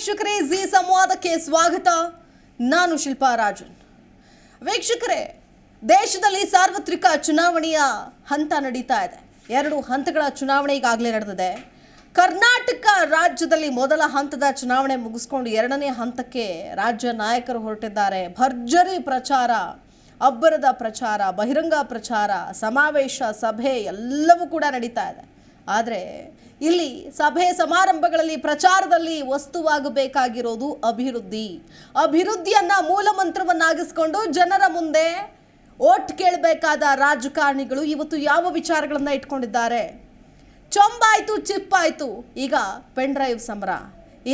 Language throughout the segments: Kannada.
ವೀಕ್ಷಕರೇ, ಜಿ ಸಂವಾದಕ್ಕೆ ಸ್ವಾಗತ. ನಾನು ಶಿಲ್ಪಾ ರಾಜನ್. ವೀಕ್ಷಕರೇ, ದೇಶದಲ್ಲಿ ಸಾರ್ವತ್ರಿಕ ಚುನಾವಣೆಯ ಹಂತ ನಡೀತಾ ಇದೆ. 2 ಹಂತಗಳ ಚುನಾವಣೆ ಈಗಾಗಲೇ ನಡೆದಿದೆ. ಕರ್ನಾಟಕ ರಾಜ್ಯದಲ್ಲಿ ಮೊದಲ ಹಂತದ ಚುನಾವಣೆ ಮುಗಿಸ್ಕೊಂಡು 2ನೇ ಹಂತಕ್ಕೆ ರಾಜ್ಯ ನಾಯಕರು ಹೊರಟಿದ್ದಾರೆ. ಭರ್ಜರಿ ಪ್ರಚಾರ, ಅಬ್ಬರದ ಪ್ರಚಾರ, ಬಹಿರಂಗ ಪ್ರಚಾರ, ಸಮಾವೇಶ, ಸಭೆ ಎಲ್ಲವೂ ಕೂಡ ನಡೀತಾ ಇದೆ. ಆದರೆ ಇಲ್ಲಿ ಸಭೆ ಸಮಾರಂಭಗಳಲ್ಲಿ ಪ್ರಚಾರದಲ್ಲಿ ವಸ್ತುವಾಗಬೇಕಾಗಿರೋದು ಅಭಿವೃದ್ಧಿಯನ್ನ ಮೂಲ ಮಂತ್ರವನ್ನಾಗಿಸಿಕೊಂಡು ಜನರ ಮುಂದೆ ಓಟ್ ಕೇಳಬೇಕಾದ ರಾಜಕಾರಣಿಗಳು ಇವತ್ತು ಯಾವ ವಿಚಾರಗಳನ್ನ ಇಟ್ಕೊಂಡಿದ್ದಾರೆ? ಚೊಂಬಾಯ್ತು, ಚಿಪ್ಪಾಯ್ತು, ಈಗ ಪೆನ್ ಡ್ರೈವ್ ಸಮರ.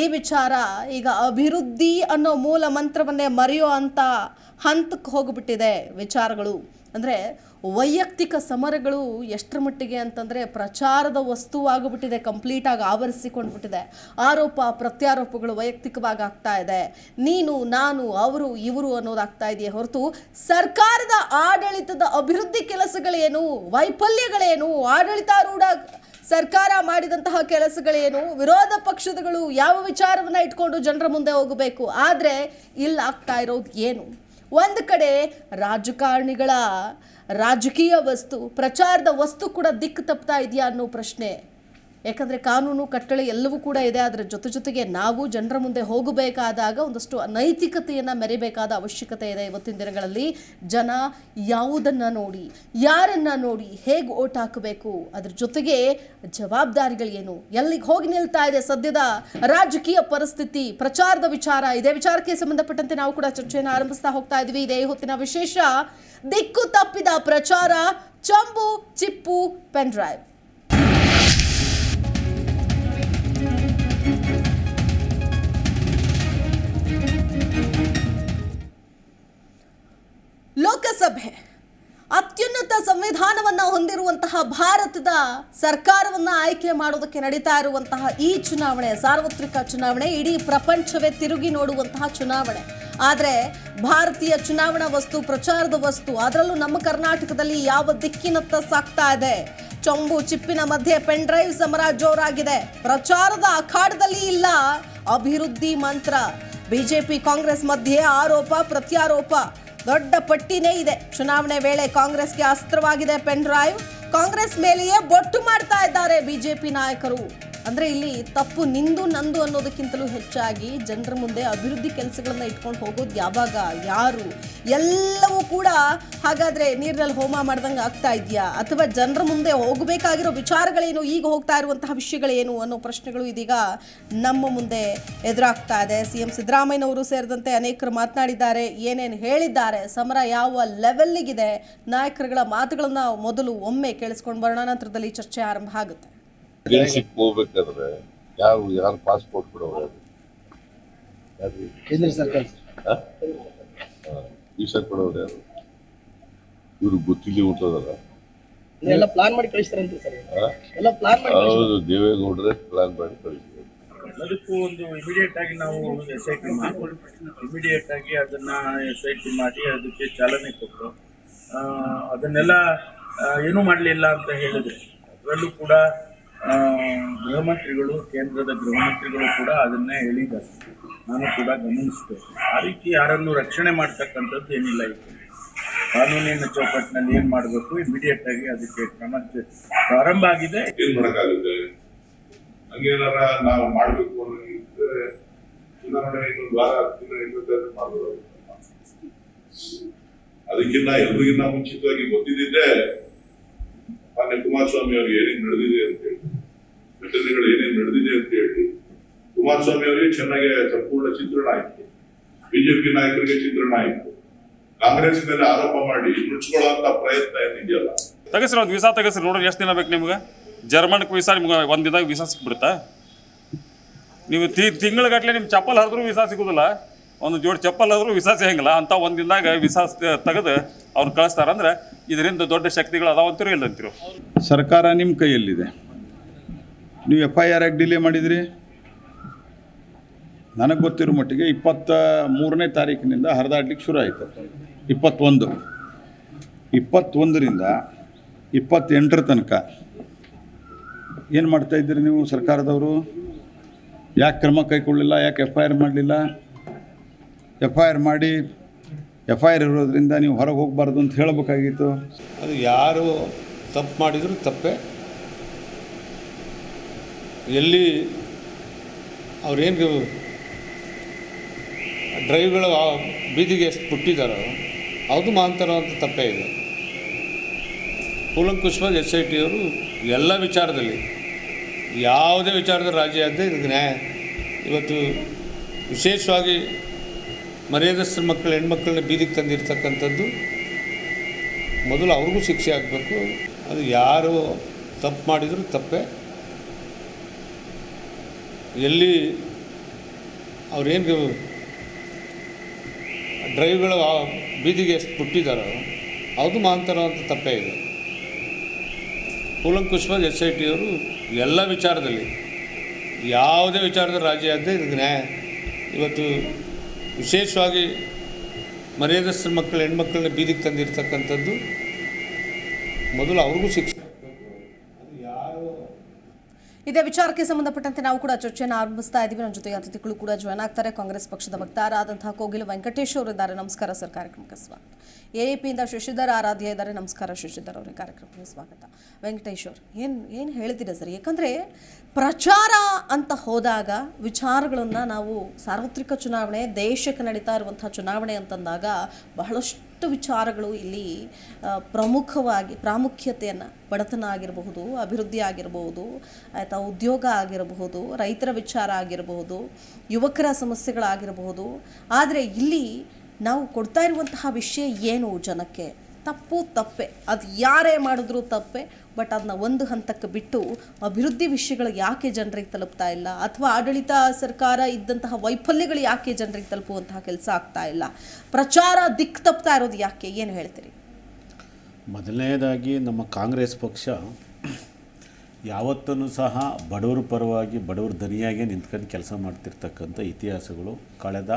ಈ ವಿಚಾರ ಈಗ ಅಭಿವೃದ್ಧಿ ಅನ್ನೋ ಮೂಲ ಮಂತ್ರವನ್ನೇ ಮರೆಯೋ ಅಂತ ಹಂತಕ್ಕೆ ಹೋಗ್ಬಿಟ್ಟಿದೆ ವಿಚಾರಗಳು. ಅಂದರೆ ವೈಯಕ್ತಿಕ ಸಮರಗಳು ಎಷ್ಟರ ಮಟ್ಟಿಗೆ ಅಂತಂದರೆ ಪ್ರಚಾರದ ವಸ್ತುವಾಗ್ಬಿಟ್ಟಿದೆ, ಕಂಪ್ಲೀಟಾಗಿ ಆವರಿಸಿಕೊಂಡ್ಬಿಟ್ಟಿದೆ. ಆರೋಪ ಪ್ರತ್ಯಾರೋಪಗಳು ವೈಯಕ್ತಿಕವಾಗಿ ಆಗ್ತಾ ಇದೆ. ನೀನು, ನಾನು, ಅವರು, ಇವರು ಅನ್ನೋದಾಗ್ತಾ ಇದೆಯೇ ಹೊರತು ಸರ್ಕಾರದ ಆಡಳಿತದ ಅಭಿವೃದ್ಧಿ ಕೆಲಸಗಳೇನು, ವೈಫಲ್ಯಗಳೇನು, ಆಡಳಿತಾರೂಢ ಸರ್ಕಾರ ಮಾಡಿದಂತಹ ಕೆಲಸಗಳೇನು, ವಿರೋಧ ಪಕ್ಷದಗಳು ಯಾವ ವಿಚಾರವನ್ನು ಇಟ್ಕೊಂಡು ಜನರ ಮುಂದೆ ಹೋಗಬೇಕು. ಆದರೆ ಇಲ್ಲಿ ಆಗ್ತಾ ಇರೋದು ಏನು? ಒಂದು ಕಡೆ ರಾಜಕಾರಣಿಗಳ ರಾಜಕೀಯ ವಸ್ತು, ಪ್ರಚಾರದ ವಸ್ತು ಕೂಡ ದಿಕ್ಕು ತಪ್ತಾ ಇದೆಯಾ ಅನ್ನೋ ಪ್ರಶ್ನೆ. ಯಾಕಂದರೆ ಕಾನೂನು ಕಟ್ಟಳೆ ಎಲ್ಲವೂ ಕೂಡ ಇದೆ. ಅದರ ಜೊತೆಗೆ ನಾವು ಜನರ ಮುಂದೆ ಹೋಗಬೇಕಾದಾಗ ಒಂದಷ್ಟು ನೈತಿಕತೆಯನ್ನು ಮೆರಿಬೇಕಾದ ಅವಶ್ಯಕತೆ ಇದೆ. ಇವತ್ತಿನ ದಿನಗಳಲ್ಲಿ ಜನ ಯಾವುದನ್ನು ನೋಡಿ, ಯಾರನ್ನು ನೋಡಿ ಹೇಗೆ ಓಟ್ ಹಾಕಬೇಕು, ಅದ್ರ ಜೊತೆಗೆ ಜವಾಬ್ದಾರಿಗಳೇನು, ಎಲ್ಲಿಗೆ ಹೋಗಿ ನಿಲ್ತಾ ಇದೆ ಸದ್ಯದ ರಾಜಕೀಯ ಪರಿಸ್ಥಿತಿ, ಪ್ರಚಾರದ ವಿಚಾರ. ಇದೇ ವಿಚಾರಕ್ಕೆ ಸಂಬಂಧಪಟ್ಟಂತೆ ನಾವು ಕೂಡ ಚರ್ಚೆಯನ್ನು ಆರಂಭಿಸ್ತಾ ಹೋಗ್ತಾ ಇದ್ವಿ. ಇದೇ ಹೊತ್ತಿನ ವಿಶೇಷ, ದಿಕ್ಕು ತಪ್ಪಿದ ಪ್ರಚಾರ, ಚಂಬು ಚಿಪ್ಪು ಪೆನ್ ಡ್ರೈವ್. ಲೋಕಸಭೆ ಅತ್ಯುನ್ನತ ಸಂವಿಧಾನವನ್ನು ಹೊಂದಿರುವಂತಹ ಭಾರತದ ಸರ್ಕಾರವನ್ನು ಆಯ್ಕೆ ಮಾಡೋದಕ್ಕೆ ನಡೀತಾ ಇರುವಂತಹ ಈ ಚುನಾವಣೆ, ಸಾರ್ವತ್ರಿಕ ಚುನಾವಣೆ, ಇಡೀ ಪ್ರಪಂಚವೇ ತಿರುಗಿ ನೋಡುವಂತಹ ಚುನಾವಣೆ. ಆದರೆ ಭಾರತೀಯ ಚುನಾವಣಾ ವಸ್ತು, ಪ್ರಚಾರದ ವಸ್ತು, ಅದರಲ್ಲೂ ನಮ್ಮ ಕರ್ನಾಟಕದಲ್ಲಿ ಯಾವ ದಿಕ್ಕಿನತ್ತ ಸಾಗ್ತಾ ಇದೆ? ಚೊಂಬು ಚಿಪ್ಪಿನ ಮಧ್ಯೆ ಪೆನ್ ಡ್ರೈವ್ ಸಮರ ಜೋರಾಗಿದೆ. ಪ್ರಚಾರದ ಅಖಾಡದಲ್ಲಿ ಇಲ್ಲ ಅಭಿವೃದ್ಧಿ ಮಂತ್ರ. ಬಿಜೆಪಿ ಕಾಂಗ್ರೆಸ್ ಮಧ್ಯೆ ಆರೋಪ ಪ್ರತ್ಯಾರೋಪ ದೊಡ್ಡ ಪಟ್ಟಿನೇ ಇದೆ. ಚುನಾವಣೆ ವೇಳೆ ಕಾಂಗ್ರೆಸ್ಗೆ ಅಸ್ತ್ರವಾಗಿದೆ ಪೆನ್ ಡ್ರೈವ್. ಕಾಂಗ್ರೆಸ್ ಮೇಲೆಯೇ ಬೊಟ್ಟು ಮಾಡ್ತಾ ಇದ್ದಾರೆ ಬಿಜೆಪಿ ನಾಯಕರು. ಅಂದರೆ ಇಲ್ಲಿ ತಪ್ಪು ನಿಂದು ನಂದು ಅನ್ನೋದಕ್ಕಿಂತಲೂ ಹೆಚ್ಚಾಗಿ ಜನರ ಮುಂದೆ ಅಭಿವೃದ್ಧಿ ಕೆಲಸಗಳನ್ನ ಇಟ್ಕೊಂಡು ಹೋಗೋದು ಯಾವಾಗ, ಯಾರು, ಎಲ್ಲವೂ ಕೂಡ ಹಾಗಾದರೆ ನೀರಿನಲ್ಲಿ ಹೋಮ ಮಾಡ್ದಂಗೆ ಆಗ್ತಾ ಇದೆಯಾ? ಅಥವಾ ಜನರ ಮುಂದೆ ಹೋಗಬೇಕಾಗಿರೋ ವಿಚಾರಗಳೇನು, ಈಗ ಹೋಗ್ತಾ ಇರುವಂತಹ ವಿಷಯಗಳೇನು ಅನ್ನೋ ಪ್ರಶ್ನೆಗಳು ಇದೀಗ ನಮ್ಮ ಮುಂದೆ ಎದುರಾಗ್ತಾ ಇದೆ. CM ಸಿದ್ದರಾಮಯ್ಯನವರು ಸೇರಿದಂತೆ ಅನೇಕರು ಮಾತನಾಡಿದ್ದಾರೆ, ಏನೇನು ಹೇಳಿದ್ದಾರೆ, ಸಮರ ಯಾವ ಲೆವೆಲ್ಲಿಗಿದೆ, ನಾಯಕರುಗಳ ಮಾತುಗಳನ್ನ ಮೊದಲು ಒಮ್ಮೆ ಕೇಳಿಸ್ಕೊಂಡು ಬರೋಣ, ನಂತರದಲ್ಲಿ ಚರ್ಚೆ ಆರಂಭ ಆಗುತ್ತೆ. ವಿದೇಶಕ್ಕೆ ಹೋಗ್ಬೇಕಾದ್ರೆ ಯಾರು ಪಾಸ್ಪೋರ್ಟ್ ಕೊಡೋರು? ಕೇಂದ್ರ ಸರ್ಕಾರ ವೀಸಾ ಕೊಡೋರು ಯಾರು? ಇವ್ರು ಗೊತ್ತಿಲ್ಲ ಹುಟ್ಟೋದಲ್ಲ, ಎಲ್ಲ ಪ್ಲಾನ್ ಮಾಡಿ ಕಳಿಸ್ತಾರಂತೆ ಸರ್. ಎಲ್ಲ ಪ್ಲಾನ್ ಮಾಡಿ ಹೌದು, ದೇವೇಗೌಡರೇ ಪ್ಲಾನ್ ಮಾಡಿ ಕಳಿಸ್ತಾರೆ. ಅದಕ್ಕೂ ಒಂದು ಇಮಿಡಿಯೇಟ್ ಆಗಿ ನಾವು SIT ಮಾಡಿ ಇಮಿಡಿಯೇಟ್ ಆಗಿ ಅದನ್ನ SIT ಮಾಡಿ ಅದಕ್ಕೆ ಚಾಲನೆ ಕೊಟ್ಟು ಅದನ್ನೆಲ್ಲ ಏನೂ ಮಾಡಲಿಲ್ಲ ಅಂತ ಹೇಳಿದ್ರೆ, ಅದರಲ್ಲೂ ಕೂಡ ಗೃಹ ಮಂತ್ರಿಗಳು, ಕೇಂದ್ರದ ಗೃಹ ಮಂತ್ರಿಗಳು ಕೂಡ ಅದನ್ನೇ ಹೇಳಿದ್ದಾರೆ. ನಾನು ಕೂಡ ಗಮನಿಸಿದೆ. ಆ ರೀತಿ ಯಾರನ್ನು ರಕ್ಷಣೆ ಮಾಡ್ತಕ್ಕಂಥದ್ದು ಏನಿಲ್ಲ. ಇತ್ತು ಕಾನೂನಿನ ಚೌಕಟ್ಟಿನಲ್ಲಿ ಏನು ಮಾಡಬೇಕು, ಇಮಿಡಿಯೇಟ್ ಆಗಿ ಅದಕ್ಕೆ ಕ್ರಮ ಪ್ರಾರಂಭ ಆಗಿದೆ. ಏನ್ ಮಾಡಕ್ಕಾಗುತ್ತೆ? ಹಂಗೇನಾರ ನಾವು ಮಾಡಬೇಕು ಅನ್ನೋದಿದ್ರೆ ಚುನಾವಣೆ ಇನ್ನೊಂದು ವಾರ ಮಾಡ್ಬೋದು. ಅದಕ್ಕಿಂತ ಎಲ್ರಿಗಿನ್ನ ಮುಂಚಿತವಾಗಿ ಗೊತ್ತಿದ್ದಿದ್ದೆ ಮಾನ್ಯ ಕುಮಾರಸ್ವಾಮಿ ಅವ್ರಿಗೆ ಏನೇನು ನಡೆದಿದೆ ಅಂತ ಹೇಳಿ, ಘಟನೆಗಳು ಏನೇನು ನಡೆದಿದೆ ಅಂತ ಹೇಳಿ ಕುಮಾರಸ್ವಾಮಿ ಅವರಿಗೆ ಚೆನ್ನಾಗಿ ಸಂಪೂರ್ಣ ಚಿತ್ರಣ ಆಯ್ತು, ಬಿಜೆಪಿ ನಾಯಕರಿಗೆ ಚಿತ್ರಣ ಆಯ್ತು. ಕಾಂಗ್ರೆಸ್ ಮೇಲೆ ಆರೋಪ ಮಾಡಿ ಮುಚ್ಕೊಳ್ಳುವಂತ ಪ್ರಯತ್ನ ಏನಿದೆಯಲ್ಲ, ತೆಗೆಸ್ರಿ, ಒಂದು ವೀಸಾ ತೆಗೆಸ್ರಿ, ನೋಡ್ರಿ ಎಷ್ಟು ದಿನ ಬೇಕು ನಿಮ್ಗೆ? ಜರ್ಮನ್ಗೆ ವೀಸಾ ನಿಮ್ಗೆ ಒಂದು ದಿನದಾಗ ವೀಸಾ ಸಿಕ್ಬಿಡುತ್ತಾ? ನೀವು ತಿಂಗಳಗಟ್ಟಲೆ ನಿಮ್ಮ ಚಪ್ಪಲ್ ಹರಿದ್ರೂ ವೀಸಾ ಸಿಗೋದಿಲ್ಲ, ಒಂದು ಜೋಡಿ ಚಪ್ಪಲ್ ಆದರೂ ವೀಸಾ ಸಿಗಂಗಿಲ್ಲ. ಅಂತ ಒಂದು ದಿನದಾಗ ವೀಸಾ ತೆಗೆದು ಅವ್ರು ಕಳಿಸ್ತಾರಂದ್ರೆ ಇದರಿಂದ ದೊಡ್ಡ ಶಕ್ತಿಗಳು ಅದಾವಂತಿರೋ ಇಲ್ಲ ಅಂತಿರೋ? ಸರ್ಕಾರ ನಿಮ್ಮ ಕೈಯಲ್ಲಿದೆ. ನೀವು FIR ಯಾಕೆ ಡಿಲೇ ಮಾಡಿದಿರಿ? ನನಗೆ ಗೊತ್ತಿರೋ ಮಟ್ಟಿಗೆ 23ನೇ ತಾರೀಕಿನಿಂದ ಹರಿದಾಡ್ಲಿಕ್ಕೆ ಶುರು ಆಯಿತು. 21ರಿಂದ 28 ತನಕ ಏನು ಮಾಡ್ತಾಯಿದ್ದೀರಿ ನೀವು ಸರ್ಕಾರದವರು? ಯಾಕೆ ಕ್ರಮ ಕೈಗೊಳ್ಳಲಿಲ್ಲ, ಯಾಕೆ FIR ಮಾಡಲಿಲ್ಲ? FIR ಮಾಡಿ FIR ಇರೋದ್ರಿಂದ ನೀವು ಹೊರಗೆ ಹೋಗಬಾರ್ದು ಅಂತ ಹೇಳಬೇಕಾಗಿತ್ತು. ಅದು ಯಾರು ತಪ್ಪು ಮಾಡಿದರೂ ತಪ್ಪೇ. ಎಲ್ಲಿ ಅವ್ರೇನು ಡ್ರೈವ್ಗಳು ಬೀದಿಗೆ ಎಷ್ಟು ಬಿಟ್ಟಿದ್ದಾರೋ ಅದು ಮಾಂತರ ಅಂತ ತಪ್ಪೇ ಇದೆ. ಕೂಲಂಕುಷವಾಗಿ SIT ಅವರು ಎಲ್ಲ ವಿಚಾರದಲ್ಲಿ ಯಾವುದೇ ವಿಚಾರದಲ್ಲಿ ರಾಜಿ ಆಗದೆ ಇದಕ್ಕೆ ನ್ಯಾಯ ಇವತ್ತು ವಿಶೇಷವಾಗಿ ಮರ್ಯಾದಸ್ಥ ಮಕ್ಕಳು ಹೆಣ್ಮಕ್ಳನ್ನ ಬೀದಿಗೆ ತಂದಿರ್ತಕ್ಕಂಥದ್ದು ಮೊದಲು ಅವ್ರಿಗೂ ಶಿಕ್ಷೆ ಆಗಬೇಕು. ಅದು ಯಾರು ತಪ್ಪು ಮಾಡಿದರೂ ತಪ್ಪೇ. ಎಲ್ಲಿ ಅವ್ರೇನು ಡ್ರೈವ್ಗಳು ಬೀದಿಗೆ ಎಷ್ಟು ಬಿಟ್ಟಿದ್ದಾರೋ ಅದು ಮಾಂತರ ಅಂತ ತಪ್ಪೇ ಇದೆ. ಕೂಲಂಕುಷವಾಗಿ SIT ಅವರು ಎಲ್ಲ ವಿಚಾರದಲ್ಲಿ ಯಾವುದೇ ವಿಚಾರದಲ್ಲಿ ರಾಜಿ ಆಗದೆ ಇದಕ್ಕೆ ನ್ಯಾಯ ಇವತ್ತು ವಿಶೇಷವಾಗಿ ಮರ್ಯಾದಸ್ಥ ಮಕ್ಕಳು ಹೆಣ್ಮಕ್ಳನ್ನ ಬೀದಿಗೆ ತಂದಿರ್ತಕ್ಕಂಥದ್ದು ಮೊದಲು ಅವ್ರಿಗೂ ಶಿಕ್ಷೆ. ಅದು ಯಾರು ಇದೇ ವಿಚಾರಕ್ಕೆ ಸಂಬಂಧಪಟ್ಟಂತೆ ನಾವು ಕೂಡ ಚರ್ಚೆಯನ್ನು ಆರಂಭಿಸ್ತಾ ಇದ್ದೀವಿ. ನನ್ನ ಜೊತೆಗೆ ಅತಿಥಿಗಳು ಕೂಡ ಜಾಯ್ನ್ ಆಗ್ತಾರೆ. ಕಾಂಗ್ರೆಸ್ ಪಕ್ಷದ ವಕ್ತಾರರಾದಂತಹ ಕೋಗಿಲ ವೆಂಕಟೇಶ್ ಅವರು ಇದ್ದಾರೆ. ನಮಸ್ಕಾರ ಸರ್, ಕಾರ್ಯಕ್ರಮಕ್ಕೆ ಸ್ವಾಗತ. AAPಯಿಂದ ಶಶಿಧರ್ ಆರಾಧ್ಯ ಇದ್ದಾರೆ. ನಮಸ್ಕಾರ ಶಶಿಧರ್ ಅವರೇ, ಕಾರ್ಯಕ್ರಮಕ್ಕೆ ಸ್ವಾಗತ. ವೆಂಕಟೇಶ್ ಅವರು ಏನು ಹೇಳ್ತೀರಾ ಸರ್? ಯಾಕಂದರೆ ಪ್ರಚಾರ ಅಂತ ಹೋದಾಗ ವಿಚಾರಗಳನ್ನು ನಾವು ಸಾರ್ವತ್ರಿಕ ಚುನಾವಣೆ, ದೇಶಕ್ಕೆ ನಡೀತಾ ಇರುವಂಥ ಚುನಾವಣೆ ಅಂತಂದಾಗ ಬಹಳಷ್ಟು ವಿಚಾರಗಳು ಇಲ್ಲಿ ಪ್ರಮುಖವಾಗಿ ಪ್ರಾಮುಖ್ಯತೆಯನ್ನು, ಬಡತನ ಆಗಿರಬಹುದು, ಅಭಿವೃದ್ಧಿ ಆಗಿರಬಹುದು, ಆಯಿತಾ, ಉದ್ಯೋಗ ಆಗಿರಬಹುದು, ರೈತರ ವಿಚಾರ ಆಗಿರಬಹುದು, ಯುವಕರ ಸಮಸ್ಯೆಗಳಾಗಿರಬಹುದು. ಆದರೆ ಇಲ್ಲಿ ನಾವು ಕೊಡ್ತಾ ಇರುವಂತಹ ವಿಷಯ ಏನು ಜನಕ್ಕೆ? ತಪ್ಪೇ, ಅದು ಯಾರೇ ಮಾಡಿದ್ರೂ ತಪ್ಪೇ. ಬಟ್ ಅದನ್ನ ಒಂದು ಹಂತಕ್ಕೆ ಬಿಟ್ಟು ಅಭಿವೃದ್ಧಿ ವಿಷಯಗಳು ಯಾಕೆ ಜನರಿಗೆ ತಲುಪ್ತಾ ಇಲ್ಲ, ಅಥವಾ ಆಡಳಿತ ಸರ್ಕಾರ ಇದ್ದಂತಹ ವೈಫಲ್ಯಗಳು ಯಾಕೆ ಜನರಿಗೆ ತಲುಪುವಂತಹ ಕೆಲಸ ಆಗ್ತಾ ಇಲ್ಲ, ಪ್ರಚಾರ ದಿಕ್ಕು ತಪ್ತಾ ಇರೋದು ಯಾಕೆ, ಏನು ಹೇಳ್ತೀರಿ? ಮೊದಲನೇದಾಗಿ ನಮ್ಮ ಕಾಂಗ್ರೆಸ್ ಪಕ್ಷ ಯಾವತ್ತೂ ಸಹ ಬಡವರ ಪರವಾಗಿ, ಬಡವರ ದನಿಯಾಗಿ ನಿಂತ್ಕೊಂಡು ಕೆಲಸ ಮಾಡ್ತಿರ್ತಕ್ಕಂಥ ಇತಿಹಾಸಗಳು ಕಳೆದ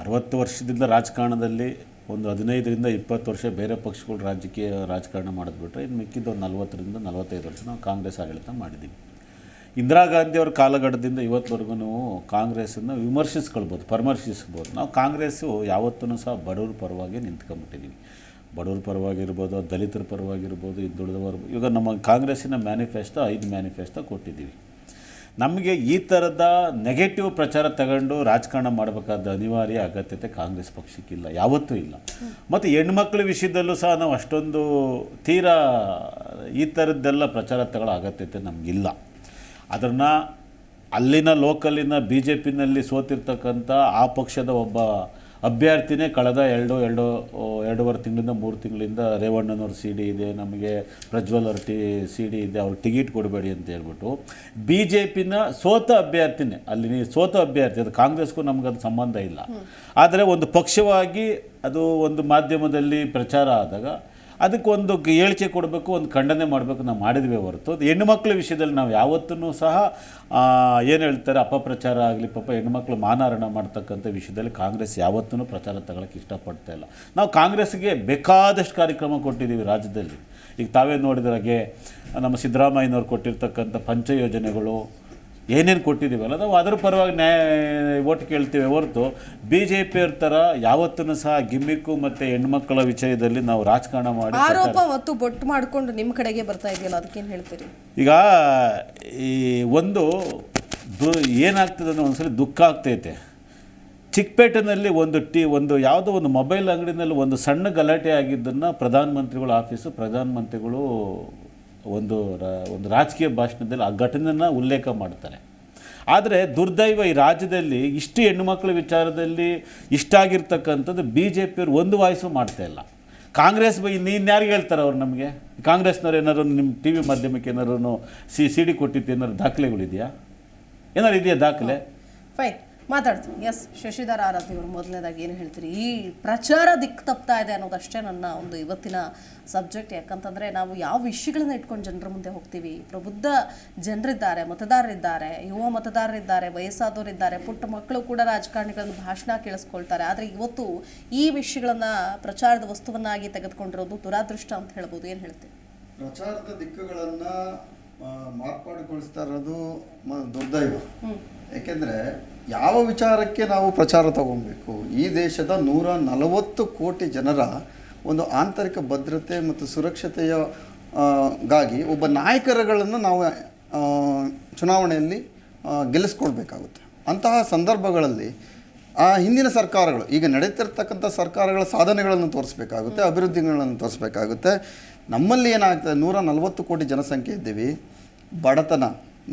60 ವರ್ಷದಿಂದ ರಾಜಕಾರಣದಲ್ಲಿ ಒಂದು 15ರಿಂದ 20 ವರ್ಷ ಬೇರೆ ಪಕ್ಷಗಳು ರಾಜಕಾರಣ ಮಾಡಿದ್ಬಿಟ್ರೆ ಇನ್ನು ಮಿಕ್ಕಿದ್ದು ಒಂದು 40ರಿಂದ 45 ವರ್ಷ ನಾವು ಕಾಂಗ್ರೆಸ್ ಆಡಳಿತ ಮಾಡಿದ್ದೀವಿ. ಇಂದಿರಾ ಗಾಂಧಿಯವ್ರ ಕಾಲಘಟ್ಟದಿಂದ ಇವತ್ತುವರೆಗೂ ಕಾಂಗ್ರೆಸ್ಸನ್ನು ಪರಾಮರ್ಶಿಸ್ಬೋದು. ನಾವು ಕಾಂಗ್ರೆಸ್ಸು ಯಾವತ್ತೂ ಸಹ ಬಡವರ ಪರವಾಗಿ ನಿಂತ್ಕೊಂಡ್ಬಿಟ್ಟಿದ್ದೀವಿ. ಬಡವರ ಪರವಾಗಿರ್ಬೋದು, ದಲಿತರ ಪರವಾಗಿರ್ಬೋದು, ಹಿಂದುಳಿದವರು. ಇವಾಗ ನಮ್ಮ ಕಾಂಗ್ರೆಸ್ಸಿನ ಮ್ಯಾನಿಫೆಸ್ಟೋ 5 ಮ್ಯಾನಿಫೆಸ್ಟೋ ಕೊಟ್ಟಿದ್ದೀವಿ. ನಮಗೆ ಈ ಥರದ ನೆಗೆಟಿವ್ ಪ್ರಚಾರ ತಗೊಂಡು ರಾಜಕಾರಣ ಮಾಡಬೇಕಾದ ಅನಿವಾರ್ಯ ಅಗತ್ಯತೆ ಕಾಂಗ್ರೆಸ್ ಪಕ್ಷಕ್ಕಿಲ್ಲ, ಯಾವತ್ತೂ ಇಲ್ಲ. ಮತ್ತು ಹೆಣ್ಮಕ್ಳ ವಿಷಯದಲ್ಲೂ ಸಹ ನಾವು ಅಷ್ಟೊಂದು ತೀರಾ ಈ ಥರದ್ದೆಲ್ಲ ಪ್ರಚಾರ ತಗೊಳ್ಳೋ ಅಗತ್ಯತೆ ನಮಗಿಲ್ಲ. ಅದನ್ನು ಅಲ್ಲಿನ ಲೋಕಲಿನ BJPನಲ್ಲಿ ಸೋತಿರ್ತಕ್ಕಂಥ ಆ ಪಕ್ಷದ ಒಬ್ಬ ಅಭ್ಯರ್ಥಿನೇ ಕಳೆದ 2.5 ತಿಂಗಳಿಂದ 3 ತಿಂಗಳಿಂದ ರೇವಣ್ಣನವ್ರ CD ಇದೆ, ನಮಗೆ ಪ್ರಜ್ವಲ್ ಅವ್ರ CD ಇದೆ, ಅವ್ರಿಗೆ ಟಿಕೆಟ್ ಕೊಡಬೇಡಿ ಅಂತ ಹೇಳ್ಬಿಟ್ಟು BJPನ ಸೋತ ಅಭ್ಯರ್ಥಿನೇ, ಅಲ್ಲಿ ಸೋತ ಅಭ್ಯರ್ಥಿ, ಅದು ಕಾಂಗ್ರೆಸ್ಗೂ ನಮಗದು ಸಂಬಂಧ ಇಲ್ಲ. ಆದರೆ ಒಂದು ಪಕ್ಷವಾಗಿ ಅದು ಒಂದು ಮಾಧ್ಯಮದಲ್ಲಿ ಪ್ರಚಾರ ಆದಾಗ ಅದಕ್ಕೊಂದು ಹೇಳಿಕೆ ಕೊಡಬೇಕು, ಒಂದು ಖಂಡನೆ ಮಾಡಬೇಕು, ನಾವು ಮಾಡಿದ್ವಿ ಹೊರತು ಹೆಣ್ಣುಮಕ್ಳ ವಿಷಯದಲ್ಲಿ ನಾವು ಯಾವತ್ತೂ ಸಹ ಏನು ಹೇಳ್ತಾರೆ ಅಪಪ್ರಚಾರ ಆಗಲಿ, ಪಾಪ ಹೆಣ್ಮಕ್ಳು ಮಾನಹರಣ ಮಾಡ್ತಕ್ಕಂಥ ವಿಷಯದಲ್ಲಿ ಕಾಂಗ್ರೆಸ್ ಯಾವತ್ತೂ ಪ್ರಚಾರ ತಗೊಳ್ಳೋಕ್ಕೆ ಇಷ್ಟಪಡ್ತಾ ಇಲ್ಲ. ನಾವು ಕಾಂಗ್ರೆಸ್ಗೆ ಬೇಕಾದಷ್ಟು ಕಾರ್ಯಕ್ರಮ ಕೊಟ್ಟಿದ್ದೀವಿ ರಾಜ್ಯದಲ್ಲಿ. ಈಗ ತಾವೇ ನೋಡಿದ್ರಾಗೆ ನಮ್ಮ ಸಿದ್ದರಾಮಯ್ಯನವ್ರು ಕೊಟ್ಟಿರ್ತಕ್ಕಂಥ ಪಂಚ ಯೋಜನೆಗಳು ಏನೇನು ಕೊಟ್ಟಿದ್ದೀವಲ್ಲ, ನಾವು ಅದರ ಪರವಾಗಿ ಓಟ್ ಕೇಳ್ತೀವಿ ಹೊರತು BJPಯವ್ರ ಥರ ಯಾವತ್ತೂ ಸಹ ಗಿಮ್ಮಿಕ್ಕು ಮತ್ತು ಹೆಣ್ಮಕ್ಕಳ ವಿಷಯದಲ್ಲಿ ನಾವು ರಾಜಕಾರಣ ಮಾಡಿ ಆರೋಪ ಮತ್ತು ಬೊಟ್ಟು ಮಾಡಿಕೊಂಡು ನಿಮ್ಮ ಕಡೆಗೆ ಬರ್ತಾ ಇದೆಯಲ್ಲ, ಅದಕ್ಕೇನು ಹೇಳ್ತೀರಿ? ಈಗ ಈ ಏನಾಗ್ತದೆ ಅಂದರೆ ಒಂದ್ಸರಿ ದುಃಖ ಆಗ್ತೈತೆ. ಚಿಕ್ಕಪೇಟೆನಲ್ಲಿ ಒಂದು ಯಾವುದೋ ಒಂದು ಮೊಬೈಲ್ ಅಂಗಡಿನಲ್ಲಿ ಒಂದು ಸಣ್ಣ ಗಲಾಟೆ ಆಗಿದ್ದನ್ನು ಪ್ರಧಾನಮಂತ್ರಿಗಳ ಆಫೀಸು, ಪ್ರಧಾನಮಂತ್ರಿಗಳು ಒಂದು ರಾಜಕೀಯ ಭಾಷಣದಲ್ಲಿ ಆ ಘಟನೆಯನ್ನು ಉಲ್ಲೇಖ ಮಾಡ್ತಾರೆ. ಆದರೆ ದುರ್ದೈವ ಈ ರಾಜ್ಯದಲ್ಲಿ ಇಷ್ಟು ಹೆಣ್ಣುಮಕ್ಕಳ ವಿಚಾರದಲ್ಲಿ ಇಷ್ಟಾಗಿರ್ತಕ್ಕಂಥದ್ದು BJPಯವ್ರು ಒಂದು ವಾಯ್ಸು ಮಾಡ್ತಾಯಿಲ್ಲ. ಕಾಂಗ್ರೆಸ್ ಇನ್ಯಾರಿಗೆ ಹೇಳ್ತಾರೆ ಅವ್ರು? ನಮಗೆ ಕಾಂಗ್ರೆಸ್ನವ್ರು ಏನಾದ್ರು ನಿಮ್ಮ TV ಮಾಧ್ಯಮಕ್ಕೆ ಏನಾದ್ರು CD ಕೊಟ್ಟಿದ್ದು ಏನಾದ್ರು ದಾಖಲೆಗಳಿದೆಯಾ? ಏನಾದ್ರು ಇದೆಯಾ ದಾಖಲೆ? ಫೈನ್, ಮಾತಾಡ್ತೀನಿ. ಎಸ್, ಶಶಿಧರ್ ಆರಾಧ್ಯ ಅವರು ಮೊದಲನೇದಾಗಿ ಏನು ಹೇಳ್ತೀರಿ? ಈ ಪ್ರಚಾರ ದಿಕ್ಕು ತಪ್ತಾ ಇದೆ ಅನ್ನೋದಷ್ಟೇ ನನ್ನ ಒಂದು ಇವತ್ತಿನ ಸಬ್ಜೆಕ್ಟ್. ಯಾಕಂತಂದರೆ ನಾವು ಯಾವ ವಿಷಯಗಳನ್ನ ಇಟ್ಕೊಂಡು ಜನರ ಮುಂದೆ ಹೋಗ್ತೀವಿ? ಪ್ರಬುದ್ಧ ಜನರಿದ್ದಾರೆ, ಮತದಾರರಿದ್ದಾರೆ, ಯುವ ಮತದಾರರಿದ್ದಾರೆ, ವಯಸ್ಸಾದವರಿದ್ದಾರೆ, ಪುಟ್ಟ ಮಕ್ಕಳು ಕೂಡ ರಾಜಕಾರಣಿಗಳನ್ನು ಭಾಷಣ ಕೇಳಿಸ್ಕೊಳ್ತಾರೆ. ಆದರೆ ಇವತ್ತು ಈ ವಿಷಯಗಳನ್ನು ಪ್ರಚಾರದ ವಸ್ತುವನ್ನಾಗಿ ತೆಗೆದುಕೊಂಡಿರೋದು ದುರಾದೃಷ್ಟ ಅಂತ ಹೇಳ್ಬೋದು. ಏನು ಹೇಳ್ತೀವಿ? ಪ್ರಚಾರದ ದಿಕ್ಕುಗಳನ್ನು ಮಾರ್ಪಾಡುಗೊಳಿಸ್ತಾ ಇರೋದು ದುರ್ದೈವ. ಏಕೆಂದರೆ ಯಾವ ವಿಚಾರಕ್ಕೆ ನಾವು ಪ್ರಚಾರ ತಗೊಬೇಕು, ಈ ದೇಶದ 140 ಕೋಟಿ ಜನರ ಒಂದು ಆಂತರಿಕ ಭದ್ರತೆ ಮತ್ತು ಸುರಕ್ಷತೆಯ ಗಾಗಿ ಒಬ್ಬ ನಾಯಕರುಗಳನ್ನು ನಾವು ಚುನಾವಣೆಯಲ್ಲಿ ಗೆಲ್ಲಿಸ್ಕೊಳ್ಬೇಕಾಗುತ್ತೆ. ಅಂತಹ ಸಂದರ್ಭಗಳಲ್ಲಿ ಹಿಂದಿನ ಸರ್ಕಾರಗಳು, ಈಗ ನಡೀತಿರ್ತಕ್ಕಂಥ ಸರ್ಕಾರಗಳ ಸಾಧನೆಗಳನ್ನು ತೋರಿಸ್ಬೇಕಾಗುತ್ತೆ, ಅಭಿವೃದ್ಧಿಗಳನ್ನು ತೋರಿಸ್ಬೇಕಾಗುತ್ತೆ. ನಮ್ಮಲ್ಲಿ ಏನಾಗ್ತದೆ, 140 ಕೋಟಿ ಜನಸಂಖ್ಯೆ ಇದ್ದೀವಿ. ಬಡತನ,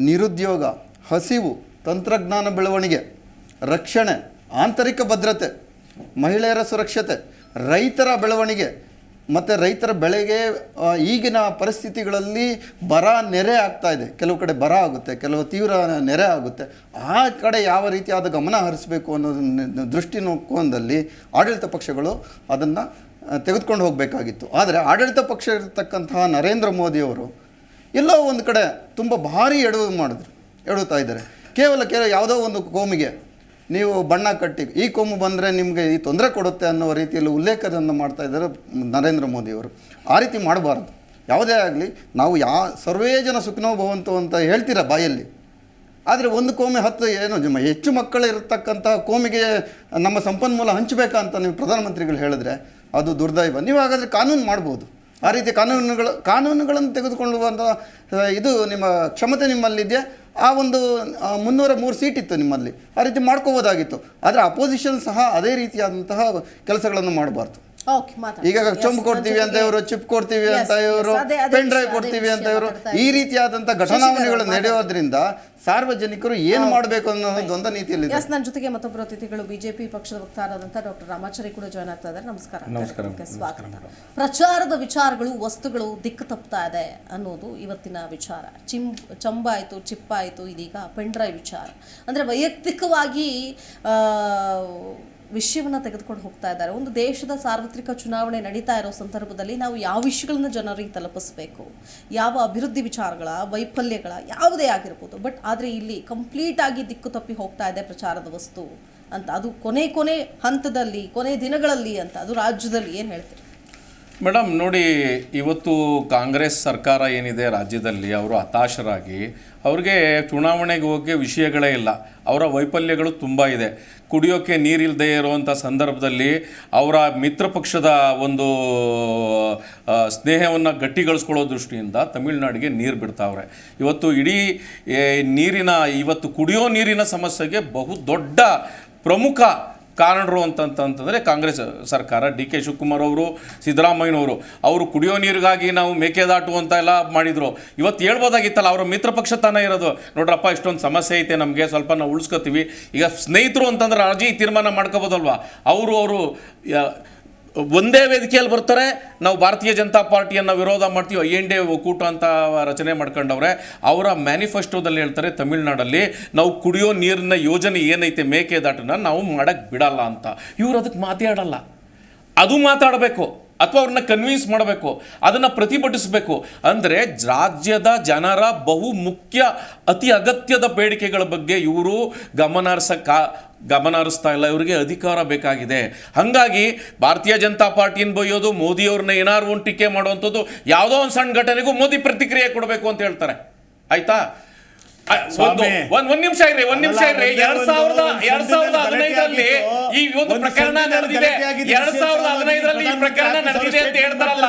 ನಿರುದ್ಯೋಗ, ಹಸಿವು, ತಂತ್ರಜ್ಞಾನ ಬೆಳವಣಿಗೆ, ರಕ್ಷಣೆ, ಆಂತರಿಕ ಭದ್ರತೆ, ಮಹಿಳೆಯರ ಸುರಕ್ಷತೆ, ರೈತರ ಬೆಳವಣಿಗೆ ಮತ್ತು ರೈತರ ಬೆಳೆಗೆ ಈಗಿನ ಪರಿಸ್ಥಿತಿಗಳಲ್ಲಿ ಬರ ನೆರೆ ಆಗ್ತಾ ಇದೆ. ಕೆಲವು ಕಡೆ ಬರ ಆಗುತ್ತೆ, ಕೆಲವು ತೀವ್ರ ನೆರೆ ಆಗುತ್ತೆ. ಆ ಕಡೆ ಯಾವ ರೀತಿಯಾದ ಗಮನ ಹರಿಸಬೇಕು ಅನ್ನೋ ದೃಷ್ಟಿಕೋನದಲ್ಲಿ ಆಡಳಿತ ಪಕ್ಷಗಳು ಅದನ್ನು ತೆಗೆದುಕೊಂಡು ಹೋಗಬೇಕಾಗಿತ್ತು. ಆದರೆ ಆಡಳಿತ ಪಕ್ಷ ಇರತಕ್ಕಂತಹ ನರೇಂದ್ರ ಮೋದಿಯವರು ಎಲ್ಲೋ ಒಂದು ಕಡೆ ತುಂಬ ಭಾರಿ ಎಡುತ್ತಾ ಇದ್ದಾರೆ. ಕೇವಲ ಯಾವುದೋ ಒಂದು ಕೋಮಿಗೆ ನೀವು ಬಣ್ಣ ಕಟ್ಟಿ ಈ ಕೋಮು ಬಂದರೆ ನಿಮಗೆ ಈ ತೊಂದರೆ ಕೊಡುತ್ತೆ ಅನ್ನೋ ರೀತಿಯಲ್ಲಿ ಉಲ್ಲೇಖವನ್ನು ಮಾಡ್ತಾ ಇದ್ದಾರೆ ನರೇಂದ್ರ ಮೋದಿಯವರು. ಆ ರೀತಿ ಮಾಡಬಾರ್ದು. ಯಾವುದೇ ಆಗಲಿ, ನಾವು ಸರ್ವೇ ಜನ ಸುಖಿನೋ ಭವಂತು ಅಂತ ಹೇಳ್ತೀರ ಬಾಯಲ್ಲಿ, ಆದರೆ ಒಂದು ಕೋಮೆ ಹೆಚ್ಚು ಮಕ್ಕಳು ಇರತಕ್ಕಂಥ ಕೋಮಿಗೆ ನಮ್ಮ ಸಂಪನ್ಮೂಲ ಹಂಚಬೇಕಾ ಅಂತ ನೀವು ಪ್ರಧಾನಮಂತ್ರಿಗಳು ಹೇಳಿದ್ರೆ ಅದು ದುರ್ದೈವ. ನೀವು ಹಾಗಾದರೆ ಕಾನೂನು ಮಾಡ್ಬೋದು. ಆ ರೀತಿ ಕಾನೂನುಗಳನ್ನು ತೆಗೆದುಕೊಳ್ಳುವಂಥ ಇದು ನಿಮ್ಮ ಕ್ಷಮತೆ ನಿಮ್ಮಲ್ಲಿದೆಯಾ? ಆ ಒಂದು 303 ಸೀಟ್ ಇತ್ತು ನಿಮ್ಮಲ್ಲಿ, ಆ ರೀತಿ ಮಾಡ್ಕೋಬೋದಾಗಿತ್ತು. ಆದರೆ ಅಪೋಸಿಷನ್ ಸಹ ಅದೇ ರೀತಿಯಾದಂತಹ ಕೆಲಸಗಳನ್ನು ಮಾಡಬಾರ್ದು. ಈಗ ಚೊಂಬು ಕೊಡ್ತೀವಿ ಅಂತ ಇವರು, ಚಿಪ್ ಕೊಡ್ತೀವಿ ಅಂತ ಇವರು, ಪೆನ್ ಡ್ರೈವ್ ಕೊಡ್ತೀವಿ ಅಂತ ಇವರು, ಈ ರೀತಿಯಾದಂಥ ಘಟನಾವಣೆಗಳು ನಡೆಯೋದ್ರಿಂದ ಸಾರ್ವಜನಿಕರು ಏನು ಮಾಡಬೇಕು ಅನ್ನೋದು ಒಂದು ನೀತಿಯಲ್ಲಿ. ನನ್ನ ಜೊತೆಗೆ ಮತ್ತೊಬ್ಬರು ಅತಿಥಿಗಳು ಬಿಜೆಪಿ ಪಕ್ಷದ ವಕ್ತಾರರಾದಂಥ ಡಾಕ್ಟರ್ ರಾಮಾಚಾರಿ ಕೂಡ ಜಾಯ್ನ್ ಆಗ್ತಾ ಇದ್ದಾರೆ. ನಮಸ್ಕಾರ. ಸ್ವಾಗತ. ಪ್ರಚಾರದ ವಿಚಾರಗಳು, ವಸ್ತುಗಳು ದಿಕ್ಕು ತಪ್ಪುತ್ತಾ ಇದೆ ಅನ್ನೋದು ಇವತ್ತಿನ ವಿಚಾರ. ಚಂಬ ಆಯಿತು, ಚಿಪ್ ಆಯಿತು, ಇದೀಗ ಪೆನ್ ಡ್ರೈವ್ ವಿಚಾರ. ಅಂದರೆ ವೈಯಕ್ತಿಕವಾಗಿ ವಿಷಯವನ್ನು ತೆಗೆದುಕೊಂಡು ಹೋಗ್ತಾ ಇದ್ದಾರೆ. ಒಂದು ದೇಶದ ಸಾರ್ವತ್ರಿಕ ಚುನಾವಣೆ ನಡೀತಾ ಇರೋ ಸಂದರ್ಭದಲ್ಲಿ ನಾವು ಯಾವ ವಿಷಯಗಳನ್ನು ಜನರಿಗೆ ತಲುಪಿಸಬೇಕು, ಯಾವ ಅಭಿವೃದ್ಧಿ ವಿಚಾರಗಳ, ವೈಫಲ್ಯಗಳ ಯಾವುದೇ ಆಗಿರ್ಬೋದು, ಬಟ್ ಆದರೆ ಇಲ್ಲಿ ಕಂಪ್ಲೀಟ್ ಆಗಿ ದಿಕ್ಕು ತಪ್ಪಿ ಹೋಗ್ತಾ ಇದೆ ಪ್ರಚಾರದ ವಸ್ತು ಅಂತ. ಅದು ಕೊನೆ ಹಂತದಲ್ಲಿ, ಕೊನೆ ದಿನಗಳಲ್ಲಿ ಅಂತ. ಅದು ರಾಜ್ಯದಲ್ಲಿ ಏನು ಹೇಳ್ತೀರಿ ಮೇಡಮ್? ನೋಡಿ, ಇವತ್ತು ಕಾಂಗ್ರೆಸ್ ಸರ್ಕಾರ ಏನಿದೆ ರಾಜ್ಯದಲ್ಲಿ, ಅವರು ಹತಾಶರಾಗಿ ಅವ್ರಿಗೆ ಚುನಾವಣೆಗೆ ಹೋಗಿ ವಿಷಯಗಳೇ ಇಲ್ಲ. ಅವರ ವೈಫಲ್ಯಗಳು ತುಂಬ ಇದೆ. ಕುಡಿಯೋಕ್ಕೆ ನೀರಿಲ್ಲದೆ ಇರುವಂಥ ಸಂದರ್ಭದಲ್ಲಿ ಅವರ ಮಿತ್ರ ಪಕ್ಷದ ಒಂದು ಸ್ನೇಹವನ್ನು ಗಟ್ಟಿಗೊಳಿಸ್ಕೊಳ್ಳೋ ದೃಷ್ಟಿಯಿಂದ ತಮಿಳುನಾಡಿಗೆ ನೀರು ಬಿಡ್ತಾವ್ರೆ. ಇವತ್ತು ಇಡೀ ಕುಡಿಯೋ ನೀರಿನ ಸಮಸ್ಯೆಗೆ ಬಹು ದೊಡ್ಡ ಪ್ರಮುಖ ಕಾರಣರು ಅಂತಂತಂದರೆ ಕಾಂಗ್ರೆಸ್ ಸರ್ಕಾರ. ಡಿ ಕೆ ಶಿವಕುಮಾರ್ ಅವರು, ಸಿದ್ದರಾಮಯ್ಯನವರು, ಅವರು ಕುಡಿಯೋ ನೀರಿಗಾಗಿ ನಾವು ಮೇಕೆದಾಟು ಅಂತ ಎಲ್ಲ ಮಾಡಿದರು. ಇವತ್ತು ಹೇಳ್ಬೋದಾಗಿತ್ತಲ್ಲ, ಅವರ ಮಿತ್ರ ಪಕ್ಷ ತಾನೇ ಇರೋದು. ನೋಡ್ರಪ್ಪ, ಇಷ್ಟೊಂದು ಸಮಸ್ಯೆ ಐತೆ, ನಮಗೆ ಸ್ವಲ್ಪ ನಾವು ಉಳಿಸ್ಕೊತೀವಿ. ಈಗ ಸ್ನೇಹಿತರು ಅಂತಂದ್ರೆ ರಾಜಿ ತೀರ್ಮಾನ ಮಾಡ್ಕೋಬೋದಲ್ವಾ? ಅವರು ಒಂದೇ ವೇದಿಕೆಯಲ್ಲಿ ಬರ್ತಾರೆ. ನಾವು ಭಾರತೀಯ ಜನತಾ ಪಾರ್ಟಿಯನ್ನು ವಿರೋಧ ಮಾಡ್ತೀವಿ, INDA ಒಕ್ಕೂಟ ಅಂತ ರಚನೆ ಮಾಡ್ಕೊಂಡವ್ರೆ. ಅವರ ಮ್ಯಾನಿಫೆಸ್ಟೋದಲ್ಲಿ ಹೇಳ್ತಾರೆ, ತಮಿಳ್ನಾಡಲ್ಲಿ ನಾವು ಕುಡಿಯೋ ನೀರಿನ ಯೋಜನೆ ಏನೈತೆ ಮೇಕೆದಾಟನ್ನ ನಾವು ಮಾಡೋಕ್ಕೆ ಬಿಡಲ್ಲ ಅಂತ. ಇವರು ಅದಕ್ಕೆ ಮಾತಾಡಲ್ಲ. ಅದು ಮಾತಾಡಬೇಕು, ಅಥವಾ ಅವ್ರನ್ನ ಕನ್ವಿನ್ಸ್ ಮಾಡಬೇಕು, ಅದನ್ನು ಪ್ರತಿಭಟಿಸಬೇಕು. ಅಂದರೆ ರಾಜ್ಯದ ಜನರ ಬಹು ಮುಖ್ಯ, ಅತಿ ಅಗತ್ಯದ ಬೇಡಿಕೆಗಳ ಬಗ್ಗೆ ಇವರು ಗಮನ ಹರಿಸ್ತಾ ಇಲ್ಲ. ಇವರಿಗೆ ಅಧಿಕಾರ ಬೇಕಾಗಿದೆ. ಹಾಗಾಗಿ ಭಾರತೀಯ ಜನತಾ ಪಾರ್ಟಿನ ಬೈಯೋದು, ಮೋದಿಯವ್ರನ್ನ ಏನಾರು ಒಂದು ಟೀಕೆ ಮಾಡುವಂಥದ್ದು, ಯಾವುದೋ ಒಂದು ಸಣ್ಣ ಘಟನೆಗೂ ಮೋದಿ ಪ್ರತಿಕ್ರಿಯೆ ಕೊಡಬೇಕು ಅಂತ ಹೇಳ್ತಾರೆ. ಆಯ್ತಾ? ಒಂದ್ ನಿಮಿಷ ಇರ್ರಿ. 2015ರಲ್ಲಿ ಈ ಒಂದು ಪ್ರಕರಣ ನಡೆದಿದೆ. 2015ರಲ್ಲಿ ಈ ಪ್ರಕರಣ ನಡೆದಿದೆ ಅಂತ ಹೇಳ್ತಾರಲ್ಲ.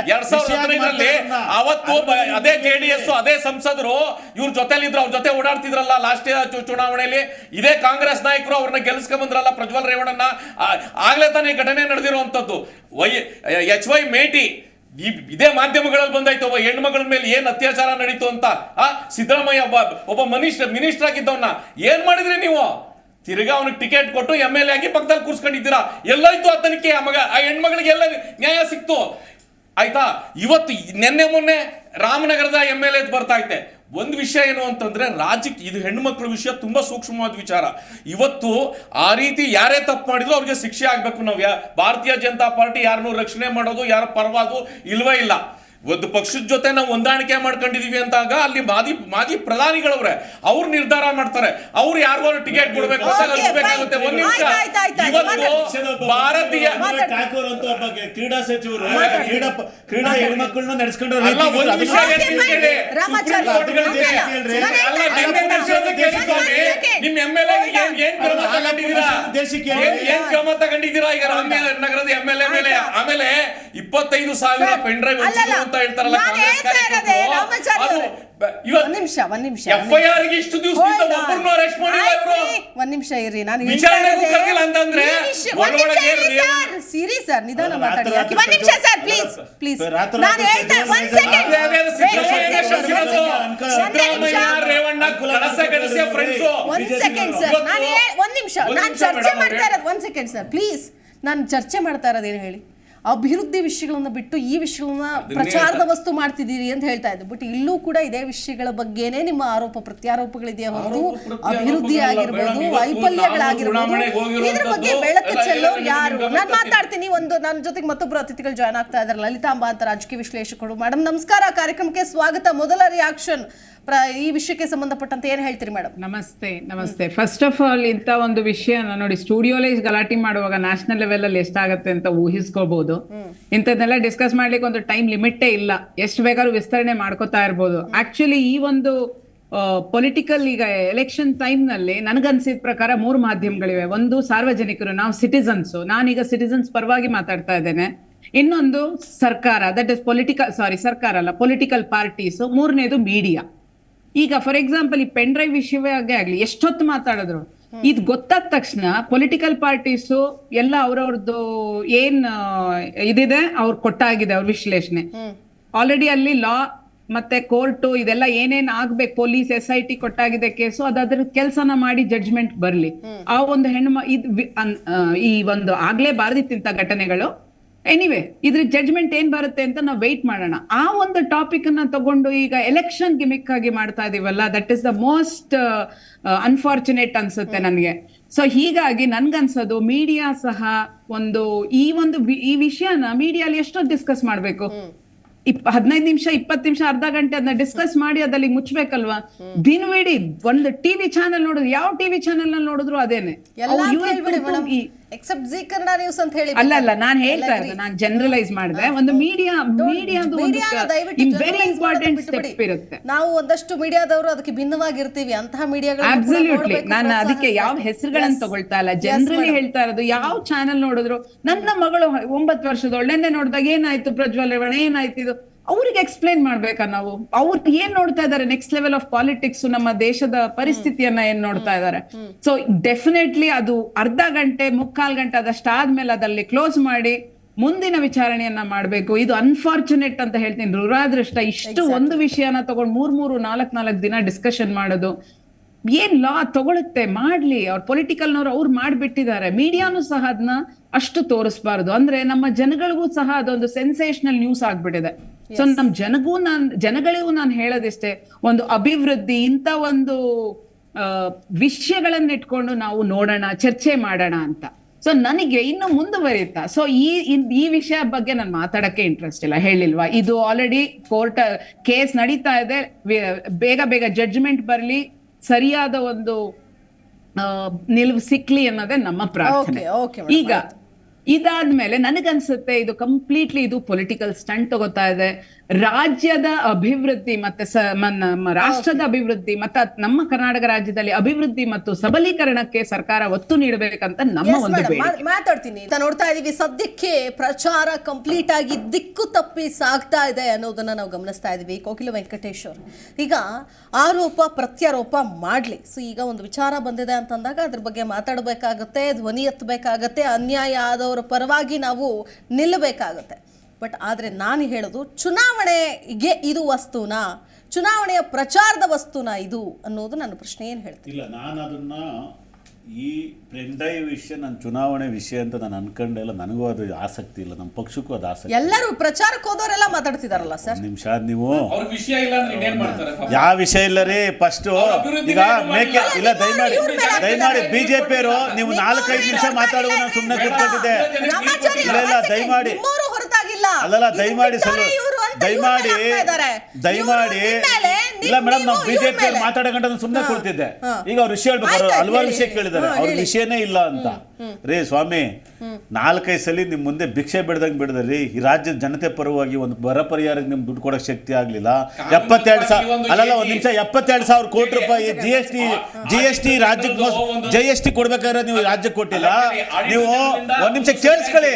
2015ರಲ್ಲಿ ಅವತ್ತು ಅದೇ JDS, ಅದೇ ಸಂಸದರು ಇವ್ರ ಜೊತೆಲಿದ್ರು, ಅವ್ರ ಜೊತೆ ಓಡಾಡ್ತಿದ್ರಲ್ಲ ಲಾಸ್ಟ್ ಚುನಾವಣೆಯಲ್ಲಿ. ಇದೇ ಕಾಂಗ್ರೆಸ್ ನಾಯಕರು ಅವ್ರನ್ನ ಗೆಲ್ಸ್ಕೊಂಡ್ ಬಂದ್ರಲ್ಲ, ಪ್ರಜ್ವಲ್ ರೇವಣ್ಣನ. ಆಗ್ಲೇ ತಾನೇ ಘಟನೆ ನಡೆದಿರುವಂತದ್ದು. HY ಮೇಟಿ ಇದೇ ಮಾಧ್ಯಮಗಳಲ್ಲಿ ಬಂದಾಯ್ತು. ಒಬ್ಬ ಹೆಣ್ಮಗಳ ಮೇಲೆ ಏನ್ ಅತ್ಯಾಚಾರ ನಡೀತು ಅಂತ. ಸಿದ್ದರಾಮಯ್ಯ ಒಬ್ಬ ಮಿನಿಸ್ಟರ್ ಆಗಿದ್ದವನ್ನ ಏನ್ ಮಾಡಿದ್ರಿ ನೀವು? ತಿರ್ಗಾ ಅವನಿಗೆ ಟಿಕೆಟ್ ಕೊಟ್ಟು MLA ಆಗಿ ಪಕ್ಕದಲ್ಲಿ ಕೂರ್ಸ್ಕೊಂಡಿದ್ದೀರಾ. ಎಲ್ಲಾಯ್ತು ಆ ತನಿಖೆ? ಆ ಹೆಣ್ಮಗಳಿಗೆ ಎಲ್ಲ ನ್ಯಾಯ ಸಿಕ್ತು. ಆಯ್ತಾ? ಇವತ್ತು ಮೊನ್ನೆ ರಾಮನಗರದ MLA ಬರ್ತಾ ಐತೆ. ಒಂದು ವಿಷಯ ಏನು ಅಂತಂದ್ರೆ, ರಾಜ್ಯಕ್ಕೆ ಇದು ಹೆಣ್ಣುಮಕ್ಕಳ ವಿಷಯ ತುಂಬಾ ಸೂಕ್ಷ್ಮವಾದ ವಿಚಾರ. ಇವತ್ತು ಆ ರೀತಿ ಯಾರೇ ತಪ್ಪು ಮಾಡಿದ್ರು ಅವ್ರಿಗೆ ಶಿಕ್ಷೆ ಆಗ್ಬೇಕು. ನಾವು ಭಾರತೀಯ ಜನತಾ ಪಾರ್ಟಿ ಯಾರನ್ನೂ ರಕ್ಷಣೆ ಮಾಡೋದು, ಯಾರ ಪರವಾದು ಇಲ್ವೇ ಇಲ್ಲ. ಒಂದು ಪಕ್ಷದ ಜೊತೆ ನಾವು ಹೊಂದಾಣಿಕೆ ಮಾಡ್ಕೊಂಡಿದೀವಿ ಅಂತಾಗ ಅಲ್ಲಿ ಮಾಜಿ ಪ್ರಧಾನಿಗಳವ್ರೆ ಅವ್ರು ನಿರ್ಧಾರ ಮಾಡ್ತಾರೆ. ಅವ್ರು ಯಾರಿಗೋ ಟಿಕೆಟ್ ಕೊಡ್ಬೇಕು ಅಂತ ಹಂಚಬೇಕಾಗುತ್ತೆ. ಒಂದ್ ನಿಮಿಷ, ಇವತ್ತು ಭಾರತೀಯ ಠಾಕೂರ್ ಅಂತ ಒಬ್ಬ ಕ್ರೀಡಾ ಸಚಿವರು ಕ್ರೀಡಾ ಹೆಣ್ಮಕ್ಳನ್ನ ನಡೆಸ್ಕೊಂಡು ಅಲ್ಲ, ಒಂದ್ ವಿಷಯ ಹೇಳ್ತೀನಿ ಕೇಳಿ. ಸುಪ್ರೀಂ ಕೋರ್ಟ್ಗಳಿದೆ. ಅಲ್ಲ, ನಿನ್ನೆ ನಡೆಸಿರೋದು ಕೇಳಿ ಸ್ವಾಮಿ. ನಿಮ್ MLA ಏನ್ ಕ್ರಮ ತಗೊಂಡಿದ್ದೀರಾ? ಏನ್ ಕ್ರಮ ತಗೊಂಡಿದ್ದೀರಾ ಈಗ ನಗರದ MLA ಮೇಲೆ? ಆಮೇಲೆ 25,000 ಪೆನ್ ಡ್ರೈವ್ ಅಂತ ಹೇಳ್ತಾರಲ್ಲ ಕಾಂಗ್ರೆಸ್ ಕಾರ್ಯಕರ್ತರು. ಒಂದ್ ನಿಮಿಷ FIR ಗೆ ಇಷ್ಟು ದಿವಸದಿಂದ ಒಬ್ಬರನ್ನು ಅರೆಸ್ಟ್ ಮಾಡಿಲ್ಲ ಇವರು. ಒಂದ್ ನಿಮಿಷ ಇರ್ರಿ, ನಾನು ವಿಚಾರಣೆಗೂ ಕರೆದಿಲ್ಲ ಅಂತಂದ್ರೆ ಒಳಗೊಳಗೆ ಸಿರಿ ಸರ್, ನಿಧಾನ ಮಾತಾಡಿ. ಒಂದ್ ನಿಮಿಷ ಸರ್, ಪ್ಲೀಸ್ ಪ್ಲೀಸ್, ನಾನು ಹೇಳ್ತಾ ಒಂದ್ ಸೆಕೆಂಡ್. ಸಿದ್ದರಾಮಯ್ಯ ರೇವಣ್ಣ ಕಳಸ ಫ್ರೆಂಡ್ಸ್. ಒಂದ್ ಸೆಕೆಂಡ್ ಸರ್, ಒಂದ್ ನಿಮಿಷ, ನಾನು ಚರ್ಚೆ ಮಾಡ್ತಾ ಇರೋದು. ಒಂದ್ ಸೆಕೆಂಡ್ ಸರ್ ಪ್ಲೀಸ್, ನಾನು ಚರ್ಚೆ ಮಾಡ್ತಾ ಇರೋದೇನು ಹೇಳಿ. ಅಭಿವೃದ್ಧಿ ವಿಷಯಗಳನ್ನ ಬಿಟ್ಟು ಈ ವಿಷಯಗಳನ್ನ ಪ್ರಚಾರದ ವಸ್ತು ಮಾಡ್ತಿದ್ದೀರಿ ಅಂತ ಹೇಳ್ತಾ ಇದ್ದು. ಬಟ್ ಇಲ್ಲೂ ಕೂಡ ಇದೇ ವಿಷಯಗಳ ಬಗ್ಗೆನೇ ನಿಮ್ಮ ಆರೋಪ ಪ್ರತ್ಯಾರೋಪಗಳಿದೆಯಾ ಹೊರತು ಅಭಿವೃದ್ಧಿ ಆಗಿರ್ಬೋದು, ವೈಫಲ್ಯಗಳಾಗಿರ್ಬೋದು, ಇದ್ರ ಬಗ್ಗೆ ಬೆಳಕು ಚೆಲ್ಲೋರು ಯಾರು? ನಾನು ಮಾತಾಡ್ತೀನಿ. ನನ್ನ ಜೊತೆಗೆ ಮತ್ತೊಬ್ಬರು ಅತಿಥಿಗಳು ಜಾಯ್ನ್ ಆಗ್ತಾ ಇದ್ದಾರೆ, ಲಲಿತಾಂಬಾ ಅಂತ ರಾಜಕೀಯ ವಿಶ್ಲೇಷಕರು. ಮೇಡಮ್ ನಮಸ್ಕಾರ, ಕಾರ್ಯಕ್ರಮಕ್ಕೆ ಸ್ವಾಗತ. ಮೊದಲ ರಿಯಾಕ್ಷನ್ ಈ ವಿಷಯಕ್ಕೆ ಸಂಬಂಧಪಟ್ಟಂತೆ ಏನ್ ಹೇಳ್ತೀರಿ ಮೇಡಮ್? ನಮಸ್ತೆ. ಫಸ್ಟ್ ಆಫ್ ಆಲ್ ಇಂಥ ಒಂದು ವಿಷಯನ ನೋಡಿ, ಸ್ಟುಡಿಯೋಲಿ ಗಲಾಟೆ ಮಾಡುವಾಗ ನ್ಯಾಷನಲ್ ಲೆವೆಲ್ ಅಲ್ಲಿ ಎಷ್ಟಾಗತ್ತೆ ಅಂತ ಊಹಿಸ್ಕೋಬಹುದು. ಇಂಥದ್ದೆಲ್ಲ ಡಿಸ್ಕಸ್ ಮಾಡ್ಲಿಕ್ಕೆ ಒಂದು ಟೈಮ್ ಲಿಮಿಟೇ ಇಲ್ಲ, ಎಷ್ಟು ಬೇಕಾದ್ರೂ ವಿಸ್ತರಣೆ ಮಾಡ್ಕೋತಾ ಇರ್ಬೋದು. ಆಕ್ಚುಲಿ ಈ ಒಂದು ಪೊಲಿಟಿಕಲ್ ಈಗ ಎಲೆಕ್ಷನ್ ಟೈಮ್ ನಲ್ಲಿ ನನಗನ್ಸಿದ ಪ್ರಕಾರ 3 ಮಾಧ್ಯಮಗಳಿವೆ. ಒಂದು ಸಾರ್ವಜನಿಕರು, ನಾವು ಸಿಟಿಸನ್ಸ್, ನಾನೀಗ ಸಿಟಿಸನ್ಸ್ ಪರವಾಗಿ ಮಾತಾಡ್ತಾ ಇದ್ದೇನೆ. ಇನ್ನೊಂದು ಸರ್ಕಾರ, ದಟ್ ಇಸ್ ಸರ್ಕಾರ ಅಲ್ಲ, ಪೊಲಿಟಿಕಲ್ ಪಾರ್ಟೀಸ್. ಮೂರನೇದು ಮೀಡಿಯಾ. ಈಗ ಫಾರ್ ಎಕ್ಸಾಂಪಲ್ ಈ ಪೆನ್ ಡ್ರೈವ್ ವಿಷಯವೇ ಆಗ್ಲಿ, ಎಷ್ಟೊತ್ತು ಮಾತಾಡಿದ್ರು, ಇದು ಗೊತ್ತಾದ ತಕ್ಷಣ ಪೊಲಿಟಿಕಲ್ ಪಾರ್ಟೀಸು ಎಲ್ಲ ಅವ್ರವ್ರದ್ದು ಏನ್ ಇದಿದೆ ಅವ್ರು ಕೊಟ್ಟಾಗಿದೆ ಅವ್ರ ವಿಶ್ಲೇಷಣೆ. ಆಲ್ರೆಡಿ ಅಲ್ಲಿ ಲಾ ಮತ್ತೆ ಕೋರ್ಟು ಇದೆಲ್ಲ ಏನೇನ್ ಆಗ್ಬೇಕು, ಪೊಲೀಸ್ SIT ಕೊಟ್ಟಾಗಿದೆ ಕೇಸು, ಅದ್ರ ಕೆಲ್ಸನ ಮಾಡಿ ಜಡ್ಜ್ಮೆಂಟ್ ಬರ್ಲಿ. ಆ ಒಂದು ಈ ಒಂದು ಆಗ್ಲೇ ಬಾರದಿತ್ತಿಂತ ಘಟನೆಗಳು. ಎನಿವೆ, ಇದ್ರ ಜಡ್ಜ್ಮೆಂಟ್ ಏನ್ ಬರುತ್ತೆ ಅಂತ ನಾವು ವೆಯ್ಟ್ ಮಾಡೋಣ. ಆ ಒಂದು ಟಾಪಿಕ್ ಅನ್ನ ತಗೊಂಡು ಈಗ ಎಲೆಕ್ಷನ್ ಗಿಮಿಕ್ ಆಗಿ ಮಾಡ್ತಾ ಇದೀವಲ್ಲ, that is the most unfortunate ಅನ್ಸುತ್ತೆ ನನಗೆ. ಸೊ ಹೀಗಾಗಿ ನನ್ಗನ್ಸೋದು ಮೀಡಿಯಾ ಸಹ ಈ ವಿಷಯನ ಮೀಡಿಯಾಲಿ ಎಷ್ಟೊತ್ತು ಡಿಸ್ಕಸ್ ಮಾಡ್ಬೇಕು? 15 ನಿಮಿಷ 20 ನಿಮಿಷ ಅರ್ಧ ಗಂಟೆ ಅದನ್ನ ಡಿಸ್ಕಸ್ ಮಾಡಿ ಅದಲ್ಲಿ ಮುಚ್ಚಬೇಕಲ್ವಾ? ದಿನವಿಡೀ ಒಂದು ಟಿವಿ ಚಾನೆಲ್ ನೋಡಿದ್ರು, ಯಾವ ಟಿವಿ ಚಾನೆಲ್ ನಲ್ಲಿ ನೋಡಿದ್ರು ಅದೇನೆ. ಎಕ್ಸೆಪ್ಟ್ ಜಿ ಕನ್ನಡ ನ್ಯೂಸ್ ಅಂತ ಹೇಳಿ ಅಲ್ಲ, ನಾನು ಹೇಳ್ತಾ ಇದ್ದೆ, ನಾನು ಜನರಲೈಸ್ ಮಾಡಿದೆ. ಒಂದು ಮೀಡಿಯಾದು ವೆರಿ ಇಂಪಾರ್ಟೆಂಟ್ ಸ್ಟೆಪ್ ಇರುತ್ತೆ. ನಾವು ಒಂದಷ್ಟು ಮೀಡಿಯಾದವರು ಅದಕ್ಕೆ ಭಿನ್ನವಾಗಿರ್ತೀವಿ, ಅಂತಹ ಮೀಡಿಯಾಗಳು. ಅಬ್ಸಲ್ಯೂಟ್ಲಿ, ನಾನು ಅದಕ್ಕೆ ಯಾವ ಹೆಸರುಗಳನ್ನ ತಗೊಳ್ತಾ ಇಲ್ಲ, ಜನರಲಿ ಹೇಳ್ತಾ ಇರೋದು. ಯಾವ ಚಾನೆಲ್ ನೋಡಿದ್ರು, ನನ್ನ ಮಗಳು 9 ವರ್ಷದವಳು ನೆನ್ನೆ ನೋಡಿದಾಗ ಏನಾಯ್ತು ಪ್ರಜ್ವಲ್ ರೇವಣ್ಣ, ಏನಾಯ್ತು ಇದು, ಅವ್ರಿಗೆ ಎಕ್ಸ್ಪ್ಲೈನ್ ಮಾಡ್ಬೇಕಾ ನಾವು? ಅವ್ರು ಏನ್ ನೋಡ್ತಾ ಇದಾರೆ, ನೆಕ್ಸ್ಟ್ ಲೆವೆಲ್ ಆಫ್ ಪಾಲಿಟಿಕ್ಸ್, ನಮ್ಮ ದೇಶದ ಪರಿಸ್ಥಿತಿಯನ್ನ ಏನ್ ನೋಡ್ತಾ ಇದಾರೆ. ಸೊ ಡೆಫಿನೆಟ್ಲಿ ಅದು ಅರ್ಧ ಗಂಟೆ 3/4 ಗಂಟೆ ಅದಷ್ಟಾದ್ಮೇಲೆ ಅದಲ್ಲಿ ಕ್ಲೋಸ್ ಮಾಡಿ ಮುಂದಿನ ವಿಚಾರಣೆಯನ್ನ ಮಾಡ್ಬೇಕು. ಇದು ಅನ್ಫಾರ್ಚುನೇಟ್ ಅಂತ ಹೇಳ್ತೀನಿ, ದುರಾದೃಷ್ಟ. ಇಷ್ಟು ಒಂದು ವಿಷಯನ ತಗೊಂಡು 3-4 ದಿನ ಡಿಸ್ಕಷನ್ ಮಾಡೋದು ಏನ್ ಲಾ ತಗೊಳುತ್ತೆ, ಮಾಡ್ಲಿ. ಅವ್ರ ಪೊಲಿಟಿಕಲ್ನವ್ರು ಅವ್ರು ಮಾಡ್ಬಿಟ್ಟಿದ್ದಾರೆ. ಮೀಡಿಯಾನು ಸಹ ಅದನ್ನ ಅಷ್ಟು ತೋರಿಸ್ಬಾರ್ದು. ಅಂದ್ರೆ ನಮ್ಮ ಜನಗಳಿಗೂ ಸಹ ಅದೊಂದು ಸೆನ್ಸೇಷನಲ್ ನ್ಯೂಸ್ ಆಗ್ಬಿಟ್ಟಿದೆ. ಸೊ ನಮ್ ಜನಗಳಿಗೂ ನಾನು ಹೇಳೋದಿಷ್ಟೇ, ಒಂದು ಅಭಿವೃದ್ಧಿ ಇಂಥ ಒಂದು ವಿಷಯಗಳನ್ನ ಇಟ್ಕೊಂಡು ನಾವು ನೋಡೋಣ, ಚರ್ಚೆ ಮಾಡೋಣ ಅಂತ. ಸೊ ನನಗೆ ಇನ್ನು ಮುಂದುವರಿಯುತ್ತಾ, ಸೊ ಈ ವಿಷಯ ಬಗ್ಗೆ ನಾನು ಮಾತಾಡಕ್ಕೆ ಇಂಟ್ರೆಸ್ಟ್ ಇಲ್ಲ, ಹೇಳಿಲ್ವಾ? ಇದು ಆಲ್ರೆಡಿ ಕೋರ್ಟ್ ಕೇಸ್ ನಡೀತಾ ಇದೆ, ಬೇಗ ಜಡ್ಜ್ಮೆಂಟ್ ಬರ್ಲಿ, ಸರಿಯಾದ ಒಂದು ನಿಲುವು ಸಿಕ್ಲಿ ಅನ್ನೋದೇ ನಮ್ಮ ಪ್ರಾರ್ಥನೆ. ಈಗ ಇದಾದ್ಮೇಲೆ ನನಗನ್ಸುತ್ತೆ ಇದು ಕಂಪ್ಲೀಟ್ಲಿ ಇದು ಪೊಲಿಟಿಕಲ್ ಸ್ಟಂಟ್ ತಗೋತಾ ಇದೆ. ರಾಜ್ಯದ ಅಭಿವೃದ್ಧಿ ಮತ್ತೆ ನಮ್ಮ ರಾಷ್ಟ್ರದ ಅಭಿವೃದ್ಧಿ ಮತ್ತೆ ನಮ್ಮ ಕರ್ನಾಟಕ ರಾಜ್ಯದಲ್ಲಿ ಅಭಿವೃದ್ಧಿ ಮತ್ತು ಸಬಲೀಕರಣಕ್ಕೆ ಸರ್ಕಾರ ಒತ್ತು ನೀಡಬೇಕಂತ ನಮ್ಮ ಒಂದು ಬೇಡಿಕೆ. ಮಾತಾಡ್ತೀನಿ. ನೋಡ್ತಾ ಇದೀವಿ, ಸದ್ಯಕ್ಕೆ ಪ್ರಚಾರ ಕಂಪ್ಲೀಟ್ ಆಗಿ ದಿಕ್ಕು ತಪ್ಪಿ ಸಾಗ್ತಾ ಇದೆ ಅನ್ನೋದನ್ನ ನಾವು ಗಮನಿಸ್ತಾ ಇದೀವಿ. ಕೋಕಿಲ ವೆಂಕಟೇಶ್ವರ್ ಈಗ ಆರೋಪ ಪ್ರತ್ಯಾರೋಪ ಮಾಡ್ಲಿ. ಸೊ ಈಗ ಒಂದು ವಿಚಾರ ಬಂದಿದೆ ಅಂತಂದಾಗ ಅದ್ರ ಬಗ್ಗೆ ಮಾತಾಡಬೇಕಾಗತ್ತೆ, ಧ್ವನಿ ಎತ್ತಬೇಕಾಗತ್ತೆ, ಅನ್ಯಾಯ ಆದವರ ಪರವಾಗಿ ನಾವು ನಿಲ್ಲಬೇಕಾಗತ್ತೆ. ಬಟ್ ಆದರೆ ನಾನು ಹೇಳೋದು, ಚುನಾವಣೆಗೆ ಇದು ವಸ್ತುನಾ, ಚುನಾವಣೆಯ ಪ್ರಚಾರದ ವಸ್ತುನಾ ಇದು ಅನ್ನೋದು ನನ್ನ ಪ್ರಶ್ನೆ. ಏನು ಹೇಳ್ತೀನಿ? ಇಲ್ಲ, ನಾನು ಅದನ್ನ ಈ ಪೆನ್ ಡ್ರೈವ್ ವಿಷಯ ನನ್ನ ಚುನಾವಣೆ ವಿಷಯ ಅಂತ ನಾನು ಅನ್ಕೊಂಡೆಲ್ಲ. ನನಗೂ ಅದು ಆಸಕ್ತಿ ಇಲ್ಲ, ನಮ್ಮ ಪಕ್ಷಕ್ಕೂ ಅದು ಆಸಕ್ತಿ. ಎಲ್ಲರೂ ಪ್ರಚಾರಕ್ಕೆ ಹೋದವರೆಲ್ಲ ಮಾತಾಡ್ತಿದಾರಲ್ಲ ಸರ್. ನಿಮಿಷ, ನೀವು ಯಾವ ವಿಷಯ ಇಲ್ಲ ರೀ. ಫಸ್ಟ್ ಈಗ ಮೇಕೆ ಇಲ್ಲ, ದಯಮಾಡಿ ಬಿಜೆಪಿಯವರು ನೀವು 4-5 ನಿಮಿಷ ಮಾತಾಡುವ ನಾನು ಸುಮ್ಮನೆ ಕೂತ್ಕೊಂಡಿದ್ದೆ. ಇಲ್ಲ ದಯಮಾಡಿ, ಅಲ್ಲಲ್ಲ ದಯಮಾಡಿ ದಯಮಾಡಿ ದಯಮಾಡಿ ಇಲ್ಲ ಮೇಡಮ್, ನಾವು ಬಿಜೆಪಿ ಮಾತಾಡೋ ಗಂಟ ಸುಮ್ಮನೆ ಕೊಡ್ತಿದ್ದೆ. ಈಗ ಅವ್ರ ವಿಷಯ ಹೇಳ್ಬೇಕು, ಹಲವಾರು ವಿಷಯ ಕೇಳಿದ್ದಾರೆ, ಅವ್ರ ವಿಷಯನೇ ಇಲ್ಲ ಅಂತ. ರೇ ಸ್ವಾಮಿ, 4-5 ಸಲ ನಿಮ್ ಮುಂದೆ ಭಿಕ್ಷೆ ಬಿಡ್ದಂಗೆ ಬಿಡದ್ರಿ. ಈ ರಾಜ್ಯದ ಜನತೆ ಪರವಾಗಿ ಒಂದು ಬರ ಪರಿಹಾರಕ್ಕೆ ನಿಮ್ಗೆ ದುಡ್ಡು ಕೊಡಕ್ ಶಕ್ತಿ ಆಗ್ಲಿಲ್ಲ. 72,000 ಅಲ್ಲಲ್ಲ, ಒಂದ್ ನಿಮಿಷ, 72,000 ಕೋಟಿ ರೂಪಾಯಿ GST ರಾಜ್ಯಕ್ಕೆ GST ಕೊಡ್ಬೇಕಾದ್ರೆ ನೀವು ರಾಜ್ಯಕ್ಕೆ ಕೊಟ್ಟಿಲ್ಲ. ನೀವು ಒಂದ್ ನಿಮಿಷ ಕೇಳಿಸ್ಕೊಳ್ಳಿ.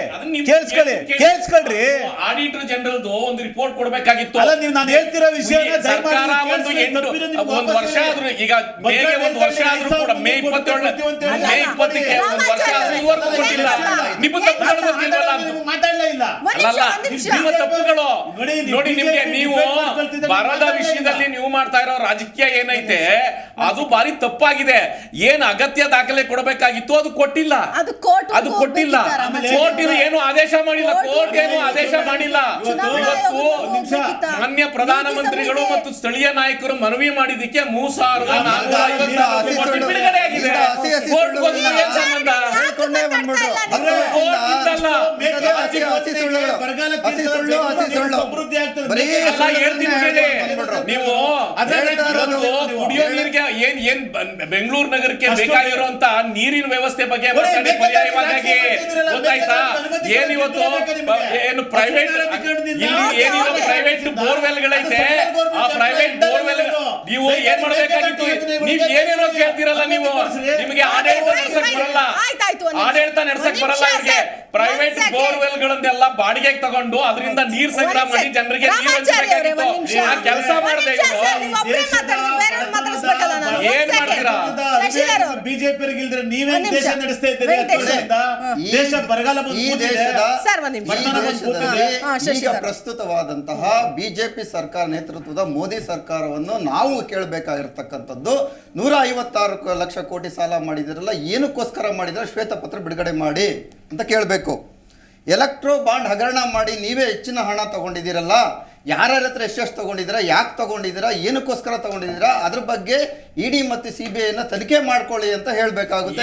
ಆಡಿಟರ್ ಜನರಲ್ ಒಂದು ರಿಪೋರ್ಟ್ ಕೊಡಬೇಕಾಗಿತ್ತು. ಅಲ್ಲ, ನೀವು ನಾನು ಹೇಳ್ತಿರೋ ವಿಷಯ ಸರ್ಕಾರ ಒಂದು ವರ್ಷ ಆದ್ರೂ, ಈಗ ಮೇಗೆ ಒಂದು ವರ್ಷ ಆದ್ರೂ ಕೂಡ ಮೇ 27ಕ್ಕೆ ಒಂದು ವರ್ಷ ಇದುವರೆಗೂ ಕೊಟ್ಟಿಲ್ಲ. ನಿಮ್ಮ ತಪ್ಪುಗಳು ಗೊತ್ತಿಲ್ವಲ್ಲ? ಮಾತಾಡಲೇ ಇಲ್ಲ. ಅಲ್ಲಲ್ಲ, ನಿಮ್ಮ ತಪ್ಪುಗಳು ನೋಡಿ. ನಿಮ್ಗೆ ನೀವು ಬರದ ವಿಷಯದಲ್ಲಿ ನೀವು ಮಾಡ್ತಾ ಇರೋ ರಾಜಕೀಯ ಏನೈತೆ ಅದು ಬಾರಿ ತಪ್ಪಾಗಿದೆ. ಏನ್ ಅಗತ್ಯ ದಾಖಲೆ ಕೊಡಬೇಕಾಗಿತ್ತು ಅದು ಕೊಟ್ಟಿಲ್ಲ. ಕೋರ್ಟ್ ಏನು ಆದೇಶ ಮಾಡಿಲ್ಲ. ಕೋರ್ಟ್ ಏನು ಆದೇಶ ಮಾಡಿಲ್ಲ. ಇವತ್ತು ಮಾನ್ಯ ಪ್ರಧಾನಮಂತ್ರಿಗಳು ಮತ್ತು ಸ್ಥಳೀಯ ನಾಯಕರು ಮನವಿ ಮಾಡಿದ್ದಕ್ಕೆ 3,450 ಬಿಡುಗಡೆ ಆಗಿದೆ. ಕೋರ್ಟ್ ಏನ್ ಸಂಬಂಧ? ನೀವು ಕುಡಿಯೋ ನೀರಿಗೆ ಏನ್ ಬೆಂಗಳೂರು ನಗರಕ್ಕೆ ಬೇಕಾಗಿರುವಂತ ನೀರಿನ ವ್ಯವಸ್ಥೆ ಬಗ್ಗೆ ಪರ್ಯಾಯವಾಗಿ ಗೊತ್ತಾಯ್ತಾ? ಏನಿವತ್ತು ಏನು ಪ್ರೈವೇಟ್ ಬೋರ್ವೆಲ್ಗಳೈತೆ, ಆ ಪ್ರೈವೇಟ್ ಬೋರ್ವೆಲ್ ನೀವು ಏನ್ ಮಾಡಬೇಕಾಗಿತ್ತು? ನೀವು ಏನೇನೋ ಕೇಳ್ತಿರಲ್ಲ. ನೀವು ನಿಮಗೆ ಆಡಳಿತ ನಡೆಸಕ್ ಬರಲ್ಲ. ಇವ್ರಿಗೆ ಪ್ರೈವೇಟ್ ಬೋರ್ವೆಲ್ ಗಳನ್ನೆಲ್ಲ ಬಾಡಿಗೆಗೆ ತಗೊಂಡು ಅದರಿಂದ ನೀರ್ ಸಂಗ್ರಹ ಮಾಡಿ ಜನರಿಗೆ ನೀರು ಹಂಚಬೇಕಾಗಿತ್ತು. ಆ ಕೆಲಸ ಮಾಡದೆ ಏನ್ ಮಾಡ್ತೀರಾ? ಬಿಜೆಪಿ ನೀವೇನ್ ದೇಶ ನಡೆಸ್ತಾ ಇದ್ದೀರಿ? ದೇಶ ಬರಗಾಲ ಈಗ ಪ್ರಸ್ತುತವಾದಂತಹ ಬಿಜೆಪಿ ಸರ್ಕಾರ ನೇತೃತ್ವದ ಮೋದಿ ಸರ್ಕಾರವನ್ನು ನಾವು ಕೇಳಬೇಕಾಗಿರ್ತಕ್ಕಂಥದ್ದು 156 ಲಕ್ಷ ಕೋಟಿ ಸಾಲ ಮಾಡಿದಿರಲ್ಲ, ಏನಕ್ಕೋಸ್ಕರ ಮಾಡಿದ್ರೆ ಶ್ವೇತಪತ್ರ ಬಿಡುಗಡೆ ಮಾಡಿ ಅಂತ ಕೇಳಬೇಕು. ಎಲೆಕ್ಟ್ರೋ ಬಾಂಡ್ ಹಗರಣ ಮಾಡಿ ನೀವೇ ಹೆಚ್ಚಿನ ಹಣ ತಗೊಂಡಿದ್ದೀರಲ್ಲ, ಯಾರ್ಯಾರ ಹತ್ರ ಎಷ್ಟೆಷ್ಟು ತಗೊಂಡಿದ್ದೀರಾ, ಯಾಕೆ ತಗೊಂಡಿದ್ದೀರಾ, ಏನಕ್ಕೋಸ್ಕರ ತಗೊಂಡಿದ್ದೀರಾ, ಅದ್ರ ಬಗ್ಗೆ ಇಡಿ ಮತ್ತು CBI ತನಿಖೆ ಮಾಡ್ಕೊಳ್ಳಿ ಅಂತ ಹೇಳ್ಬೇಕಾಗುತ್ತೆ.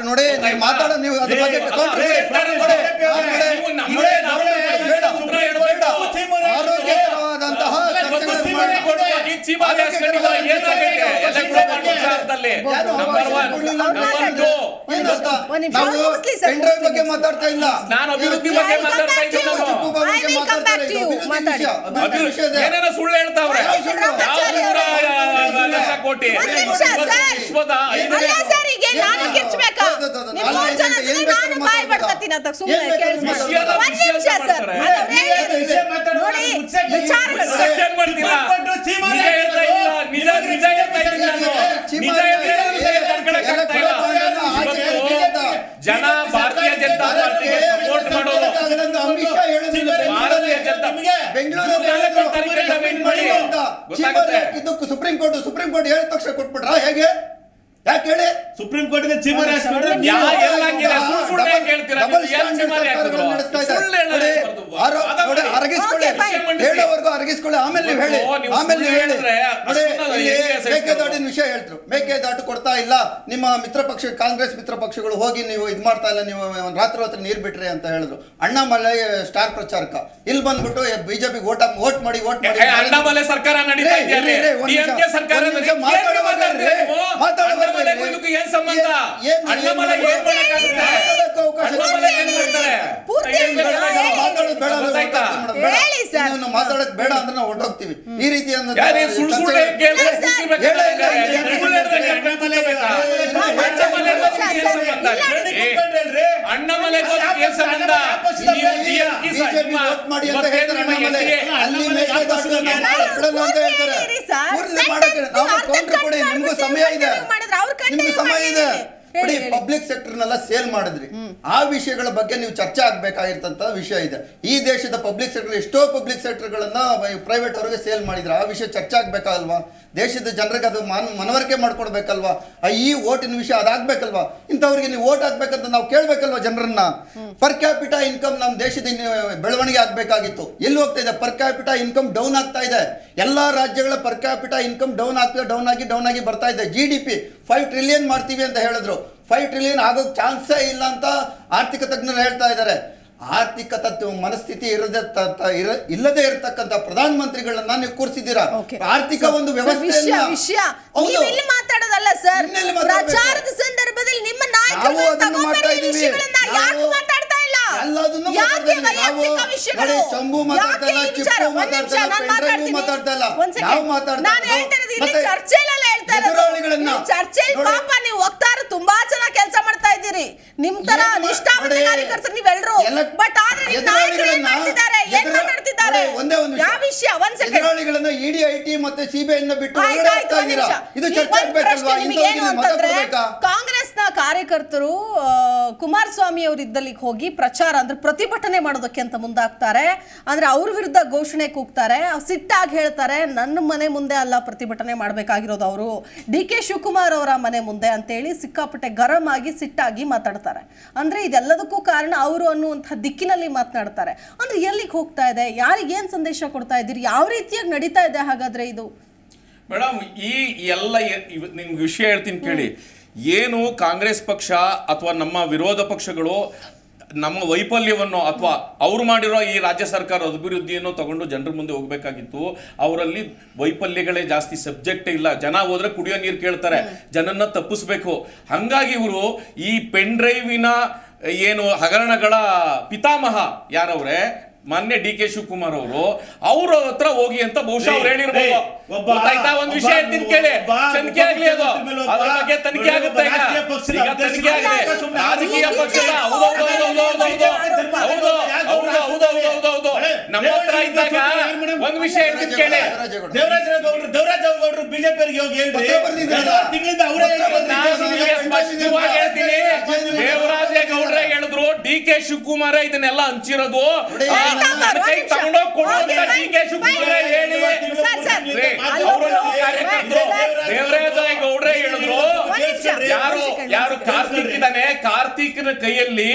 ನೋಡಿ, ನೀವು ಮಾತಾಡೋ, ನೀವು ಅದ್ರ ಬಗ್ಗೆ ಆರೋಗ್ಯಕರವಾದಂತಹ ಬಗ್ಗೆ ಮಾತಾಡ್ತಾ ಇಲ್ಲ, ನಾನು ಅಭಿವೃದ್ಧಿ ಬಗ್ಗೆ ಮಾತಾಡ್ತಾ ಇದ್ದೀನಿ. ಸುಳ್ಳು ಹೇಳ್ತಾವ್ರೆ. ಕೋಟಿ ವಿಶ್ವದ ಜನ ಭಾರತೀಯ ಜನತಾ ಪಾರ್ಟಿಗೆ ಸಪೋರ್ಟ್ ಮಾಡೋದು. ಭಾರತೀಯ ಜನತಾ ಸುಪ್ರೀಂ ಕೋರ್ಟ್ ಹೇಳಿದ ತಕ್ಷಣ ಕೊಟ್ಬಿಟ್ರ ಹೇಗೆ? ಯಾಕೆ ಹೇಳಿ? ಸುಪ್ರೀಂ ಕೋರ್ಟ್ ಚೀಮಾರಿ ಅರಗಿಸ್ಕೊಳ್ಳಿ, ಆಮೇಲೆ ನೀವು ಹೇಳಿ. ಮೇಕೆದಾಟಿನ ವಿಷಯ ಹೇಳ್ತರು, ಮೇಕೆದಾಟು ಕೊಡ್ತಾ ಇಲ್ಲ, ನಿಮ್ಮ ಮಿತ್ರ ಪಕ್ಷ ಕಾಂಗ್ರೆಸ್ ಮಿತ್ರ ಪಕ್ಷಗಳು ಹೋಗಿ ನೀವು ಇದು ಮಾಡ್ತಾ ಇಲ್ಲ, ನೀವು ರಾತ್ರಿ ನೀರ್ ಬಿಟ್ರಿ ಅಂತ ಹೇಳಿದ್ರು. ಅಣ್ಣಾಮಲೈ ಸ್ಟಾರ್ ಪ್ರಚಾರಕ ಇಲ್ಲಿ ಬಂದ್ಬಿಟ್ಟು ಬಿಜೆಪಿ ವೋಟ್ ಮಾಡಿ ಅಣ್ಣಾಮಲೈ ಸರ್ಕಾರ ನಡೀತಾ ಇದೆ. ಏನ್ ಸಂಬಂಧ? ಅಣ್ಣಾಮಲೈ ಏನ್ ಮಾಡಕ್ಕಾಗುತ್ತೆ? ಮಾತಾಡಕ್ ಬೇಡ ಅಂದ್ರೆ ನಾವು ಹೊರಟೋಗ್ತೀವಿ. ಈ ರೀತಿ ನಿಮ್ಗೂ ಸಮಯ ಇದೆ, ಪಬ್ಲಿಕ್ ಸೆಕ್ಟರ್ ನೆಲ್ಲ ಸೇಲ್ ಮಾಡಿದ್ರಿ. ಆ ವಿಷಯಗಳ ಬಗ್ಗೆ ನೀವು ಚರ್ಚೆ ಆಗ್ಬೇಕಾಗಿರ್ತಂತ ವಿಷಯ ಇದೆ. ಈ ದೇಶದ ಪಬ್ಲಿಕ್ ಸೆಕ್ಟರ್ ಎಷ್ಟೋ ಪಬ್ಲಿಕ್ ಸೆಕ್ಟರ್ಗಳನ್ನ ಪ್ರೈವೇಟ್ ಅವರಿಗೆ ಸೇಲ್ ಮಾಡಿದ್ರೆ ಆ ವಿಷಯ ಚರ್ಚೆ ಆಗ್ಬೇಕಲ್ವಾ? ದೇಶದ ಜನರಿಗೆ ಅದು ಮನವರಿಕೆ ಮಾಡ್ಕೊಡ್ಬೇಕಲ್ವಾ? ಈ ಓಟಿನ ವಿಷಯ ಅದಾಗಬೇಕಲ್ವಾ? ಇಂಥವ್ರಿಗೆ ನೀವು ಓಟ್ ಹಾಕ್ಬೇಕಂತ ನಾವು ಕೇಳಬೇಕಲ್ವಾ ಜನರನ್ನ? ಪರ್ ಕ್ಯಾಪಿಟಾ ಇನ್ಕಮ್ ನಮ್ಮ ದೇಶದ ಬೆಳವಣಿಗೆ ಆಗಬೇಕಾಗಿತ್ತು. ಎಲ್ಲಿ ಹೋಗ್ತಾ ಇದೆ? ಪರ್ ಕ್ಯಾಪಿಟಾ ಇನ್ಕಮ್ ಡೌನ್ ಆಗ್ತಾ ಇದೆ. ಎಲ್ಲ ರಾಜ್ಯಗಳ ಪರ್ ಕ್ಯಾಪಿಟಾ ಇನ್ಕಮ್ ಡೌನ್ ಆಗಿ ಬರ್ತಾ ಇದೆ. GDP 5 ಟ್ರಿಲಿಯನ್ ಮಾಡ್ತೀವಿ ಅಂತ ಹೇಳಿದ್ರು. 5 ಟ್ರಿಲಿಯನ್ ಆಗೋಕ್ಕೆ ಚಾನ್ಸೇ ಇಲ್ಲ ಅಂತ ಆರ್ಥಿಕ ತಜ್ಞರು ಹೇಳ್ತಾ ಇದ್ದಾರೆ. ಆರ್ಥಿಕ ಮನಸ್ಥಿತಿ ಇಲ್ಲದೆ ಇರತಕ್ಕಂಥ ಪ್ರಧಾನಮಂತ್ರಿಗಳನ್ನ ನೀವು ಕೂರಿಸಿದ್ದೀರಾ. ಆರ್ಥಿಕ ಒಂದು ವ್ಯವಸ್ಥೆ ಮಾತಾಡೋದಲ್ಲ ಸರ್, ಪ್ರಚಾರದ ಸಂದರ್ಭದಲ್ಲಿ ನಿಮ್ಮ ನಾಯಕರು ಮಾತಾಡ್ತಾ ಇಲ್ಲ. ಚಂಬು ಮಾತಾಡ್ತಾ ಇಲ್ಲ, ಚಿಪ್ಪು ಮಾತಾಡ್ತಾ ಇಲ್ಲ, ಪೆಂಡ್ರೈವ್ ಮಾತಾಡ್ತಾ ಇಲ್ಲ. ನಾವು ಮಾತಾಡ್ತಾ ಚರ್ಚೆಯಲ್ಲಿ ಪಾಪ ನೀವು ವಕ್ತಾರರು ತುಂಬಾ ಚೆನ್ನಾಗಿ ಕೆಲಸ ಮಾಡ್ತಾ ಇದ್ದೀರಿ. ನಿಮ್ ತರ ನಿಷ್ಠಾವಂತ ಕಾರ್ಯಕರ್ತರು ನೀವೆಲ್ಲರೂ. ಬಟ್ ಆದ್ರೆ ನಿಮ್ಮ ನಾಯಕರು ಏನ್ ಮಾಡ್ತಿದ್ದಾರೆ, ಏನ್ ಮಾತಾಡ್ತಿದ್ದಾರೆ, ಯಾವ ವಿಷಯ? ಒಂದ್ ಸೆಕೆಂಡ್. ಎದುರಾಳಿಗಳನ್ನ ಇಡಿ, ಐಟಿ ಮತ್ತೆ ಸಿಬಿಐ ಬಿಟ್ಟು ಇದು ಚರ್ಚೆ ಆಗ್ಬೇಕಲ್ವಾ? ಕಾಂಗ್ರೆಸ್ನ ಕಾರ್ಯಕರ್ತರು ಕುಮಾರಸ್ವಾಮಿ ಅವರಿದ್ದಲ್ಲಿ ಹೋಗಿ ಪ್ರಚಾರ ಅಂದ್ರೆ ಪ್ರತಿಭಟನೆ ಮಾಡೋದಕ್ಕೆ ಅಂತ ಮುಂದಾಗ್ತಾರೆ. ಅಂದ್ರೆ ಅವ್ರ ವಿರುದ್ಧ ಘೋಷಣೆ ಕೂಗ್ತಾರೆ, ಸಿಟ್ಟಾಗಿ ಹೇಳ್ತಾರೆ, ನನ್ನ ಮನೆ ಮುಂದೆ ಅಲ್ಲ ಪ್ರತಿಭಟನೆ ಮಾಡಬೇಕಾಗಿರೋದು, ಅವರು DK ಶಿವಕುಮಾರ್ ಅವರ ಮನೆ ಮುಂದೆ ಅಂತೇಳಿ ಸಿಕ್ಕಾಪಟ್ಟೆ ಗರಂ ಆಗಿ ಸಿಟ್ಟಾಗಿ ಮಾತಾಡ್ತಾರೆ. ಅಂದ್ರೆ ಇದೆಲ್ಲದಕ್ಕೂ ಕಾರಣ ಅವರು ಅನ್ನುವಂಥ ದಿಕ್ಕಿನಲ್ಲಿ ಮಾತನಾಡ್ತಾರೆ. ಅಂದ್ರೆ ಎಲ್ಲಿಗೆ ಹೋಗ್ತಾ ಇದೆ, ಯಾರಿಗೆ ಏನ್ ಸಂದೇಶ ಕೊಡ್ತಾ ಇದ್ದೀರಿ, ಯಾವ ರೀತಿಯಾಗಿ ನಡೀತಾ ಇದೆ ಹಾಗಾದ್ರೆ ಇದು? ಮೇಡಮ್, ಈ ಎಲ್ಲ ನಿಮ್ಗೆ ವಿಷಯ ಹೇಳ್ತೀನಿ ಕೇಳಿ. ಏನು ಕಾಂಗ್ರೆಸ್ ಪಕ್ಷ ಅಥವಾ ನಮ್ಮ ವಿರೋಧ ಪಕ್ಷಗಳು ನಮ್ಮ ವೈಫಲ್ಯವನ್ನು ಅಥವಾ ಅವರು ಮಾಡಿರೋ ಈ ರಾಜ್ಯ ಸರ್ಕಾರ ಅಭಿವೃದ್ಧಿಯನ್ನು ತಗೊಂಡು ಜನರ ಮುಂದೆ ಹೋಗ್ಬೇಕಾಗಿತ್ತು. ಅವರಲ್ಲಿ ವೈಫಲ್ಯಗಳೇ ಜಾಸ್ತಿ, ಸಬ್ಜೆಕ್ಟೇ ಇಲ್ಲ. ಜನ ಹೋದ್ರೆ ಕುಡಿಯೋ ನೀರು ಕೇಳ್ತಾರೆ, ಜನನ್ನ ತಪ್ಪಿಸ್ಬೇಕು. ಹಂಗಾಗಿ ಇವರು ಈ ಪೆನ್ ಡ್ರೈವಿನ ಏನು ಹಗರಣಗಳ ಪಿತಾಮಹ ಯಾರವ್ರೆ, ಮಾನ್ಯ DK ಶಿವಕುಮಾರ್ ಅವರು, ಅವ್ರ ಹತ್ರ ಹೋಗಿ ಅಂತ ಬಹುಶಃ ಅವ್ರು ಹೇಳಿರ್ಬೋದು. ಗೊತ್ತಾಯ್ತಾ? ಒಂದ್ ವಿಷಯ ಹೇಳ್ತೀನಿ ಕೇಳಿ, ತನಿಖೆ ಆಗ್ಲಿ, ಅದು ಅದ್ರ ಬಗ್ಗೆ ತನಿಖೆ ಆಗುತ್ತೆ. ಈಗ ತನಿಖೆ ಆಗಲಿ, ರಾಜಕೀಯ ಪಕ್ಷದ ಹೌದು ನಮ್ಮ ಹತ್ರ ಇದ್ದಾಗ ಒಂದ್ ವಿಷಯ ಹೇಳ್ತೀನಿ ಕೇಳಿ. ದೇವರಾಜೇಗೌಡರು ಬಿಜೆಪಿ ಹೋಗಿ ತಿಂಗಳಿಂದ ಸ್ಪಷ್ಟವಾಗಿ ಹೇಳ್ತೀನಿ, ದೇವರಾಜೇಗೌಡ್ರೆ ಹೇಳಿದ್ರು DK ಶಿವಕುಮಾರ ಇದನ್ನೆಲ್ಲ ಹಂಚಿರೋದು. ದೇವರಾಜೇಗೌಡ್ರೆ ಹೇಳಿದ್ರು, ಯಾರು ಕಾರ್ತಿಕ್ ಇದ್ದಾನೆ, ಕಾರ್ತಿಕ್ನ ಕೈಯಲ್ಲಿ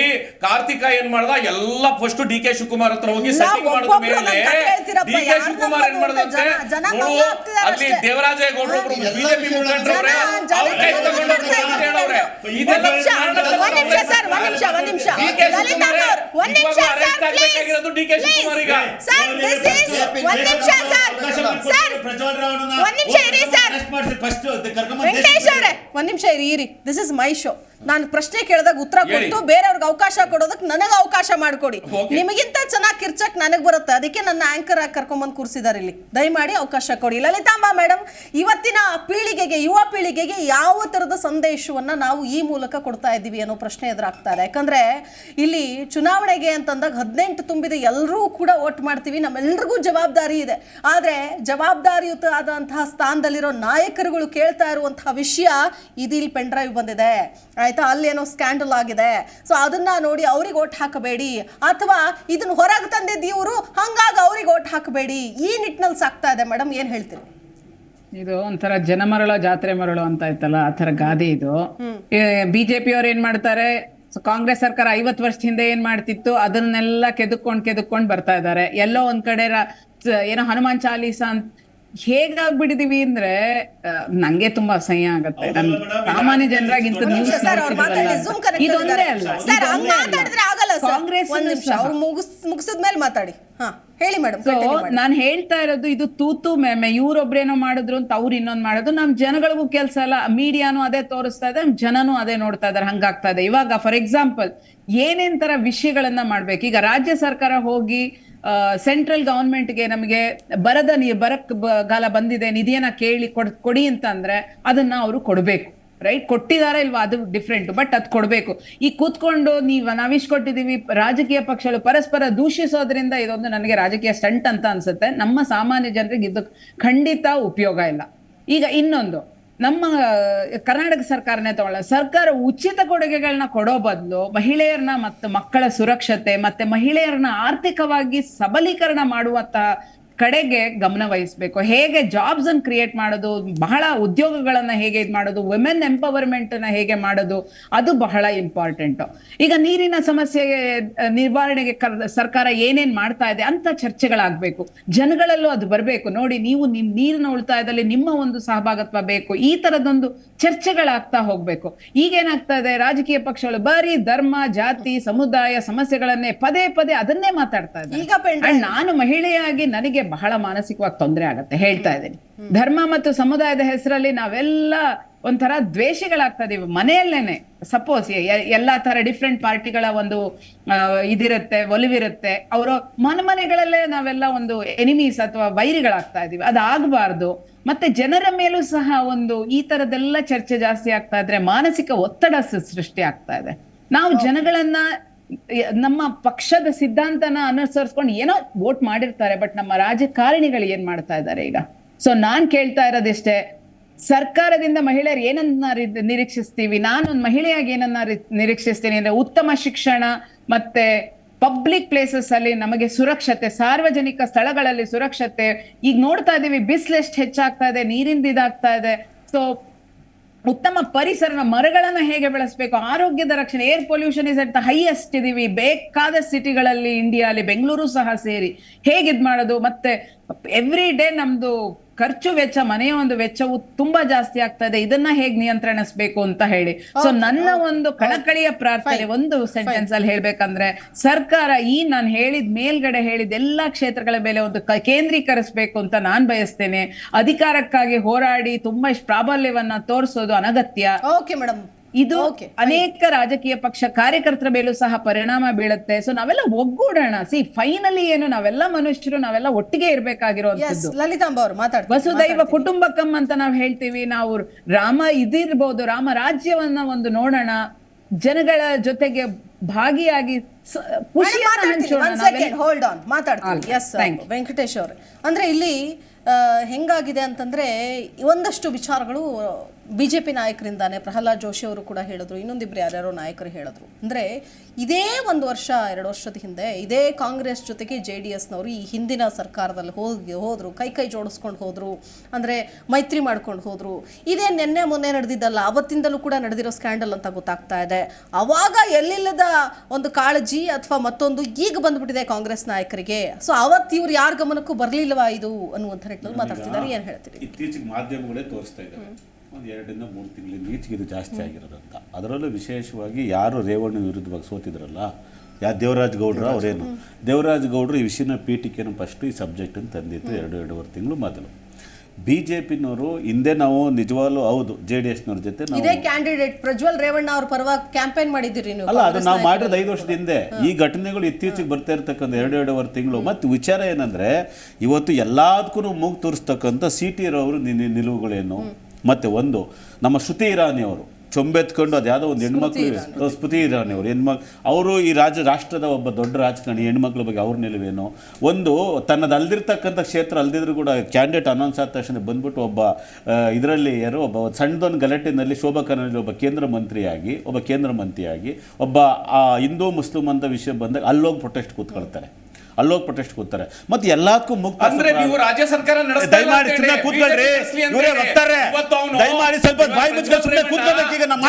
ಕಾರ್ತಿಕ ಏನ್ ಮಾಡ್ದ, ಎಲ್ಲ ಫಸ್ಟ್ DK ಶಿವಕುಮಾರ್ ಹತ್ರ ಹೋಗಿ ಸೆಟ್ಟಿಂಗ್ ಮಾಡಿದ ಮೇಲೆ DK ಶಿವಕುಮಾರ್ ಏನ್ ಮಾಡ್ದಂತೆ ನೋಡು, ಅಲ್ಲಿ ದೇವರಾಜೇಗೌಡರು ಒಬ್ರು ಬಿಜೆಪಿ ಮುಖಂಡರವ್ರೆ, ಅವ್ರ ಕೈ ತಗೊಂಡವ್ರೆ ಇದೆಲ್ಲ DK ಶಿವಕುಮಾರ್ ಈಗ ಒಂದ್ ನಿಮಿಷ ಇರಿ. This is my show. ನಾನು ಪ್ರಶ್ನೆ ಕೇಳಿದಾಗ ಉತ್ತರ ಕೊಟ್ಟು ಬೇರೆಯವ್ರಿಗೆ ಅವಕಾಶ ಕೊಡೋದಕ್ಕೆ ನನಗೆ ಅವಕಾಶ ಮಾಡಿಕೊಡಿ. ನಿಮಗಿಂತ ಚೆನ್ನಾಗಿ ಕಿರ್ಚಕ್ ನನಗೆ ಬರುತ್ತೆ, ಅದಕ್ಕೆ ನನ್ನ ಆಂಕರ್ ಆಗಿ ಕರ್ಕೊಂಡ್ಬಂದು ಕೂರಿಸಿದ್ದಾರೆ ಇಲ್ಲಿ. ದಯಮಾಡಿ ಅವಕಾಶ ಕೊಡಿ. ಲಲಿತಾಂಬಾ ಮೇಡಮ್, ಇವತ್ತಿನ ಪೀಳಿಗೆಗೆ, ಯುವ ಪೀಳಿಗೆಗೆ ಯಾವ ತರದ ಸಂದೇಶವನ್ನ ನಾವು ಈ ಮೂಲಕ ಕೊಡ್ತಾ ಇದ್ದೀವಿ ಅನ್ನೋ ಪ್ರಶ್ನೆ ಎದುರಾಗ್ತಾ ಇದೆ. ಯಾಕಂದ್ರೆ ಇಲ್ಲಿ ಚುನಾವಣೆಗೆ ಅಂತಂದಾಗ 18 ತುಂಬಿದ ಎಲ್ಲರೂ ಕೂಡ ವೋಟ್ ಮಾಡ್ತೀವಿ, ನಮ್ಮೆಲ್ರಿಗೂ ಜವಾಬ್ದಾರಿ ಇದೆ. ಆದ್ರೆ ಜವಾಬ್ದಾರಿಯುತ ಆದಂತಹ ಸ್ಥಾನದಲ್ಲಿರೋ ನಾಯಕರುಗಳು ಕೇಳ್ತಾ ಇರುವಂತಹ ವಿಷಯ ಇಲ್ಲಿ ಪೆನ್ ಡ್ರೈವ್ ಬಂದಿದೆ ಆಯ್ತಾ, ಅಲ್ಲೇನೋ ಸ್ಕ್ಯಾಂಡಲ್ ಆಗಿದೆ, ಸೊ ಅದನ್ನ ನೋಡಿ ಅವ್ರಿಗೆ ಓಟ್ ಹಾಕಬೇಡಿ, ಅಥವಾ ಇದನ್ನ ಹೊರಗೆ ತಂದಿದ್ದು ಇವರು ಹಂಗಾಗಿ ಅವ್ರಿಗೆ ಓಟ್ ಹಾಕಬೇಡಿ, ಈ ನಿಟ್ಟಿನಲ್ಲಿ ಸಾಕ್ತಾ ಇದೆ. ಮೇಡಮ್ ಏನ್ ಹೇಳ್ತೀರಿ? ಇದು ಒಂಥರ ಜನ ಮರಳೋ ಜಾತ್ರೆ ಮರಳೋ ಅಂತ ಆಯ್ತಲ್ಲ, ಆ ತರ ಗಾದೆ ಇದು. ಬಿಜೆಪಿ ಅವ್ರು ಏನ್ ಮಾಡ್ತಾರೆ, ಕಾಂಗ್ರೆಸ್ ಸರ್ಕಾರ 50 ವರ್ಷದ ಹಿಂದೆ ಏನ್ ಮಾಡ್ತಿತ್ತು ಅದನ್ನೆಲ್ಲ ಕೆದಕ್ಕೊಂಡ್ ಬರ್ತಾ ಇದ್ದಾರೆ. ಎಲ್ಲೋ ಒಂದ್ ಕಡೆ ಏನೋ ಹನುಮಾನ್ ಚಾಲೀಸ ಅಂತ ಹೇಗಾಗ್ಬಿಟ್ಟಿದೀವಿ ಅಂದ್ರೆ ನಂಗೆ ತುಂಬಾ ಅಸಹ್ಯ ಆಗತ್ತೆ. ಸಾಮಾನ್ಯ ಜನರಾಗಿ ಇದೊಂದೇ ಅಲ್ಲ, ಕಾಂಗ್ರೆಸ್ ಮುಗಿಸಿದ್ಮೇಲೆ ಮಾತಾಡಿ. ಹೇಳಿ ಮೇಡಮ್. ನಾನ್ ಹೇಳ್ತಾ ಇರೋದು ಇದು ತೂತು ಮೇಮೆ, ಇವ್ರೊಬ್ರೇನೋ ಮಾಡಿದ್ರು ಅಂತ ಅವ್ರು ಇನ್ನೊಂದ್ ಮಾಡೋದು. ನಮ್ ಜನಗಳಿಗೂ ಕೆಲ್ಸ ಅಲ್ಲ, ಮೀಡಿಯಾನು ಅದೇ ತೋರಿಸ್ತಾ ಇದೆ, ಜನನು ಅದೇ ನೋಡ್ತಾ ಇದಾರೆ, ಹಂಗಾಗ್ತಾ ಇದೆ. ಇವಾಗ ಫಾರ್ ಎಕ್ಸಾಂಪಲ್ ಏನೇನ್ ತರ ವಿಷಯಗಳನ್ನ ಮಾಡ್ಬೇಕು, ಈಗ ರಾಜ್ಯ ಸರ್ಕಾರ ಹೋಗಿ ಸೆಂಟ್ರಲ್ ಗವರ್ಮೆಂಟ್ಗೆ ನಮಗೆ ಬರಗಾಲ ಬಂದಿದೆ, ನಿಧಿಯನ್ನ ಕೇಳಿ ಕೊಡಿ ಅಂತ ಅಂದ್ರೆ ಅದನ್ನ ಅವರು ಕೊಡ್ಬೇಕು. ರೈಟ್, ಕೊಟ್ಟಿದಾರ ಇಲ್ವಾ ಅದು ಡಿಫ್ರೆಂಟ್, ಬಟ್ ಅದ್ ಕೊಡ್ಬೇಕು. ಈ ಕೂತ್ಕೊಂಡು ನಾವಿಷ್ಟು ಕೊಟ್ಟಿದೀವಿ, ರಾಜಕೀಯ ಪಕ್ಷಗಳು ಪರಸ್ಪರ ದೂಷಿಸೋದ್ರಿಂದ ಇದೊಂದು ನನಗೆ ರಾಜಕೀಯ ಸ್ಟಂಟ್ ಅಂತ ಅನ್ಸುತ್ತೆ. ನಮ್ಮ ಸಾಮಾನ್ಯ ಜನರಿಗೆ ಇದು ಖಂಡಿತ ಉಪಯೋಗ ಇಲ್ಲ. ಈಗ ಇನ್ನೊಂದು, ನಮ್ಮ ಕರ್ನಾಟಕ ಸರ್ಕಾರನೇ ತಗೊಳ್ಳ, ಸರ್ಕಾರ ಉಚಿತ ಕೊಡುಗೆಗಳನ್ನ ಕೊಡೋ ಬದಲು ಮಹಿಳೆಯರನ್ನ ಮತ್ತು ಮಕ್ಕಳ ಸುರಕ್ಷತೆ ಮತ್ತೆ ಮಹಿಳೆಯರನ್ನ ಆರ್ಥಿಕವಾಗಿ ಸಬಲೀಕರಣ ಮಾಡುವಂತಹ ಕಡೆಗೆ ಗಮನ ವಹಿಸಬೇಕು. ಹೇಗೆ ಜಾಬ್ಸ್ ಅನ್ನು ಕ್ರಿಯೇಟ್ ಮಾಡೋದು, ಬಹಳ ಉದ್ಯೋಗಗಳನ್ನ ಹೇಗೆ ಇದು ಮಾಡೋದು, ವುಮೆನ್ ಎಂಪವರ್ಮೆಂಟ್ ಅನ್ನ ಹೇಗೆ ಮಾಡೋದು, ಅದು ಬಹಳ ಇಂಪಾರ್ಟೆಂಟ್. ಈಗ ನೀರಿನ ಸಮಸ್ಯೆ ನಿವಾರಣೆಗೆ ಸರ್ಕಾರ ಏನೇನ್ ಮಾಡ್ತಾ ಇದೆ ಅಂತ ಚರ್ಚೆಗಳಾಗಬೇಕು. ಜನಗಳಲ್ಲೂ ಅದು ಬರಬೇಕು. ನೋಡಿ, ನೀವು ನೀರಿನ ಉಳಿತಾಯದಲ್ಲಿ ನಿಮ್ಮ ಒಂದು ಸಹಭಾಗಿತ್ವ ಬೇಕು. ಈ ತರದೊಂದು ಚರ್ಚೆಗಳಾಗ್ತಾ ಹೋಗ್ಬೇಕು. ಈಗೇನಾಗ್ತಾ ಇದೆ, ರಾಜಕೀಯ ಪಕ್ಷಗಳು ಬರೀ ಧರ್ಮ, ಜಾತಿ, ಸಮುದಾಯ ಸಮಸ್ಯೆಗಳನ್ನೇ ಪದೇ ಪದೇ ಅದನ್ನೇ ಮಾತಾಡ್ತಾ ಇದ್ದಾರೆ. ಈಗ ನಾನು ಮಹಿಳೆಯಾಗಿ ನನಗೆ ಬಹಳ ಮಾನಸಿಕವಾಗಿ ತೊಂದರೆ ಆಗತ್ತೆ, ಹೇಳ್ತಾ ಇದ್ದೀನಿ. ಧರ್ಮ ಮತ್ತು ಸಮುದಾಯದ ಹೆಸರಲ್ಲಿ ನಾವೆಲ್ಲ ಒಂಥರ ದ್ವೇಷಗಳಾಗ್ತಾ ಇದೀವಿ ಮನೆಯಲ್ಲೇನೆ. ಸಪೋಸ್ ಎಲ್ಲಾ ತರ ಡಿಫ್ರೆಂಟ್ ಪಾರ್ಟಿಗಳ ಒಂದು ಇದಿರುತ್ತೆ, ಒಲಿವಿರುತ್ತೆ, ಅವರ ಮನೆಗಳಲ್ಲೇ ನಾವೆಲ್ಲ ಒಂದು ಎನಿಮೀಸ್ ಅಥವಾ ವೈರಿಗಳಾಗ್ತಾ ಇದೀವಿ. ಅದಾಗಬಾರ್ದು. ಮತ್ತೆ ಜನರ ಮೇಲೂ ಸಹ ಒಂದು ಈ ತರದೆಲ್ಲ ಚರ್ಚೆ ಜಾಸ್ತಿ ಆಗ್ತಾ ಇದ್ರೆ ಮಾನಸಿಕ ಒತ್ತಡ ಸೃಷ್ಟಿ ಆಗ್ತಾ ಇದೆ. ನಾವು ಜನಗಳನ್ನ ನಮ್ಮ ಪಕ್ಷದ ಸಿದ್ಧಾಂತನ ಅನುಸರಿಸ್ಕೊಂಡು ಏನೋ ವೋಟ್ ಮಾಡಿರ್ತಾರೆ, ಬಟ್ ನಮ್ಮ ರಾಜಕಾರಣಿಗಳು ಏನ್ ಮಾಡ್ತಾ ಇದ್ದಾರೆ ಈಗ? ಸೊ ನಾನ್ ಕೇಳ್ತಾ ಇರೋದಿಷ್ಟೇ, ಸರ್ಕಾರದಿಂದ ಮಹಿಳೆಯರು ಏನನ್ನ ನಿರೀಕ್ಷಿಸ್ತೀವಿ? ನಾನೊಂದು ಮಹಿಳೆಯಾಗಿ ಏನನ್ನ ನಿರೀಕ್ಷಿಸ್ತೀನಿ ಅಂದ್ರೆ ಉತ್ತಮ ಶಿಕ್ಷಣ, ಮತ್ತೆ ಪಬ್ಲಿಕ್ ಪ್ಲೇಸಸ್ ಅಲ್ಲಿ ನಮಗೆ ಸುರಕ್ಷತೆ, ಸಾರ್ವಜನಿಕ ಸ್ಥಳಗಳಲ್ಲಿ ಸುರಕ್ಷತೆ. ಈಗ ನೋಡ್ತಾ ಇದೀವಿ ಬಿಸಿಲು ಎಷ್ಟು ಹೆಚ್ಚಾಗ್ತಾ ಇದೆ, ನೀರಿಂದ ಇದಾಗ್ತಾ ಇದೆ. ಸೊ ಉತ್ತಮ ಪರಿಸರ, ಮರಗಳನ್ನ ಹೇಗೆ ಬೆಳೆಸಬೇಕು, ಆರೋಗ್ಯದ ರಕ್ಷಣೆ, air pollution is at the highest ಇದೀವಿ ಬೇಕಾದ ಸಿಟಿಗಳಲ್ಲಿ, ಇಂಡಿಯಾಲಿ, ಬೆಂಗಳೂರು ಸಹ ಸೇರಿ ಹೇಗೆ ಇದ್ ಮಾಡೋದು. ಮತ್ತೆ ಎವ್ರಿ ಡೇ ನಮ್ದು ಖರ್ಚು ವೆಚ್ಚ, ಮನೆಯ ಒಂದು ವೆಚ್ಚವು ತುಂಬಾ ಜಾಸ್ತಿ ಆಗ್ತಾ ಇದೆ. ಇದನ್ನ ಹೇಗ್ ನಿಯಂತ್ರಿಸಬೇಕು ಅಂತ ಹೇಳಿ. ಸೊ ನನ್ನ ಒಂದು ಕಳಕಳಿಯ ಪ್ರಾರ್ಥನೆ ಒಂದು ಸೆಂಟೆನ್ಸ್ ಅಲ್ಲಿ ಹೇಳ್ಬೇಕಂದ್ರೆ, ಸರ್ಕಾರ ನಾನು ಹೇಳಿದ ಮೇಲ್ಗಡೆ ಹೇಳಿದ ಎಲ್ಲಾ ಕ್ಷೇತ್ರಗಳ ಮೇಲೆ ಒಂದು ಕೇಂದ್ರೀಕರಿಸಬೇಕು ಅಂತ ನಾನ್ ಬಯಸ್ತೇನೆ. ಅಧಿಕಾರಕ್ಕಾಗಿ ಹೋರಾಡಿ ತುಂಬಾ ಪ್ರಾಬಲ್ಯವನ್ನ ತೋರಿಸೋದು ಅನಗತ್ಯ. ಓಕೆ ಮೇಡಮ್, ಇದು ಅನೇಕ ರಾಜಕೀಯ ಪಕ್ಷ ಕಾರ್ಯಕರ್ತರ ಮೇಲೂ ಸಹ ಪರಿಣಾಮ ಬೀಳುತ್ತೆ. ಸೊ ನಾವೆಲ್ಲ ಒಗ್ಗೂಡೋಣ. ಫೈನಲಿ ಏನು, ನಾವೆಲ್ಲ ಮನುಷ್ಯರು, ನಾವೆಲ್ಲ ಒಟ್ಟಿಗೆ ಇರ್ಬೇಕಾಗಿರೋದು. ಲಲಿತಾಂಬ ಅವರು ಮಾತಾಡ್ತಾರೆ. ವಸುದೈವ ಕುಟುಂಬಕಂ ಅಂತ ನಾವ್ ಹೇಳ್ತೀವಿ. ನಾವು ರಾಮ ಇದಿರ್ಬೋದು, ರಾಮ ರಾಜ್ಯವನ್ನ ಒಂದು ನೋಡೋಣ, ಜನಗಳ ಜೊತೆಗೆ ಭಾಗಿಯಾಗಿ ಖುಷಿಯನ್ನ ಹಂಚೋಣ. ಹೋಲ್ಡ್ ಆನ್, ಮಾತಾಡ್ತೀನಿ. ಎಸ್ ವೆಂಕಟೇಶ್ ಅವ್ರೆ, ಅಂದ್ರೆ ಇಲ್ಲಿ ಹೆಂಗಾಗಿದೆ ಅಂತಂದ್ರೆ ಒಂದಷ್ಟು ವಿಚಾರಗಳು ಬಿಜೆಪಿ ನಾಯಕರಿಂದಾನೆ, ಪ್ರಹ್ಲಾದ್ ಜೋಶಿ ಅವರು ಕೂಡ ಹೇಳಿದ್ರು, ಇನ್ನೊಂದಿಬ್ರು ಯಾರ್ಯಾರೋ ನಾಯಕರು ಹೇಳಿದ್ರು. ಅಂದ್ರೆ ಇದೇ 1 ವರ್ಷ 2 ವರ್ಷದ ಹಿಂದೆ ಇದೇ ಕಾಂಗ್ರೆಸ್ ಜೊತೆಗೆ JDSನವರು ಈ ಹಿಂದಿನ ಸರ್ಕಾರದಲ್ಲಿ ಹೋದ್ರು, ಕೈ ಜೋಡಿಸ್ಕೊಂಡು ಹೋದ್ರು, ಅಂದ್ರೆ ಮೈತ್ರಿ ಮಾಡ್ಕೊಂಡು ಹೋದ್ರು. ಇದೇ ನಿನ್ನೆ ಮೊನ್ನೆ ನಡೆದಿದ್ದಲ್ಲ, ಅವತ್ತಿಂದಲೂ ಕೂಡ ನಡೆದಿರೋ ಸ್ಕ್ಯಾಂಡಲ್ ಅಂತ ಗೊತ್ತಾಗ್ತಾ ಇದೆ. ಅವಾಗ ಎಲ್ಲಿಲ್ಲದ ಒಂದು ಕಾಳಜಿ ಅಥವಾ ಮತ್ತೊಂದು ಈಗ ಬಂದ್ಬಿಟ್ಟಿದೆ ಕಾಂಗ್ರೆಸ್ ನಾಯಕರಿಗೆ. ಸೊ ಅವತ್ತು ಇವ್ರು ಯಾರ ಗಮನಕ್ಕೂ ಬರ್ಲಿಲ್ವಾ ಇದು ಅನ್ನುವಂಥ ನಿಟ್ಟಿನಲ್ಲಿ ಮಾತಾಡ್ತಿದ್ದಾರೆ. ಏನ್ ಹೇಳ್ತೀರಿ? ಇತ್ತೀಚೆಗೆ ಮಾಧ್ಯಮಗಳೇ ತೋರಿಸ್ತಾ ಇದ್ದಾರೆ, ಒಂದು 2 ರಿಂದ 3 ತಿಂಗಳಿಂದ ಈಚೆಗೆ ಇದು ಜಾಸ್ತಿ ಆಗಿರೋದಂತ. ಅದರಲ್ಲೂ ವಿಶೇಷವಾಗಿ ಯಾರು ರೇವಣ್ಣ ವಿರುದ್ಧವಾಗಿ ಸೋತಿದ್ರಲ್ಲ, ದೇವರಾಜ್ ಗೌಡ್ರ ಅವರೇನು, ದೇವರಾಜ್ ಗೌಡ್ರು ಈ ವಿಷಯನ ಪೀಠಿಕೆಯನ್ನು ಫಸ್ಟ್ ಈ ಸಬ್ಜೆಕ್ಟನ್ನು ತಂದಿತ್ತು 2-2.5 ತಿಂಗಳು ಮೊದಲು. BJPನವರು ಹಿಂದೆ ನಾವು ನಿಜವಾಗ್ಲೂ ಹೌದು JDSನವ್ರ ಜೊತೆ ಇದೇ ಕ್ಯಾಂಡಿಡೇಟ್ ಪ್ರಜ್ವಲ್ ರೇವಣ್ಣ ಅವ್ರ ಪರವಾಗಿ ಕ್ಯಾಂಪೇನ್ ಮಾಡಿದಿರಿ ನೀವು. ಅಲ್ಲ, ಅದು ನಾವು ಮಾಡಿರೋದು 5 ವರ್ಷದ ಹಿಂದೆ. ಈ ಘಟನೆಗಳು ಇತ್ತೀಚೆಗೆ ಬರ್ತಾ ಇರ್ತಕ್ಕಂಥ 2-2.5 ತಿಂಗಳು. ಮತ್ತು ವಿಚಾರ ಏನಂದ್ರೆ, ಇವತ್ತು ಎಲ್ಲದಕ್ಕೂ ಮೂಗು ತೋರಿಸ್ತಕ್ಕಂಥ CT ರವರು ನಿಲುವುಗಳೇನು. ಮತ್ತೆ ಒಂದು ನಮ್ಮ ಶ್ರುತಿ ಇರಾನಿ ಅವರು ಚೊಂಬೆತ್ಕೊಂಡು ಅದು ಯಾವುದೋ ಒಂದು ಹೆಣ್ಮಕ್ಳು, ಸ್ಮೃತಿ ಇರಾನಿ ಅವರು ಅವರು ಈ ರಾಷ್ಟ್ರದ ಒಬ್ಬ ದೊಡ್ಡ ರಾಜಕಾರಣಿ, ಹೆಣ್ಮಕ್ಳ ಬಗ್ಗೆ ಅವ್ರ ನಿಲುವೇನು. ಒಂದು ತನ್ನದಲ್ದಿರ್ತಕ್ಕಂಥ ಕ್ಷೇತ್ರ ಅಲ್ದಿದ್ರು ಕೂಡ ಕ್ಯಾಂಡಿಡೇಟ್ ಅನೌನ್ಸ್ ಆದ ತಕ್ಷಣ ಬಂದ್ಬಿಟ್ಟು ಒಬ್ಬ ಇದರಲ್ಲಿ ಒಬ್ಬ ಸಣ್ಣದೊಂದು ಗಲಾಟೆನಲ್ಲಿ ಶೋಭಾ ಕರಂದ್ಲಾಜೆ ಒಬ್ಬ ಕೇಂದ್ರ ಮಂತ್ರಿಯಾಗಿ ಒಬ್ಬ ಹಿಂದೂ ಮುಸ್ಲಿಂ ಅಂತ ವಿಷಯ ಬಂದಾಗ ಅಲ್ಲೋಗಿ ಪ್ರೊಟೆಸ್ಟ್ ಕೂತ್ಕೊಳ್ತಾರೆ. ಮತ್ತೆ ಎಲ್ಲದಕ್ಕೂ ಮುಕ್ತ. ಅಂದ್ರೆ ನೀವು ರಾಜ್ಯ ಸರ್ಕಾರ ದಯಮಾಡಿ ಸುಮ್ಮನೆ ಕೂತ್ಕೊಳ್ರಿ, ಇವರೇ ವಕ್ತಾರೆ. ದಯಮಾಡಿ ಸ್ವಲ್ಪ ಬಾಯಿ ಮುಚ್ಕೊಂಡು ಸುಮ್ಮನೆ ಕೂತ್ಕೊಳ್ಬೇಕು. ಈಗ ನಾವು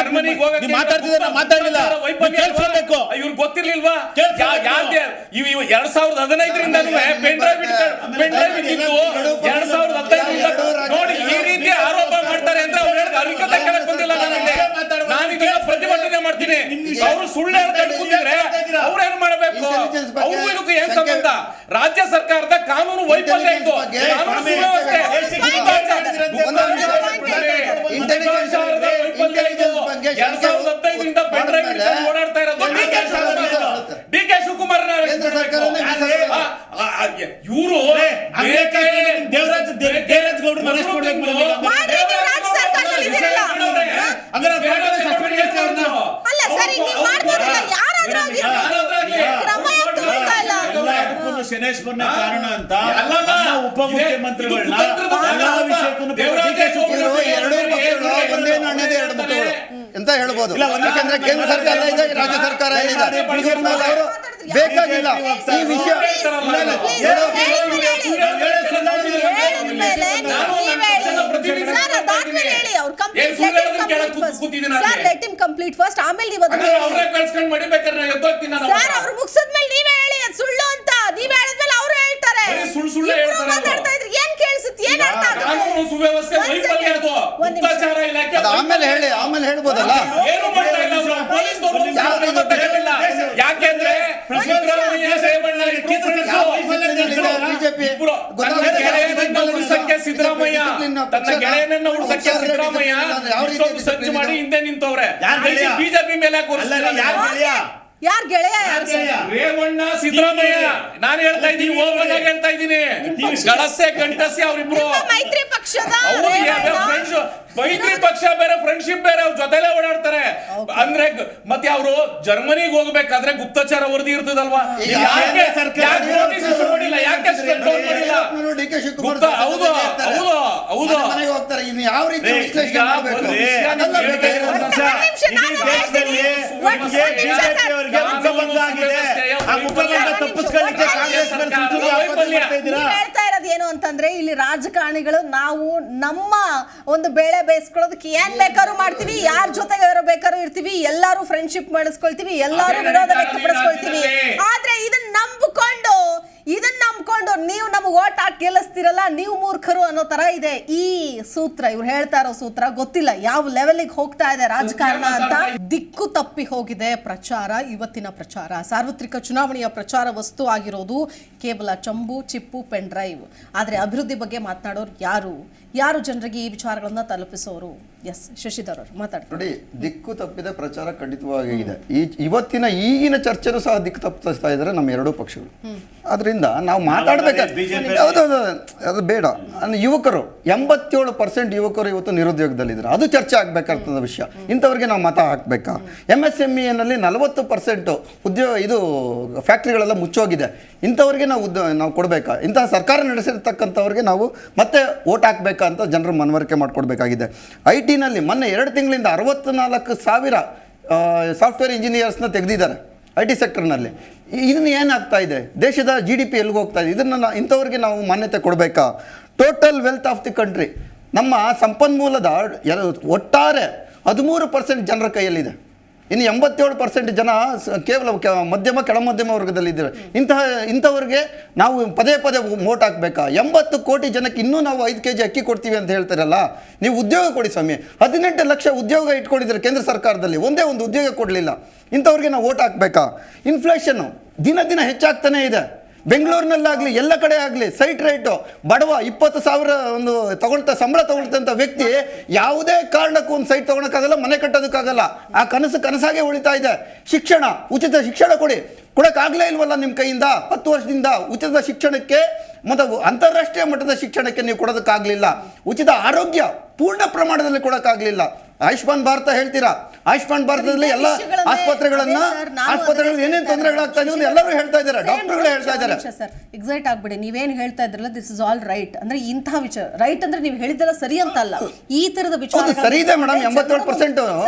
ಮಾತಾಡ್ತಿದ್ರೆ ಮಾತಾಡಲಿಲ್ಲ, ಕೇಳಿಸ್ಕೊಳ್ಬೇಕು. ಇವ್ರು ಗೊತ್ತಿರ್ಲಿಲ್ವಾ? 2015ರಿಂದ ಪೆನ್ ಡ್ರೈವ್ ಇದ್ದು 2015 ನೋಡಿ ಈ ರೀತಿ ಆರೋಪ ಮಾಡ್ತಾರೆ ಅಂತ ಅವ್ರು ಹೇಳಿದ ಅರಿಕತೆ ಕೇಳಕ್ ಬಂದಿಲ್ಲ. ನಾನು ಇದನ್ನ ಪ್ರತಿಭಟನೆ ಮಾಡ್ತೀನಿ. ಅವರು ಸುಳ್ಳು ಹೇಳ್ಕೊಂಡು ಕೂತಿದ್ರೆ ಅವ್ರೇನ್ ಮಾಡಬೇಕು? ಅವ್ರು ಇದಕ್ಕೂ ಏನ್ ಸಂಬಂಧ? ರಾಜ್ಯ ಸರ್ಕಾರದ ಕಾನೂನು ವೈಫಲ್ಯ ಇತ್ತು, ಕಾನೂನು ಸುವ್ಯವಸ್ಥೆ ವೈಫಲ್ಯ ಇದು. 2015ರಿಂದ ಪೆನ್ ಡ್ರೈವ್ ಓಡಾಡ್ತಾ ಇರೋದು DK ಶಿವಕುಮಾರ್ ಇವರು ದೇವರಾಜ್ ಗೌಡ್ರು ಶನೇಶ್ವರನ ಕಾರಣ ಅಂತ ಉಪಮುಖ್ಯಮಂತ್ರಿಗಳನ್ನ ಅಂತ ಹೇಳ್ಬೋದು. ಯಾಕಂದ್ರೆ ಕೇಂದ್ರ ಸರ್ಕಾರ ಇದೆ, ರಾಜ್ಯ ಸರ್ಕಾರ ಇದೆ, ಬೇಕಾಗಿಲ್ಲ ಈ ವಿಷಯ. ಆದ್ಮೇಲೆ ಹೇಳಿ ಅವ್ರು ಏನ್ ಸುಳ್ಳು ಹೇಳೋದನ್ನ ಕೇಳಕ್ ಕೂತಿದ್ದೀನಿ ನಾನು. Sir let him complete first, ಆಮೇಲೆ ನೀವು ಅದನ್ನ ಅವ್ರೇ ಕಳ್ಸ್ಕೊಂಡು ಮಡಿಬೇಕಾದ್ರೆ ನಾನು ಎದ್ದೋಗ್ತೀನಿ ನಾನು. ಸರ್ ಅವ್ರು ಮುಗಿಸಿದ್ಮೇಲೆ ನೀವೇ ಹೇಳಿ ಅದು ಸುಳ್ಳು ಅಂತ. ನೀವ್ ಹೇಳಿದ್ಮೇಲೆ ಅವ್ರು ಹೇಳ್ತಾರೆ. ಸುಳ್ಳು ಹೇಳ್ತಾರೆ. ಮಾತಾಡ್ತಾ ಇದ್ರಿ, ಏನ್ ಕೇಳಿಸುತ್ತೆ, ಏನ್ ಅರ್ಥ ಆಗುತ್ತೆ? ಕಾನೂನು ಸುವ್ಯವಸ್ಥೆ ವೈಫಲ್ಯ ಅದು. ಗುಪ್ತಚರ ಇಲಾಖೆ ಅದು ಆಮೇಲೆ ಹೇಳ್ಬೋದಲ್ಲ. ಏನು ಮಾಡ್ತಾ ಇಲ್ಲ ಅವರು. ಪೊಲೀಸ್ನವರು ಗೊತ್ತಾಗಲಿಲ್ಲ. ಯಾಕೆಂದ್ರೆ ಸಿದ್ದರಾಮಯ್ಯ ರೇವಣ್ಣ ಉಳಿಸಕ್ಕೆ ಸಿದ್ದರಾಮಯ್ಯ ತನ್ನ ಗೆಳೆಯನನ್ನ ಉಳಿಸಕ್ಕೆ ಸಿದ್ದರಾಮಯ್ಯ ಇಷ್ಟೊಂದು ಸಜ್ಜು ಮಾಡಿ ಹಿಂದೆ ನಿಂತವ್ರೆ. ಬಿಜೆಪಿ ಮೇಲೆ ಯಾರ್ ಗೆಳೆಯ ಯಾರು? ರೇವಣ್ಣ ಸಿದ್ದರಾಮಯ್ಯ. ನಾನು ಹೇಳ್ತಾ ಇದ್ದೀನಿ, ಓಪನ್ ಆಗಿ ಹೇಳ್ತಾ ಇದ್ದೀನಿ. ಗಳಸೆ ಗಂಟಸೆ ಅವರಿಬ್ರು ಮೈತ್ರಿ ಪಕ್ಷದ ಮೈತ್ರಿ ಪಕ್ಷ ಬೇರೆ, ಫ್ರೆಂಡ್ಶಿಪ್ ಬೇರೆ, ಅವ್ರ ಜೊತೆಲೆ ಓಡಾಡ್ತಾರೆ. ಅಂದ್ರೆ ಮತ್ತೆ ಅವರು ಜರ್ಮನಿಗೆ ಹೋಗ್ಬೇಕಾದ್ರೆ ಗುಪ್ತಚರ ವರದಿ ಇರ್ತದಲ್ವಾ? ಯಾಕೆ ನೋಟಿಸ್ ಮಾಡಿಲ್ಲ? ಯಾಕೆ ಮಾಡಿಲ್ಲ? ಹೌದು ಹೋಗ್ತಾರೆ. ಇನ್ನು ಯಾವ ರೀತಿ ವಿಶ್ಲೇಷಣೆ ಮಾಡಬೇಕು? ಹೇಳ್ತಾ ಇರೋದು ಏನು ಅಂತಂದ್ರೆ, ಇಲ್ಲಿ ರಾಜಕಾರಣಿಗಳು ನಾವು ನಮ್ಮ ಒಂದು ಬೇಳೆ ಬೇಯಿಸ್ಕೊಳ್ಳೋದಕ್ಕೆ ಏನ್ ಬೇಕಾದ್ರೂ ಮಾಡ್ತೀವಿ, ಯಾರ ಜೊತೆಗೆ ಬೇಕಾದ್ರೂ ಇರ್ತೀವಿ, ಎಲ್ಲಾರು ಫ್ರೆಂಡ್ಶಿಪ್ ಮಾಡಿಸ್ಕೊಳ್ತೀವಿ, ಎಲ್ಲಾರು ವಿರೋಧ ವ್ಯಕ್ತಪಡಿಸ್ಕೊಳ್ತೀವಿ. ಆದ್ರೆ ಇದನ್ನ ನಂಬಿಕೊಂಡು ನೀವು ನಮ್ಗೆ ಓಟ್ ಹಾಕಿ ಗೆಲ್ಲಿಸ್ತಿರಲ್ಲ, ನೀವು ಮೂರ್ಖರು ಅನ್ನೋ ತರ ಇದೆ ಈ ಸೂತ್ರ. ಇವ್ರು ಹೇಳ್ತಾ ಇರೋ ಸೂತ್ರ ಗೊತ್ತಿಲ್ಲ ಯಾವ ಲೆವೆಲ್ಗೆ ಹೋಗ್ತಾ ಇದೆ ರಾಜಕಾರಣ ಅಂತ. ದಿಕ್ಕು ತಪ್ಪಿ ಹೋಗಿದೆ ಪ್ರಚಾರ. ಇವತ್ತಿನ ಪ್ರಚಾರ, ಸಾರ್ವತ್ರಿಕ ಚುನಾವಣೆಯ ಪ್ರಚಾರ ವಸ್ತು ಆಗಿರೋದು ಕೇವಲ ಚಂಬು, ಚಿಪ್ಪು, ಪೆನ್ ಡ್ರೈವ್. ಆದ್ರೆ ಅಭಿವೃದ್ಧಿ ಬಗ್ಗೆ ಮಾತನಾಡೋರು ಯಾರು ಜನರಿಗೆ ಈ ವಿಚಾರಗಳನ್ನ ತಲುಪಿಸೋರು? ಎಸ್ ಶಶಿಧರ್ ಅವರು ಮಾತಾಡ್ತಾರೆ. ನೋಡಿ, ದಿಕ್ಕು ತಪ್ಪಿದ ಪ್ರಚಾರ ಖಂಡಿತವಾಗಿ ಇದೆ. ಈಗಿನ ಚರ್ಚೆನೂ ಸಹ ದಿಕ್ಕು ತಪ್ಪಿಸ್ತಾ ಇದ್ದಾರೆ ನಮ್ಮ ಎರಡೂ ಪಕ್ಷಗಳು. ಅದರಿಂದ ನಾವು ಮಾತಾಡ್ಬೇಕಾದ್ರೆ ಅದು ಬೇಡ. ಯುವಕರು 87% ಯುವಕರು ಇವತ್ತು ನಿರುದ್ಯೋಗದಲ್ಲಿದ್ದಾರೆ. ಅದು ಚರ್ಚೆ ಆಗ್ಬೇಕಾಗ್ತದ ವಿಷಯ. ಇಂಥವ್ರಿಗೆ ನಾವು ಮತ ಹಾಕ್ಬೇಕಾ? MSMEನಲ್ಲಿ 40% ಉದ್ಯೋಗ ಇದು ಫ್ಯಾಕ್ಟ್ರಿಗಳೆಲ್ಲ ಮುಚ್ಚೋಗಿದೆ. ಇಂಥವ್ರಿಗೆ ನಾವು ಕೊಡಬೇಕಾ? ಇಂತಹ ಸರ್ಕಾರ ನಡೆಸಿರ್ತಕ್ಕಂಥವ್ರಿಗೆ ನಾವು ಮತ್ತೆ ಓಟ್ ಹಾಕ್ಬೇಕಾ ಅಂತ ಜನರು ಮನವರಿಕೆ ಮಾಡಿಕೊಡ್ಬೇಕಾಗಿದೆ. IT-ನಲ್ಲಿ ಮೊನ್ನೆ 2 ತಿಂಗಳಿಂದ 64,000 ಸಾಫ್ಟ್ವೇರ್ ಇಂಜಿನಿಯರ್ಸ್ನ ತೆಗೆದಿದ್ದಾರೆ IT ಸೆಕ್ಟರ್ನಲ್ಲಿ. ಇದನ್ನು ಏನಾಗ್ತಾ ಇದೆ? ದೇಶದ GDP ಎಲ್ಲಿಗೆ ಹೋಗ್ತಾ ಇದೆ? ಇಂಥವ್ರಿಗೆ ನಾವು ಮಾನ್ಯತೆ ಕೊಡಬೇಕಾ? Total wealth of the country, ನಮ್ಮ ಸಂಪನ್ಮೂಲದ ಒಟ್ಟಾರೆ 13% ಜನರ ಕೈಯಲ್ಲಿದೆ. ಇನ್ನು 87% ಜನ ಕೇವಲ ಮಧ್ಯಮ ಕೆಳಮಧ್ಯಮ ವರ್ಗದಲ್ಲಿದ್ದಾರೆ. ಇಂಥವ್ರಿಗೆ ನಾವು ಪದೇ ವೋಟ್ ಹಾಕಬೇಕಾ? 80 ಕೋಟಿ ಜನಕ್ಕೆ ಇನ್ನೂ ನಾವು 5 kg ಅಕ್ಕಿ ಕೊಡ್ತೀವಿ ಅಂತ ಹೇಳ್ತಾರಲ್ಲ. ನೀವು ಉದ್ಯೋಗ ಕೊಡಿ ಸ್ವಾಮಿ. 18 ಲಕ್ಷ ಉದ್ಯೋಗ ಇಟ್ಕೊಂಡಿದ್ದಾರೆ ಕೇಂದ್ರ ಸರ್ಕಾರದಲ್ಲಿ, ಒಂದೇ ಒಂದು ಉದ್ಯೋಗ ಕೊಡಲಿಲ್ಲ. ಇಂಥವ್ರಿಗೆ ನಾವು ವೋಟ್ ಹಾಕಬೇಕಾ? ಇನ್ಫ್ಲೇಷನ್ನು ದಿನ ಹೆಚ್ಚಾಗ್ತಾನೇ ಇದೆ. ಬೆಂಗಳೂರಿನಲ್ಲಾಗಲಿ ಎಲ್ಲ ಕಡೆ ಆಗಲಿ ಸೈಟ್ ರೇಟು ಬಡವ 20,000 ಒಂದು ಸಂಬಳ ತಗೊಳ್ತಂಥ ವ್ಯಕ್ತಿ ಯಾವುದೇ ಕಾರಣಕ್ಕೂ ಒಂದು ಸೈಟ್ ತೊಗೊಳಕ್ಕಾಗಲ್ಲ, ಮನೆ ಕಟ್ಟೋದಕ್ಕಾಗಲ್ಲ. ಆ ಕನಸಾಗೆ ಉಳಿತಾ ಇದೆ. ಶಿಕ್ಷಣ, ಉಚಿತ ಶಿಕ್ಷಣ ಕೊಡೋಕ್ಕಾಗಲೇ ಇಲ್ವಲ್ಲ ನಿಮ್ಮ ಕೈಯಿಂದ. 10 ವರ್ಷದಿಂದ ಉಚಿತ ಶಿಕ್ಷಣಕ್ಕೆ ಮತ್ತು ಅಂತಾರಾಷ್ಟ್ರೀಯ ಮಟ್ಟದ ಶಿಕ್ಷಣಕ್ಕೆ ನೀವು ಕೊಡೋದಕ್ಕಾಗಲಿಲ್ಲ. ಉಚಿತ ಆರೋಗ್ಯ ಪೂರ್ಣ ಪ್ರಮಾಣದಲ್ಲಿ ಕೊಡೋಕ್ಕಾಗಲಿಲ್ಲ. ಆಯುಷ್ಮಾನ್ ಭಾರತ ಹೇಳ್ತೀರಾ, ಆಯುಷ್ಮಾನ್ ಭಾರತದಲ್ಲಿ ಎಲ್ಲ ಆಸ್ಪತ್ರೆಗಳಲ್ಲಿ ಏನೇನು ತೊಂದರೆಗಳಾಗ್ತಾ ಇದೆ ಎಲ್ಲರೂ ಹೇಳ್ತಾ ಇದ್ದಾರೆ, ಡಾಕ್ಟರ್ಗಳು ಹೇಳ್ತಾ ಇದ್ದಾರೆ. ಸರ್ ಎಕ್ಸೈಟ್ ಆಗ್ಬಿಡಿ, ನೀವೇನು ಹೇಳ್ತಾ ಇದ್ರಲ್ಲ ದಿಸ್ ಇಸ್ ಆಲ್ ರೈಟ್. ಅಂದ್ರೆ ಇಂತಹ ವಿಚಾರ ರೈಟ್ ಅಂದ್ರೆ ನೀವು ಹೇಳಿದ್ದೆಲ್ಲ ಸರಿ ಅಂತ ಅಲ್ಲ, ಈ ತರದ ವಿಚಾರ ಸರಿ ಇದೆ ಮೇಡಮ್. 87%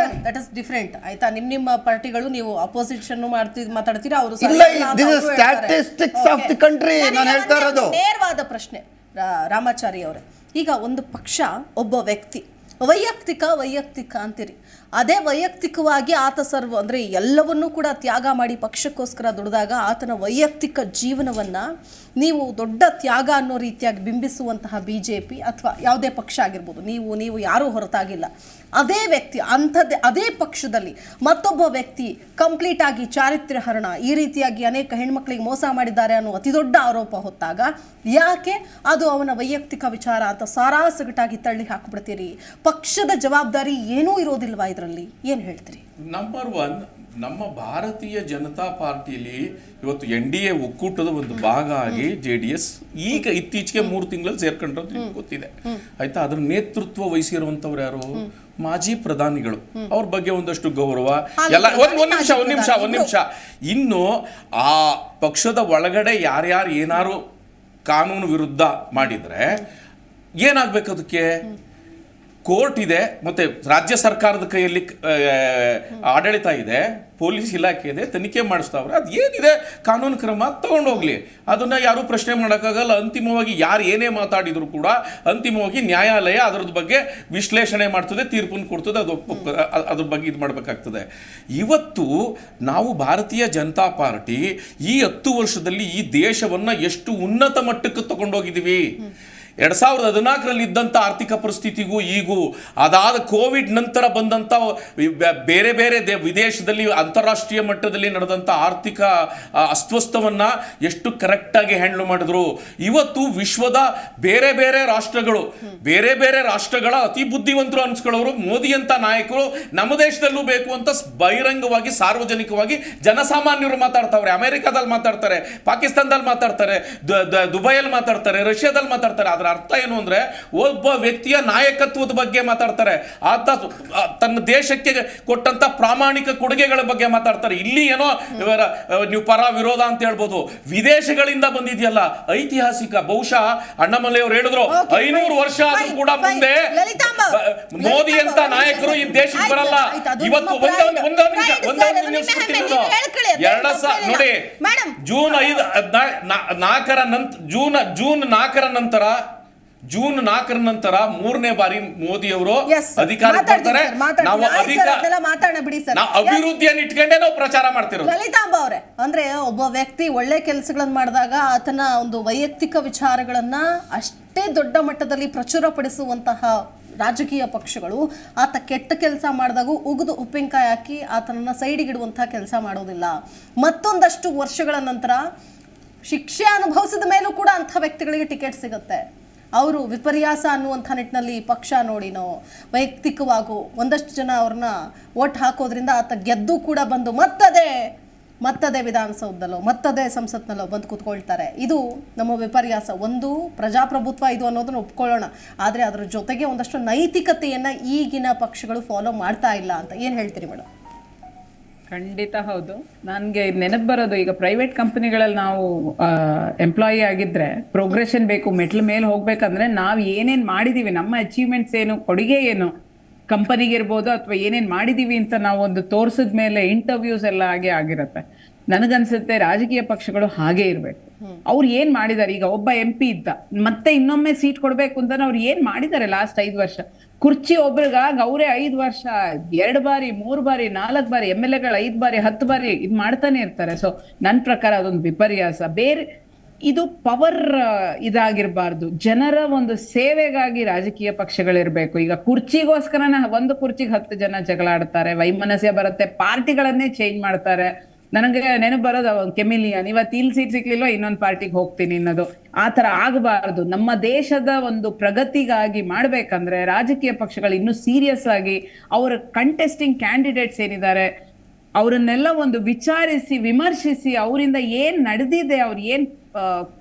ದಟ್ ಇಸ್ ಡಿಫರೆಂಟ್ ಆಯ್ತಾ. ನಿಮ್ಮ ಪಾರ್ಟಿಗಳು ನೀವು ಅಪೋಸಿಷನ್ ಮಾತಾಡ್ತೀರಾ, ಅವರು ಸ್ಟ್ಯಾಟಿಸ್ಟಿಕ್ಸ್ ಆಫ್ ದಿ ಕಂಟ್ರಿ ನಾನು ಹೇಳ್ತಾ ಇರೋದು. ನೇರವಾದ ಪ್ರಶ್ನೆ ರಾಮಾಚಾರಿ ಅವರೇ, ಈಗ ಒಂದು ಪಕ್ಷ, ಒಬ್ಬ ವ್ಯಕ್ತಿ ವೈಯಕ್ತಿಕ ಅಂತೀರಿ, ಅದೇ ವೈಯಕ್ತಿಕವಾಗಿ ಆತ ಅಂದರೆ ಎಲ್ಲವನ್ನೂ ಕೂಡ ತ್ಯಾಗ ಮಾಡಿ ಪಕ್ಷಕ್ಕೋಸ್ಕರ ದುಡಿದಾಗ ಆತನ ವೈಯಕ್ತಿಕ ಜೀವನವನ್ನು ನೀವು ದೊಡ್ಡ ತ್ಯಾಗ ಅನ್ನೋ ರೀತಿಯಾಗಿ ಬಿಂಬಿಸುವಂತಹ BJP ಅಥವಾ ಯಾವುದೇ ಪಕ್ಷ ಆಗಿರ್ಬೋದು, ನೀವು ಯಾರೂ ಹೊರತಾಗಿಲ್ಲ. ಅದೇ ವ್ಯಕ್ತಿ ಅದೇ ಪಕ್ಷದಲ್ಲಿ ಮತ್ತೊಬ್ಬ ವ್ಯಕ್ತಿ ಕಂಪ್ಲೀಟ್ ಆಗಿ ಚಾರಿತ್ರ್ಯ ಹರಣ, ಈ ರೀತಿಯಾಗಿ ಅನೇಕ ಹೆಣ್ಮಕ್ಳಿಗೆ ಮೋಸ ಮಾಡಿದ್ದಾರೆ ಅನ್ನೋ ಅತಿ ದೊಡ್ಡ ಆರೋಪ ಹೊತ್ತಾಗ ಯಾಕೆ ಅದು ಅವನ ವೈಯಕ್ತಿಕ ವಿಚಾರ ಅಂತ ಸಾರಾಸಗಟಾಗಿ ತಳ್ಳಿ ಹಾಕ್ಬಿಡ್ತೀರಿ? ಪಕ್ಷದ ಜವಾಬ್ದಾರಿ ಏನೂ ಇರೋದಿಲ್ವಾ ಇದರಲ್ಲಿ? ಏನು ಹೇಳ್ತೀರಿ? ನಂಬರ್ 1, ನಮ್ಮ ಭಾರತೀಯ ಜನತಾ ಪಾರ್ಟಿಲಿ ಇವತ್ತು NDA ಒಕ್ಕೂಟದ ಒಂದು ಭಾಗ ಆಗಿ JDS ಈಗ ಇತ್ತೀಚೆಗೆ 3 ತಿಂಗಳಲ್ಲಿ ಸೇರ್ಕೊಂಡ್ರೆ ಗೊತ್ತಿದೆ ಆಯ್ತಾ. ಅದ್ರ ನೇತೃತ್ವ ವಹಿಸಿರುವಂತವ್ರು ಯಾರು? ಮಾಜಿ ಪ್ರಧಾನಿಗಳು. ಅವ್ರ ಬಗ್ಗೆ ಒಂದಷ್ಟು ಗೌರವ ಎಲ್ಲ. ಒಂದ್ ನಿಮಿಷ. ಇನ್ನು ಆ ಪಕ್ಷದ ಒಳಗಡೆ ಯಾರ್ಯಾರು ಏನಾರು ಕಾನೂನು ವಿರುದ್ಧ ಮಾಡಿದ್ರೆ ಏನಾಗ್ಬೇಕು? ಅದಕ್ಕೆ ಕೋರ್ಟ್ ಇದೆ, ಮತ್ತು ರಾಜ್ಯ ಸರ್ಕಾರದ ಕೈಯಲ್ಲಿ ಆಡಳಿತ ಇದೆ, ಪೊಲೀಸ್ ಇಲಾಖೆ ಇದೆ, ತನಿಖೆ ಮಾಡಿಸ್ತಾವ್ರೆ. ಅದು ಏನಿದೆ ಕಾನೂನು ಕ್ರಮ ತಗೊಂಡೋಗ್ಲಿ, ಅದನ್ನು ಯಾರೂ ಪ್ರಶ್ನೆ ಮಾಡೋಕ್ಕಾಗಲ್ಲ. ಅಂತಿಮವಾಗಿ ಯಾರು ಏನೇ ಮಾತಾಡಿದ್ರು ಕೂಡ ಅಂತಿಮವಾಗಿ ನ್ಯಾಯಾಲಯ ಅದರದ ಬಗ್ಗೆ ವಿಶ್ಲೇಷಣೆ ಮಾಡ್ತದೆ, ತೀರ್ಪನ್ನು ಕೊಡ್ತದೆ, ಅದ್ರ ಬಗ್ಗೆ ಇದು ಮಾಡಬೇಕಾಗ್ತದೆ. ಇವತ್ತು ನಾವು ಭಾರತೀಯ ಜನತಾ ಪಾರ್ಟಿ ಈ 10 ವರ್ಷದಲ್ಲಿ ಈ ದೇಶವನ್ನು ಎಷ್ಟು ಉನ್ನತ ಮಟ್ಟಕ್ಕೆ ತಗೊಂಡೋಗಿದ್ದೀವಿ. 2014 ಇದ್ದಂಥ ಆರ್ಥಿಕ ಪರಿಸ್ಥಿತಿಗೂ ಈಗೂ, ಅದಾದ ಕೋವಿಡ್ ನಂತರ ಬಂದಂಥ ಬೇರೆ ಬೇರೆ ವಿದೇಶದಲ್ಲಿ ಅಂತಾರಾಷ್ಟ್ರೀಯ ಮಟ್ಟದಲ್ಲಿ ನಡೆದಂಥ ಆರ್ಥಿಕ ಅಸ್ವಸ್ಥವನ್ನು ಎಷ್ಟು ಕರೆಕ್ಟಾಗಿ ಹ್ಯಾಂಡಲ್ ಮಾಡಿದ್ರು. ಇವತ್ತು ವಿಶ್ವದ ಬೇರೆ ಬೇರೆ ರಾಷ್ಟ್ರಗಳ ಅತಿ ಬುದ್ಧಿವಂತರು ಅನ್ಸ್ಕೊಳ್ಳೋರು ಮೋದಿಯಂಥ ನಾಯಕರು ನಮ್ಮ ದೇಶದಲ್ಲೂ ಬೇಕು ಅಂತ ಬಹಿರಂಗವಾಗಿ ಸಾರ್ವಜನಿಕವಾಗಿ ಜನಸಾಮಾನ್ಯರು ಮಾತಾಡ್ತಾವ್ರೆ. ಅಮೆರಿಕಾದಲ್ಲಿ ಮಾತಾಡ್ತಾರೆ, ಪಾಕಿಸ್ತಾನದಲ್ಲಿ ಮಾತಾಡ್ತಾರೆ, ದುಬೈಯಲ್ಲಿ ಮಾತಾಡ್ತಾರೆ, ರಷ್ಯಾದಲ್ಲಿ ಮಾತಾಡ್ತಾರೆ. ಅದರ ಅರ್ಥ ಏನು ಅಂದ್ರೆ ಒಬ್ಬ ವ್ಯಕ್ತಿಯ ನಾಯಕತ್ವದ ಬಗ್ಗೆ ಮಾತಾಡ್ತಾರೆ, ಆತ ತನ್ನ ದೇಶಕ್ಕೆ ಕೊಟ್ಟಂತ ಪ್ರಾಮಾಣಿಕ ಕೊಡುಗೆಗಳ ಬಗ್ಗೆ ಮಾತಾಡ್ತಾರೆ. ಇಲ್ಲಿ ಏನೋ ನೀವು ಪರ ವಿರೋಧ ಅಂತ ಹೇಳ್ಬೋದು, ವಿದೇಶಗಳಿಂದ ಬಂದಿದೆಯಲ್ಲ ಐತಿಹಾಸಿಕ. ಬಹುಶಃ ಅಣ್ಣಾಮಲೈ ಅವರು ಹೇಳಿದ್ರು 500 ವರ್ಷ ಆದ್ರೂ ಕೂಡ ಮುಂದೆ ಮೋದಿ ಅಂತ ನಾಯಕರು ಈ ದೇಶಕ್ಕೆ ಬರಲ್ಲ. ಇವತ್ತು ಒಂದೊಂದು ನಿಮಿಷ ನೋಡಿ, ಜೂನ್ 4ರ ನಂತರ 3ನೇ ಬಾರಿ ಮೋದಿ ಅವರು ಅಧಿಕಾರಕ್ಕೆ ಬರ್ತಾರೆ. ನಾವು ಅಭಿವೃದ್ಧಿಯನ್ನು ಇಟ್ಕೊಂಡೇ ನಾವು ಪ್ರಚಾರ ಮಾಡ್ತಿರೋದು. ಲಲಿತಾಂಬ ಅವರೇ, ಅಂದ್ರೆ ಒಬ್ಬ ವ್ಯಕ್ತಿ ಒಳ್ಳೆ ಕೆಲಸಗಳನ್ನ ಮಾಡಿದಾಗ ಆತನ ಒಂದು ವೈಯಕ್ತಿಕ ವಿಚಾರಗಳನ್ನ ಅಷ್ಟೇ ದೊಡ್ಡ ಮಟ್ಟದಲ್ಲಿ ಪ್ರಚುರಪಡಿಸುವಂತಹ ರಾಜಕೀಯ ಪಕ್ಷಗಳು ಆತ ಕೆಟ್ಟ ಕೆಲಸ ಮಾಡಿದಾಗ ಉಗಿದು ಉಪ್ಪಿನಕಾಯಿ ಹಾಕಿ ಆತನನ್ನ ಸೈಡಿಗಿಡುವಂತಹ ಕೆಲಸ ಮಾಡೋದಿಲ್ಲ. ಮತ್ತೊಂದಷ್ಟು ವರ್ಷಗಳ ನಂತರ ಶಿಕ್ಷೆ ಅನುಭವಿಸಿದ ಮೇಲೂ ಕೂಡ ಅಂಥ ವ್ಯಕ್ತಿಗಳಿಗೆ ಟಿಕೆಟ್ ಸಿಗುತ್ತೆ. ಅವರು ವಿಪರ್ಯಾಸ ಅನ್ನುವಂಥ ನಿಟ್ಟಿನಲ್ಲಿ ಪಕ್ಷ ನೋಡಿನೋ ವೈಯಕ್ತಿಕವಾಗೂ ಒಂದಷ್ಟು ಜನ ಅವ್ರನ್ನ ಓಟ್ ಹಾಕೋದ್ರಿಂದ ಆತ ಗೆದ್ದು ಕೂಡ ಬಂದು ಮತ್ತದೇ ವಿಧಾನಸೌಧದಲ್ಲೋ ಮತ್ತದೇ ಸಂಸತ್ನಲ್ಲೋ ಬಂದು ಕೂತ್ಕೊಳ್ತಾರೆ. ಇದು ನಮ್ಮ ವಿಪರ್ಯಾಸ. ಒಂದು ಪ್ರಜಾಪ್ರಭುತ್ವ ಇದು ಅನ್ನೋದನ್ನ ಒಪ್ಕೊಳ್ಳೋಣ, ಆದರೆ ಅದರ ಜೊತೆಗೆ ಒಂದಷ್ಟು ನೈತಿಕತೆಯನ್ನು ಈಗಿನ ಪಕ್ಷಗಳು ಫಾಲೋ ಮಾಡ್ತಾ ಇಲ್ಲ ಅಂತ ಏನು ಹೇಳ್ತೀರಿ ಮೇಡಮ್? ಖಂಡಿತ ಹೌದು. ನನಗೆ ನೆನಪು ಬರೋದು, ಈಗ ಪ್ರೈವೇಟ್ ಕಂಪನಿಗಳಲ್ಲಿ ನಾವು ಎಂಪ್ಲಾಯಿ ಆಗಿದ್ರೆ ಪ್ರೋಗ್ರೆಷನ್ ಬೇಕು, ಮೆಟ್ಲ ಮೇಲೆ ಹೋಗ್ಬೇಕಂದ್ರೆ ನಾವು ಏನೇನು ಮಾಡಿದೀವಿ, ನಮ್ಮ ಅಚೀವ್ಮೆಂಟ್ಸ್ ಏನು, ಕೊಡುಗೆ ಏನು ಕಂಪನಿಗೆ ಇರ್ಬೋದು ಅಥವಾ ಏನೇನು ಮಾಡಿದೀವಿ ಅಂತ ನಾವು ಒಂದು ತೋರ್ಸಿದ ಮೇಲೆ ಇಂಟರ್ವ್ಯೂಸ್ ಎಲ್ಲ ಆಗಿರುತ್ತೆ. ನನಗನ್ಸುತ್ತೆ ರಾಜಕೀಯ ಪಕ್ಷಗಳು ಹಾಗೆ ಇರಬೇಕು. ಅವ್ರು ಏನ್ ಮಾಡಿದ್ದಾರೆ, ಈಗ ಒಬ್ಬ MP ಇದ್ದ, ಮತ್ತೆ ಇನ್ನೊಮ್ಮೆ ಸೀಟ್ ಕೊಡ್ಬೇಕು ಅಂತ ಅವ್ರು ಏನ್ ಮಾಡಿದ್ದಾರೆ ಲಾಸ್ಟ್ 5 ವರ್ಷ, ಕುರ್ಚಿ ಒಬ್ರಿಗಾಗ ಅವರೇ 5 ವರ್ಷ 2 ಬಾರಿ 3 ಬಾರಿ 4 ಬಾರಿ MLAಗಳು 5 ಬಾರಿ 10 ಬಾರಿ ಇದು ಮಾಡ್ತಾನೆ ಇರ್ತಾರೆ. ಸೊ ನನ್ನ ಪ್ರಕಾರ ಅದೊಂದು ವಿಪರ್ಯಾಸ. ಬೇರೆ ಇದು ಪವರ್ ಇದಾಗಿರ್ಬಾರ್ದು, ಜನರ ಒಂದು ಸೇವೆಗಾಗಿ ರಾಜಕೀಯ ಪಕ್ಷಗಳಿರ್ಬೇಕು. ಈಗ ಕುರ್ಚಿಗೋಸ್ಕರನ ಒಂದು ಕುರ್ಚಿಗೆ 10 ಜನ ಜಗಳ ಆಡ್ತಾರೆ, ವೈಮನಸ್ಯ ಬರುತ್ತೆ, ಪಾರ್ಟಿಗಳನ್ನೇ ಚೇಂಜ್ ಮಾಡ್ತಾರೆ. ನನಗೆ ನೆನಪು ಬರೋದು ಕೆಮಿಲಿಯನ್, ಇವತ್ತು ಇಲ್ಲಿ ಸೀಟ್ ಸಿಕ್ಲಿಲ್ವ ಇನ್ನೊಂದು ಪಾರ್ಟಿಗೆ ಹೋಗ್ತೀನಿ ಅನ್ನೋದು. ಆ ಥರ ಆಗಬಾರ್ದು. ನಮ್ಮ ದೇಶದ ಒಂದು ಪ್ರಗತಿಗಾಗಿ ಮಾಡ್ಬೇಕಂದ್ರೆ ರಾಜಕೀಯ ಪಕ್ಷಗಳು ಇನ್ನೂ ಸೀರಿಯಸ್ ಆಗಿ ಅವರ ಕಂಟೆಸ್ಟಿಂಗ್ ಕ್ಯಾಂಡಿಡೇಟ್ಸ್ ಏನಿದ್ದಾರೆ ಅವರನ್ನೆಲ್ಲ ಒಂದು ವಿಚಾರಿಸಿ ವಿಮರ್ಶಿಸಿ ಅವರಿಂದ ಏನ್ ನಡೆದಿದೆ, ಅವ್ರು ಏನ್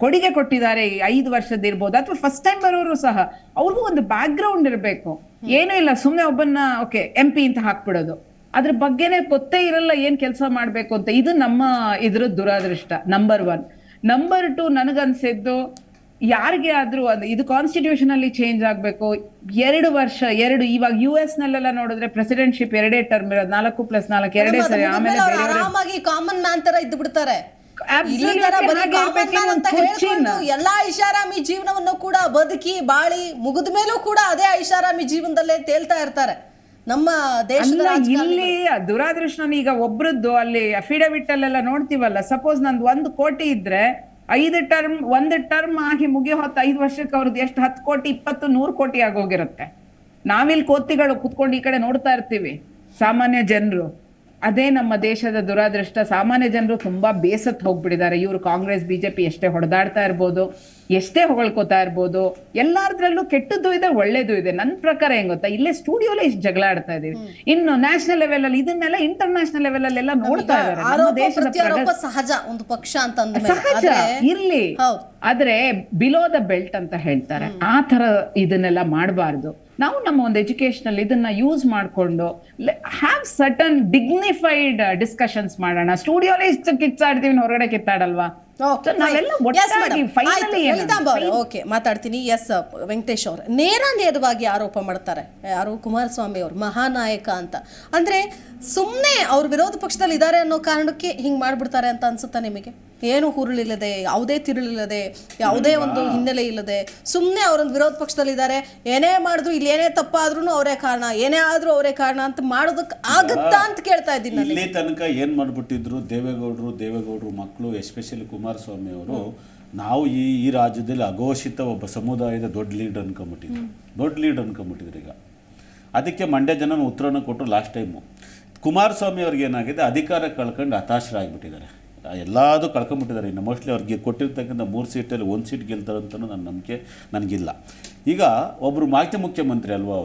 ಕೊಡುಗೆ ಕೊಟ್ಟಿದ್ದಾರೆ 5 ವರ್ಷದ ಇರ್ಬೋದು ಅಥವಾ ಫಸ್ಟ್ ಟೈಮ್ ಬರೋರು ಸಹ ಅವ್ರಿಗೂ ಒಂದು ಬ್ಯಾಕ್ ಗ್ರೌಂಡ್ ಇರಬೇಕು. ಏನೂ ಇಲ್ಲ ಸುಮ್ಮನೆ ಒಬ್ಬನ್ನ ಓಕೆ MP ಅಂತ ಹಾಕ್ಬಿಡೋದು, ಅದ್ರ ಬಗ್ಗೆನೆ ಗೊತ್ತೇ ಇರಲ್ಲ ಏನ್ ಕೆಲಸ ಮಾಡ್ಬೇಕು ಅಂತ. ಇದು ನಮ್ಮ ಇದ್ರ ದುರಾದೃಷ್ಟ. ನಂಬರ್ 1. ನಂಬರ್ 2, ನನಗನ್ಸಿದ್ದು ಯಾರಿಗೆ ಆದ್ರೂ ಇದು ಕಾನ್ಸ್ಟಿಟ್ಯೂಷನ್ ಅಲ್ಲಿ ಚೇಂಜ್ ಆಗ್ಬೇಕು. 2 ವರ್ಷ ಇವಾಗ US ನಲ್ಲೆಲ್ಲ ನೋಡಿದ್ರೆ ಪ್ರೆಸಿಡೆಂಟ್ಶಿಪ್ 2 ಟರ್ಮ್ ಇರೋದು, 4+4 2 ಸರಿ. ಆಮೇಲೆ ಆರಾಮಾಗಿ ಕಾಮನ್ ಮ್ಯಾನ್ ತರ ಇದ್ದು ಬಿಡ್ತಾರೆ. ಎಲ್ಲಾ ಐಷಾರಾಮಿ ಜೀವನವನ್ನು ಕೂಡ ಬದುಕಿ ಬಾಳಿ ಮುಗಿದ ಮೇಲೂ ಕೂಡ ಅದೇ ಐಷಾರಾಮಿ ಜೀವನದಲ್ಲೇ ತೇಲ್ತಾ ಇರ್ತಾರೆ ನಮ್ಮ ದೇಶದ. ಇಲ್ಲಿ ದುರಾದೃಷ್ಟ ಈಗ ಒಬ್ರದ್ದು ಅಲ್ಲಿ ಅಫಿಡವಿಟ್ ಅಲ್ಲೆಲ್ಲ ನೋಡ್ತೀವಲ್ಲ, ಸಪೋಸ್ ನಂದು 1 ಕೋಟಿ ಇದ್ರೆ 1 ಟರ್ಮ್ ಆಗಿ ಮುಗಿಯೋ ಹೊತ್ತು 5 ವರ್ಷಕ್ಕೆ ಅವ್ರದ್ದು ಎಷ್ಟು 10 ಕೋಟಿ 20 100 ಕೋಟಿ ಆಗೋಗಿರುತ್ತೆ. ನಾವಿಲ್ಲಿ ಕೋತಿಗಳು ಕುತ್ಕೊಂಡು ಈ ಕಡೆ ನೋಡ್ತಾ ಇರ್ತೀವಿ ಸಾಮಾನ್ಯ ಜನರು. ಅದೇ ನಮ್ಮ ದೇಶದ ದುರಾದೃಷ್ಟ. ಸಾಮಾನ್ಯ ಜನರು ತುಂಬಾ ಬೇಸತ್ತು ಹೋಗ್ಬಿಟ್ಟಿದ್ದಾರೆ. ಇವರು ಕಾಂಗ್ರೆಸ್ BJP ಎಷ್ಟೇ ಹೊಡೆದಾಡ್ತಾ ಇರ್ಬೋದು, ಎಷ್ಟೇ ಹೊಗಳ್ಕೋತಾ ಇರ್ಬೋದು, ಎಲ್ಲಾರ್ದ್ರಲ್ಲೂ ಕೆಟ್ಟದ್ದು ಇದೆ ಒಳ್ಳೇದು ಇದೆ. ನನ್ನ ಪ್ರಕಾರ ಹೆಂಗ್ ಗೊತ್ತಾ, ಇಲ್ಲೇ ಸ್ಟುಡಿಯೋಲೇ ಇಷ್ಟು ಜಗಳ ಆಡ್ತಾ ಇದೀವಿ. ಇನ್ನು ನ್ಯಾಷನಲ್ ಲೆವೆಲ್ ಅಲ್ಲಿ ಇದನ್ನೆಲ್ಲ ಇಂಟರ್ನ್ಯಾಷನಲ್ ಲೆವೆಲ್ ಅಲ್ಲೆಲ್ಲ ನೋಡ್ತಾ ಇದ್ದಾರೆ. ನಮ್ಮ ದೇಶದ ಸಹಜ ಒಂದು ಪಕ್ಷ ಅಂತ ಸಹಜ ಇರ್ಲಿ, ಆದ್ರೆ ಬಿಲೋ ದ ಬೆಲ್ಟ್ ಅಂತ ಹೇಳ್ತಾರೆ, ಆ ತರ ಇದನ್ನೆಲ್ಲ ಮಾಡಬಾರ್ದು. ನಾವು ನಮ್ಮ ಒಂದು ಎಜುಕೇಶನಲ್ ಇದನ್ನ ಯೂಸ್ ಮಾಡ್ಕೊಂಡು ಹ್ಯಾವ್ ಸರ್ಟನ್ ಡಿಗ್ನಿಫೈಡ್ ಡಿಸ್ಕಷನ್ಸ್ ಮಾಡೋಣ. ಸ್ಟುಡಿಯೋಲೇ ಇಷ್ಟು ಕಿತ್ತಾಡ್ತೀವಿ, ಹೊರಗಡೆ ಕಿತ್ತಾಡಲ್ವಾ? ನಾವೆಲ್ಲ ಒಟ್ಟಾಗಿ finally ಏನಂದ್ರೆ ಓಕೆ ಮಾತಾಡ್ತೀನಿ. ಎಸ್ ವೆಂಕಟೇಶ್ ಅವರು ನೇರವಾಗಿ ಆರೋಪ ಮಾಡ್ತಾರೆ, ಯಾರು ಕುಮಾರಸ್ವಾಮಿ ಅವರು ಮಹಾನಾಯಕ ಅಂತ. ಅಂದ್ರೆ ಸುಮ್ಮನೆ ಅವ್ರ ವಿರೋಧ ಪಕ್ಷದಲ್ಲಿ ಇದ್ದಾರೆ ಅನ್ನೋ ಕಾರಣಕ್ಕೆ ಹಿಂಗ್ ಮಾಡ್ಬಿಡ್ತಾರೆ ಅಂತ ಅನ್ಸುತ್ತಾ ನಿಮಗೆ? ಏನು ಹುರುಳಿಲ್ಲದೆ, ಯಾವುದೇ ತಿರುಳಿಲ್ಲದೆ, ಯಾವುದೇ ಒಂದು ಹಿನ್ನೆಲೆ ಇಲ್ಲದೆ ಸುಮ್ಮನೆ ಅವರೊಂದು ವಿರೋಧ ಪಕ್ಷದಲ್ಲಿ ಇದ್ದಾರೆ, ಏನೇ ಮಾಡಿದ್ರು ಇಲ್ಲಿ ಏನೇ ತಪ್ಪಾದ್ರೂ ಅವರೇ ಕಾರಣ, ಏನೇ ಆದ್ರೂ ಅವರೇ ಕಾರಣ ಅಂತ ಮಾಡೋದಕ್ಕೆ ಆಗುತ್ತಾ ಅಂತ ಕೇಳ್ತಾ ಇದ್ದೀನಿ. ಇಲ್ಲಿ ತನಕ ಏನು ಮಾಡಿಬಿಟ್ಟಿದ್ರು ದೇವೇಗೌಡರು ಮಕ್ಕಳು, ಎಸ್ಪೆಷಲಿ ಕುಮಾರಸ್ವಾಮಿ ಅವರು, ನಾವು ಈ ರಾಜ್ಯದಲ್ಲಿ ಅಘೋಷಿತ ಒಬ್ಬ ಸಮುದಾಯದ ದೊಡ್ಡ ಲೀಡ್ ಅನ್ಕೊಂಬಿಟ್ಟಿದ್ರು. ಈಗ ಅದಕ್ಕೆ ಮಂಡ್ಯ ಜನ ಉತ್ತರನ ಕೊಟ್ಟರು ಲಾಸ್ಟ್ ಟೈಮು. ಕುಮಾರಸ್ವಾಮಿ ಅವ್ರಿಗೆ ಏನಾಗಿದೆ, ಅಧಿಕಾರ ಕಳ್ಕೊಂಡು ಹತಾಶರಾಗಿಬಿಟ್ಟಿದ್ದಾರೆ, ಎಲ್ಲದೂ ಕಳ್ಕೊಂಬಿಟ್ಟಿದ್ದಾರೆ. ಇನ್ನು ಮೋಸ್ಟ್ಲಿ ಅವ್ರಿಗೆ ಕೊಟ್ಟಿರ್ತಕ್ಕಂಥ 3 ಸೀಟಲ್ಲಿ 1 ಸೀಟ್ ಗೆಲ್ತಾರಂತನೂ ನನ್ನ ನಂಬಿಕೆ ನನಗಿಲ್ಲ. ಈಗ ಒಬ್ಬರು ಮಾಜಿ ಮುಖ್ಯಮಂತ್ರಿ ಅಲ್ವಾ,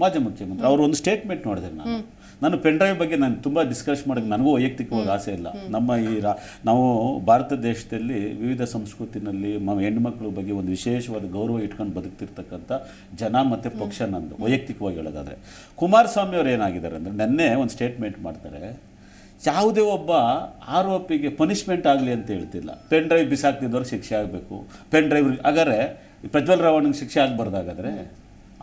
ಮಾಜಿ ಮುಖ್ಯಮಂತ್ರಿ ಅವರು ಒಂದು ಸ್ಟೇಟ್ಮೆಂಟ್ ನೋಡಿದೆ ನಾನು ಪೆನ್ ಡ್ರೈವ್ ಬಗ್ಗೆ ನಾನು ತುಂಬ ಡಿಸ್ಕಸ್ ಮಾಡೋಕ್ಕೆ ನನಗೂ ವೈಯಕ್ತಿಕವಾಗಿ ಆಸೆ ಇಲ್ಲ. ನಮ್ಮ ನಾವು ಭಾರತ ದೇಶದಲ್ಲಿ ವಿವಿಧ ಸಂಸ್ಕೃತಿನಲ್ಲಿ ಹೆಣ್ಮಕ್ಳ ಬಗ್ಗೆ ಒಂದು ವಿಶೇಷವಾದ ಗೌರವ ಇಟ್ಕೊಂಡು ಬದುಕ್ತಿರ್ತಕ್ಕಂಥ ಜನ ಮತ್ತು ಪಕ್ಷ ನಂದು ವೈಯಕ್ತಿಕವಾಗಿ ಹೇಳೋದಾದರೆ. ಕುಮಾರಸ್ವಾಮಿ ಅವರು ಏನಾಗಿದ್ದಾರೆ ಅಂದರೆ, ನೆನ್ನೆ ಒಂದು ಸ್ಟೇಟ್ಮೆಂಟ್ ಮಾಡ್ತಾರೆ, ಯಾವುದೇ ಒಬ್ಬ ಆರೋಪಿಗೆ ಪನಿಷ್ಮೆಂಟ್ ಆಗಲಿ ಅಂತ ಹೇಳ್ತಿಲ್ಲ. ಪೆನ್ ಡ್ರೈವ್ ಬಿಸಾಕ್ತಿದ್ದವ್ರಿಗೆ ಶಿಕ್ಷೆ ಆಗಬೇಕು, ಪೆನ್ ಡ್ರೈವ್ ಹಾಗಾದ್ರೆ ಪ್ರಜ್ವಲ್ ರೇವಣ್ಣಗೆ ಶಿಕ್ಷೆ ಆಗಬಾರ್ದಾಗಾದ್ರೆ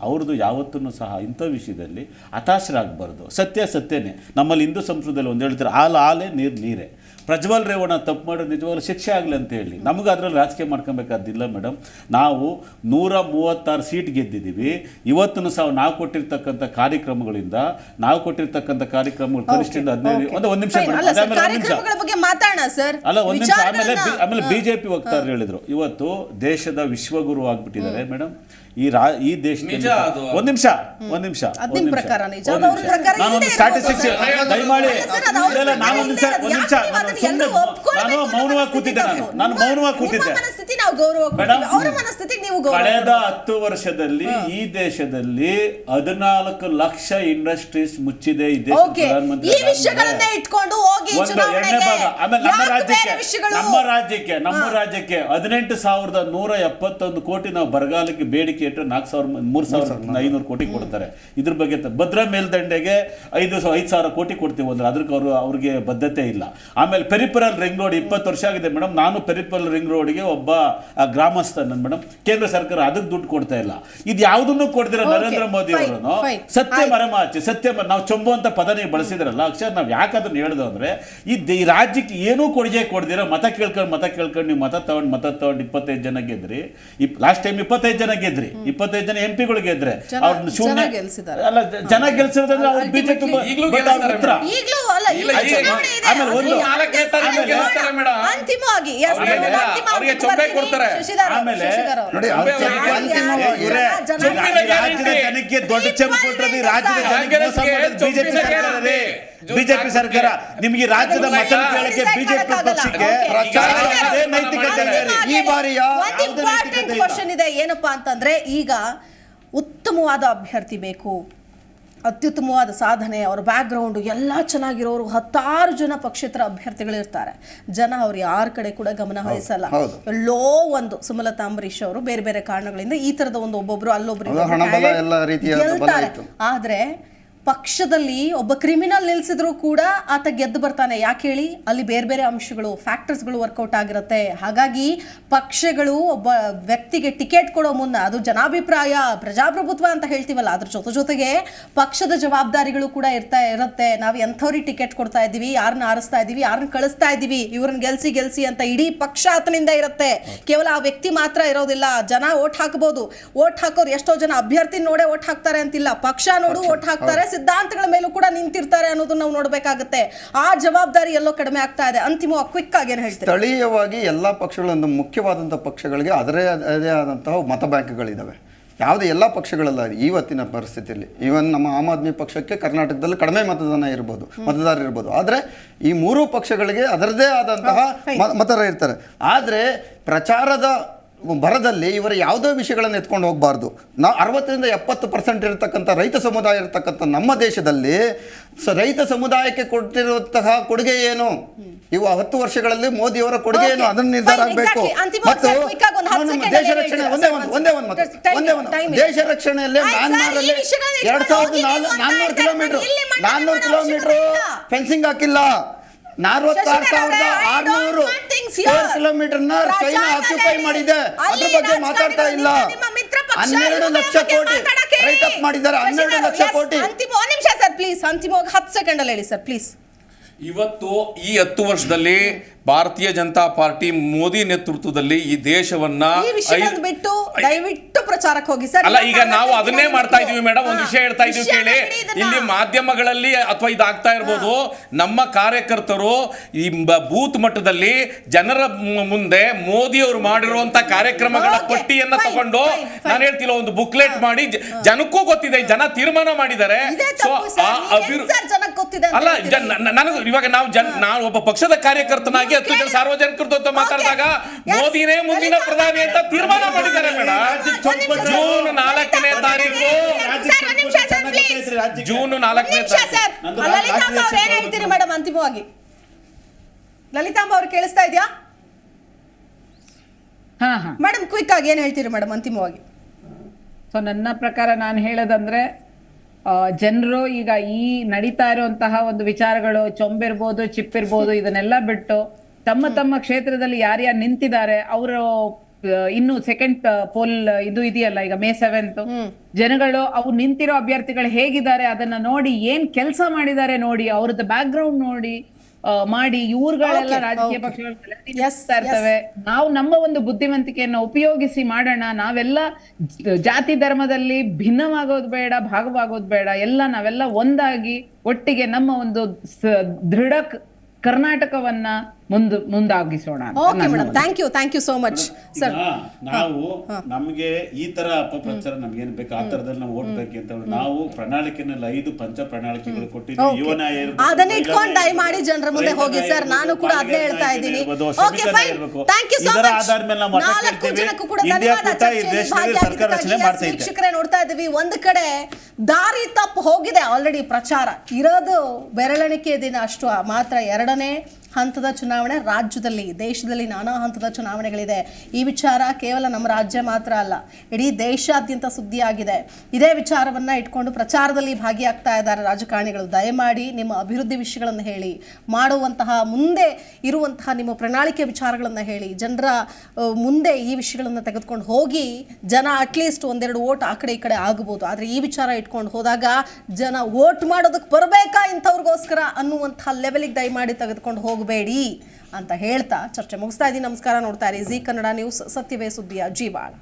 ಅವ್ರದ್ದು ಯಾವತ್ತೂ ಸಹ ಇಂಥ ವಿಷಯದಲ್ಲಿ ಹತಾಶರಾಗಬಾರ್ದು. ಸತ್ಯನೇ. ನಮ್ಮಲ್ಲಿ ಹಿಂದೂ ಸಂಸ್ಕೃತಿಯಲ್ಲಿ ಒಂದು ಹೇಳ್ತಾರೆ, ಹಾಲೇ ನೀರೇ. ಪ್ರಜ್ವಲ್ ರೇವಣ್ಣ ತಪ್ಪು ಮಾಡೋದು ನಿಜವಾಗ್ಲೂ ಶಿಕ್ಷೆ ಆಗಲಿ ಅಂತ ಹೇಳಿ ನಮಗೆ ಅದರಲ್ಲಿ ರಾಜಕೀಯ ಮಾಡ್ಕೊಬೇಕಾದಿಲ್ಲ ಮೇಡಮ್. ನಾವು 136 ಸೀಟ್ ಗೆದ್ದಿದ್ದೀವಿ. ಇವತ್ತೂ ಸಹ ನಾವು ಕೊಟ್ಟಿರ್ತಕ್ಕಂಥ ಕಾರ್ಯಕ್ರಮಗಳಿಂದ ಕನಿಷ್ಠ 15 ಒಂದು ನಿಮಿಷ ಆಮೇಲೆ ಬಿಜೆಪಿ ವಕ್ತಾರರು ಹೇಳಿದ್ರು, ಇವತ್ತು ದೇಶದ ವಿಶ್ವಗುರು ಆಗ್ಬಿಟ್ಟಿದ್ದಾರೆ ಮೇಡಮ್ ಈ ದೇಶದಲ್ಲಿ. ಒಂದ್ ನಿಮಿಷ ನಾನೊಂದು ಸ್ಟ್ಯಾಟಿಸ್ಟಿಕ್ಸ್ ದಯಮಾಡಿ ನಾನು ಮೌನವಾಗಿ ಕೂತಿದ್ದೆ. ಕಳೆದ 10 ವರ್ಷದಲ್ಲಿ ಈ ದೇಶದಲ್ಲಿ 14 ಲಕ್ಷ ಇಂಡಸ್ಟ್ರೀಸ್ ಮುಚ್ಚಿದೆ ಈ ದೇಶದ ಪ್ರಧಾನಮಂತ್ರಿ. ನಮ್ಮ ರಾಜ್ಯಕ್ಕೆ 18,171 ಕೋಟಿ ನಾವು ಬರಗಾಲಕ್ಕೆ ಬೇಡಿಕೆ ಇಟ್ಟು 3,500 ಕೋಟಿ ಕೊಡ್ತಾರೆ. ಇದ್ರ ಬಗ್ಗೆ ಭದ್ರಾ ಮೇಲ್ದಂಡೆಗೆ 5,000 ಕೋಟಿ ಕೊಡ್ತೀವಿ ಅಂದ್ರೆ ಅದಕ್ಕೆ ಅವ್ರಿಗೆ ಬದ್ಧತೆ ಇಲ್ಲ. ಆಮೇಲೆ ಪೆರಿಫೆರಲ್ ರಿಂಗ್ ರೋಡ್ 20 ವರ್ಷ ಆಗಿದೆ ಮೇಡಮ್. ನಾನು ಪೆರಿಫೆರಲ್ ರಿಂಗ್ ರೋಡ್ಗೆ ಒಬ್ಬ ಗ್ರಾಮಸ್ಥ ಮೇಡಮ್. ಕೇಂದ್ರ ಸರ್ಕಾರ ಅದಕ್ಕೆ ದುಡ್ಡು ಕೊಡ್ತಾ ಇಲ್ಲ. ಇದು ಯಾವುದನ್ನು ಕೊಡ್ದಿರ ನರೇಂದ್ರ ಮೋದಿ ಅವರನ್ನು ಸತ್ಯ ಮರೆಮಾಚಿ ನಾವು ಚೊಂಬು ಅಂತ ಪದ ನೀವು ಬಳಸಿದ್ರಲ್ಲ ಅಕ್ಷರ, ನಾವು ಯಾಕೆ ಅದನ್ನ ಹೇಳ್ದು ಅಂದ್ರೆ ಈ ರಾಜ್ಯಕ್ಕೆ ಏನೂ ಕೊಡುಗೆ ಕೊಡ್ದಿರ ಮತ ಕೇಳ್ಕೊಂಡು ನೀವು ಮತ ತಗೊಂಡು 25 ಜನ ಗೆದ್ರಿ. ಲಾಸ್ಟ್ ಟೈಮ್ 25 ಜನ ಗೆದ್ರಿ, 25 ಜನ MP ಗೆದ್ರೆ ಅವ್ರನ್ನ ಶೂನ್ಯ ಅಲ್ಲ ಜನ ಗೆಲ್ಸಿರೋದಂದ್ರೆ ಅವ್ರು ಬಿಜೆಪಿ ಜನಕ್ಕೆ ದೊಡ್ಡ ಚೆಂಬು ಕೊಟ್ಟರೆ ಬಿಜೆಪಿ ಸರ್ಕಾರ. ನಿಮಗೆ ರಾಜ್ಯದ ಮತ ಕೇಳಕ್ಕೆ ಬಿಜೆಪಿ ಪಕ್ಷಕ್ಕೆ ನೈತಿಕತೆ ಈ ಬಾರಿಯ ಕ್ವಶನ್ ಇದೆ ಏನಪ್ಪಾ ಅಂತಂದ್ರೆ, ಈಗ ಉತ್ತಮವಾದ ಅಭ್ಯರ್ಥಿ ಬೇಕು, ಅತ್ಯುತ್ತಮವಾದ ಸಾಧನೆ, ಅವರ ಬ್ಯಾಕ್ಗ್ರೌಂಡು ಎಲ್ಲ ಚೆನ್ನಾಗಿರೋರು 10 ಜನ ಪಕ್ಷೇತರ ಅಭ್ಯರ್ಥಿಗಳಿರ್ತಾರೆ. ಜನ ಅವ್ರು ಯಾರ ಕಡೆ ಕೂಡ ಗಮನ ಹರಿಸಲ್ಲ. ಎಲ್ಲೋ ಒಂದು ಸುಮಲತಾ ಅಂಬರೀಶ್ ಅವರು ಬೇರೆ ಬೇರೆ ಕಾರಣಗಳಿಂದ ಈ ತರದ ಒಬ್ಬೊಬ್ರು ಅಲ್ಲೊಬ್ರು ಗೆಲ್ತಾರೆ. ಆದ್ರೆ ಪಕ್ಷದಲ್ಲಿ ಒಬ್ಬ ಕ್ರಿಮಿನಲ್ ನಿಲ್ಸಿದ್ರು ಕೂಡ ಆತ ಗೆದ್ದು ಬರ್ತಾನೆ. ಯಾಕೆ ಹೇಳಿ? ಅಲ್ಲಿ ಬೇರೆ ಬೇರೆ ಅಂಶಗಳು, ಫ್ಯಾಕ್ಟರ್ಸ್ಗಳು ವರ್ಕೌಟ್ ಆಗಿರುತ್ತೆ. ಹಾಗಾಗಿ ಪಕ್ಷಗಳು ಒಬ್ಬ ವ್ಯಕ್ತಿಗೆ ಟಿಕೆಟ್ ಕೊಡೋ ಮುನ್ನ, ಅದು ಜನಾಭಿಪ್ರಾಯ ಪ್ರಜಾಪ್ರಭುತ್ವ ಅಂತ ಹೇಳ್ತೀವಲ್ಲ, ಅದ್ರ ಜೊತೆಗೆ ಪಕ್ಷದ ಜವಾಬ್ದಾರಿಗಳು ಕೂಡ ಇರುತ್ತೆ. ನಾವು ಎಂಥವ್ರಿಗೆ ಟಿಕೆಟ್ ಕೊಡ್ತಾ ಇದ್ದೀವಿ, ಯಾರನ್ನ ಆರಿಸ್ತಾ ಇದ್ದೀವಿ, ಯಾರನ್ನ ಕಳಿಸ್ತಾ ಇದ್ದೀವಿ, ಇವ್ರನ್ನ ಗೆಲ್ಸಿ ಅಂತ ಇಡೀ ಪಕ್ಷ ಆತನಿಂದ ಇರುತ್ತೆ. ಕೇವಲ ಆ ವ್ಯಕ್ತಿ ಮಾತ್ರ ಇರೋದಿಲ್ಲ. ಜನ ಓಟ್ ಹಾಕಬಹುದು, ಓಟ್ ಹಾಕೋರು ಎಷ್ಟೋ ಜನ ಅಭ್ಯರ್ಥಿ ನೋಡೇ ಓಟ್ ಹಾಕ್ತಾರೆ ಅಂತಿಲ್ಲ, ಪಕ್ಷ ನೋಡು ಓಟ್ ಹಾಕ್ತಾರೆ, ಸಿದ್ಧಾಂತಗಳ ಮೇಲೂ ಕೂಡ ನಿಂತಿರ್ತಾರೆ ಅನ್ನೋದನ್ನ ನಾವು ನೋಡ್ಬೇಕಾಗುತ್ತೆ. ಆ ಜವಾಬ್ದಾರಿ ಎಲ್ಲೋ ಕಡಿಮೆ ಆಗ್ತಾ ಇದೆ. ಅಂತಿಮವಾಗಿ ಕ್ವಿಕ್ ಆಗಿ ಏನು ಹೇಳ್ತೀರಾ? ಸ್ಥಳೀಯವಾಗಿ ಎಲ್ಲ ಪಕ್ಷಗಳೊಂದು ಮುಖ್ಯವಾದಂತಹ ಪಕ್ಷಗಳಿಗೆ ಅದರೇ ಆದಂತಹ ಮತ ಬ್ಯಾಂಕ್ಗಳಿದ್ದಾವೆ. ಯಾವುದೇ ಎಲ್ಲ ಪಕ್ಷಗಳಲ್ಲ ಇವತ್ತಿನ ಪರಿಸ್ಥಿತಿಯಲ್ಲಿ. ಈವನ್ ನಮ್ಮ ಆಮ್ ಆದ್ಮಿ ಪಕ್ಷಕ್ಕೆ ಕರ್ನಾಟಕದಲ್ಲಿ ಕಡಿಮೆ ಮತದಾರ ಇರ್ಬೋದು. ಆದರೆ ಈ 3 ಪಕ್ಷಗಳಿಗೆ ಅದರದೇ ಆದಂತಹ ಮತದಾರರು ಇರ್ತಾರೆ. ಆದರೆ ಪ್ರಚಾರದ ಭರದಲ್ಲಿ ಇವರ ಯಾವುದೋ ವಿಷಯಗಳನ್ನು ಎತ್ಕೊಂಡು ಹೋಗಬಾರ್ದು. ನಾವು 60-70% ಇರತಕ್ಕಂಥ ರೈತ ಸಮುದಾಯ ಇರತಕ್ಕಂಥ ನಮ್ಮ ದೇಶದಲ್ಲಿ ರೈತ ಸಮುದಾಯಕ್ಕೆ ಕೊಟ್ಟಿರುವಂತಹ ಕೊಡುಗೆ ಏನು, ಇವು 10 ವರ್ಷಗಳಲ್ಲಿ ಮೋದಿಯವರ ಕೊಡುಗೆ ಏನು, ಅದನ್ನು ನಿರ್ಧಾರ ಆಗಬೇಕು. ಮತ್ತು ದೇಶ ರಕ್ಷಣೆ ದೇಶ ರಕ್ಷಣೆಯಲ್ಲಿ ಮ್ಯಾನ್ಮಾರಲ್ಲಿ 2400 ಕಿಲೋಮೀಟರ್ ಫೆನ್ಸಿಂಗ್ ಹಾಕಿಲ್ಲ. 46,600 ಸ್ಕ್ವೇರ್ ಕಿಲೋಮೀಟರ್ನ ಚೈನಾ ಆಕ್ಯುಪೈ ಮಾಡಿದೆ. ಅದ್ರ ಬಗ್ಗೆ ಮಾತಾಡ್ತಾ ಇಲ್ಲ. 12 ಲಕ್ಷ ಕೋಟಿ ರೈಟ್ ಅಪ್ ಮಾಡಿದ್ದಾರೆ. 12 ಲಕ್ಷ ಕೋಟಿ. ಅಂತಿಮ 1 ನಿಮಿಷ ಸರ್ ಪ್ಲೀಸ್, ಅಂತಿಮವಾಗಿ 10 ಸೆಕೆಂಡ್ ಅಲ್ಲಿ ಹೇಳಿ ಸರ್ ಪ್ಲೀಸ್. ಇವತ್ತು ಈ 10 ವರ್ಷದಲ್ಲಿ ಭಾರತೀಯ ಜನತಾ ಪಾರ್ಟಿ ಮೋದಿ ನೇತೃತ್ವದಲ್ಲಿ ಈ ದೇಶವನ್ನ ಬಿಟ್ಟು ದಯವಿಟ್ಟು ಪ್ರಚಾರಕ್ಕೆ ಹೋಗಿ ಸರ್. ಅಲ್ಲ, ಈಗ ನಾವು ಅದನ್ನೇ ಮಾಡ್ತಾ ಇದೀವಿ ಮೇಡಮ್. ಒಂದು ವಿಷಯ ಹೇಳ್ತಾ ಇದೀವಿ ಕೇಳಿ. ಇಲ್ಲಿ ಮಾಧ್ಯಮಗಳಲ್ಲಿ ಅಥವಾ ಇದಾಗ್ತಾ ಇರ್ಬೋದು, ನಮ್ಮ ಕಾರ್ಯಕರ್ತರು ಈ ಬೂತ್ ಮಟ್ಟದಲ್ಲಿ ಜನರ ಮುಂದೆ ಮೋದಿ ಅವರು ಮಾಡಿರುವಂತ ಕಾರ್ಯಕ್ರಮಗಳ ಪಟ್ಟಿಯನ್ನ ತಗೊಂಡು, ನಾನು ಹೇಳ್ತಿಲ್ಲ, ಒಂದು ಬುಕ್ಲೆಟ್ ಮಾಡಿ ಜನಕ್ಕೂ ಗೊತ್ತಿದೆ, ಜನ ತೀರ್ಮಾನ ಮಾಡಿದ್ದಾರೆ. ಅಲ್ಲ, ನನಗೂ ಇವಾಗ ನಾವು ಒಬ್ಬ ಪಕ್ಷದ ಕಾರ್ಯಕರ್ತನಾಗಿ 10 ಜನ ಸಾರ್ವಜನಿಕರ ಮಾತಾಡಿದಾಗ ಮೋದಿನೇ ಮುಂದಿನ ಪ್ರಧಾನಿ ಅಂತ ತೀರ್ಮಾನ ಮಾಡಿದ್ದಾರೆ ಮೇಡಮ್. ಜೂನ್ 4ನೇ ತಾರೀಕು ಏನ್ ಹೇಳ್ತೀರಿ ಮೇಡಮ್ ಅಂತಿಮವಾಗಿ? ಲಲಿತಾಂಬ ಅವ್ರು ಕೇಳಿಸ್ತಾ ಇದೆಯಾ ಮೇಡಮ್? ಕ್ವಿಕ್ ಆಗಿ ಏನ್ ಹೇಳ್ತೀರಿ ಮೇಡಮ್ ಅಂತಿಮವಾಗಿ? ಸೊ ನನ್ನ ಪ್ರಕಾರ ನಾನು ಹೇಳೋದಂದ್ರೆ, ಜನರು ಈಗ ಈ ನಡೀತಾ ಇರುವಂತಹ ಒಂದು ವಿಚಾರಗಳು, ಚೊಂಬಿರ್ಬೋದು, ಚಿಪ್ಪಿರ್ಬೋದು, ಇದನ್ನೆಲ್ಲ ಬಿಟ್ಟು ತಮ್ಮ ತಮ್ಮ ಕ್ಷೇತ್ರದಲ್ಲಿ ಯಾರ್ಯಾರು ನಿಂತಿದ್ದಾರೆ ಅವರು ಇನ್ನು ಸೆಕೆಂಡ್ ಪೋಲ್ ಇದು ಇದೆಯಲ್ಲ ಈಗ May 7th, ಜನಗಳು ಅವ್ರು ನಿಂತಿರೋ ಅಭ್ಯರ್ಥಿಗಳು ಹೇಗಿದ್ದಾರೆ ಅದನ್ನ ನೋಡಿ, ಏನ್ ಕೆಲಸ ಮಾಡಿದ್ದಾರೆ ನೋಡಿ, ಅವ್ರದ್ದು ಬ್ಯಾಕ್ ಗ್ರೌಂಡ್ ನೋಡಿ ಮಾಡಿ, ಇವ್ರುಗಳೆಲ್ಲ ರಾಜಕೀಯ ಪಕ್ಷಗಳು ಇರ್ತವೆ. ನಾವು ನಮ್ಮ ಒಂದು ಬುದ್ಧಿವಂತಿಕೆಯನ್ನು ಉಪಯೋಗಿಸಿ ಮಾಡೋಣ. ನಾವೆಲ್ಲ ಜಾತಿ ಧರ್ಮದಲ್ಲಿ ಭಿನ್ನವಾಗೋದು ಬೇಡ, ಭಾಗವಾಗೋದು ಬೇಡ. ನಾವೆಲ್ಲ ಒಂದಾಗಿ ಒಟ್ಟಿಗೆ ನಮ್ಮ ಒಂದು ದೃಢ ಕರ್ನಾಟಕವನ್ನ ಮುಂದಾಗಿಸೋಣ. Okay madam, thank you so much sir. ನಾವು ನಮಗೆ ಈ ತರ ಅಪಪ್ರಚಾರ ನಮ್ಗೇನ್ ಬೇಕು, ಆ ತರದಲ್ಲಿ ನಾವು ಓಟ್ ಬೇಕು ಅಂತ ನಾವು ಪ್ರಣಾಳಿಕೆನಲ್ಲಿ 5 ಪಂಚ ಪ್ರಣಾಳಿಕೆಗಳು ಕೊಟ್ಟಿದ್ದೀವಿ. ಅದನ್ನ ಇಟ್ಕೊಂಡು ದಯಮಾಡಿ ಜನರ ಮುಂದೆ ಹೋಗಿ ಸರ್. ನಾನು ಕೂಡ ಅದನ್ನೇ ಹೇಳ್ತಾ ಇದ್ದೀನಿ. Okay fine, thank you so much. 4 ಜನಕ್ಕೂ ಕೂಡ ಧನ್ಯವಾದ. ವೀಕ್ಷಕರೇ ನೋಡ್ತಾ ಇದ್ದೀವಿ, ಒಂದು ಕಡೆ ದಾರಿ ತಪ್ಪು ಹೋಗಿದೆ ಆಲ್ರೆಡಿ ಪ್ರಚಾರ. ಇರೋದು ಬೆರಳೆಣಿಕೆ ದಿನ ಅಷ್ಟು ಮಾತ್ರ. 2ನೇ ಹಂತದ ಚುನಾವಣೆ ರಾಜ್ಯದಲ್ಲಿ, ದೇಶದಲ್ಲಿ ನಾನಾ ಹಂತದ ಚುನಾವಣೆಗಳಿದೆ. ಈ ವಿಚಾರ ಕೇವಲ ನಮ್ಮ ರಾಜ್ಯ ಮಾತ್ರ ಅಲ್ಲ, ಇಡೀ ದೇಶಾದ್ಯಂತ ಸುದ್ದಿಯಾಗಿದೆ. ಇದೇ ವಿಚಾರವನ್ನ ಇಟ್ಕೊಂಡು ಪ್ರಚಾರದಲ್ಲಿ ಭಾಗಿಯಾಗ್ತಾ ಇದ್ದಾರೆ ರಾಜಕಾರಣಿಗಳು. ದಯಮಾಡಿ ನಿಮ್ಮ ಅಭಿವೃದ್ಧಿ ವಿಷಯಗಳನ್ನು ಹೇಳಿ, ಮಾಡುವಂತಹ ಮುಂದೆ ಇರುವಂತಹ ನಿಮ್ಮ ಪ್ರಣಾಳಿಕೆ ವಿಚಾರಗಳನ್ನು ಹೇಳಿ, ಜನರ ಮುಂದೆ ಈ ವಿಷಯಗಳನ್ನು ತೆಗೆದುಕೊಂಡು ಹೋಗಿ, ಜನ ಅಟ್ಲೀಸ್ಟ್ 1-2 ವೋಟ್ ಆ ಕಡೆ ಈ ಕಡೆ ಆಗಬಹುದು. ಆದರೆ ಈ ವಿಚಾರ ಇಟ್ಕೊಂಡು ಹೋದಾಗ ಜನ ವೋಟ್ ಮಾಡೋದಕ್ಕೆ ಬರಬೇಕಾ ಇಂಥವ್ರಿಗೋಸ್ಕರ ಅನ್ನುವಂಥ ಲೆವೆಲಿಗೆ ದಯಮಾಡಿ ತೆಗೆದುಕೊಂಡು ಹೋಗಬೇಡಿ ಅಂತ ಹೇಳ್ತಾ ಚರ್ಚೆ ಮುಗಿಸ್ತಾ ಇದ್ದೀನಿ. ನಮಸ್ಕಾರ. ನೋಡ್ತಾ ಇರಿ ಜಿ ಕನ್ನಡ ನ್ಯೂಸ್, ಸತ್ಯವೇ ಸುದ್ದಿಯ ಜೀವಾಳ.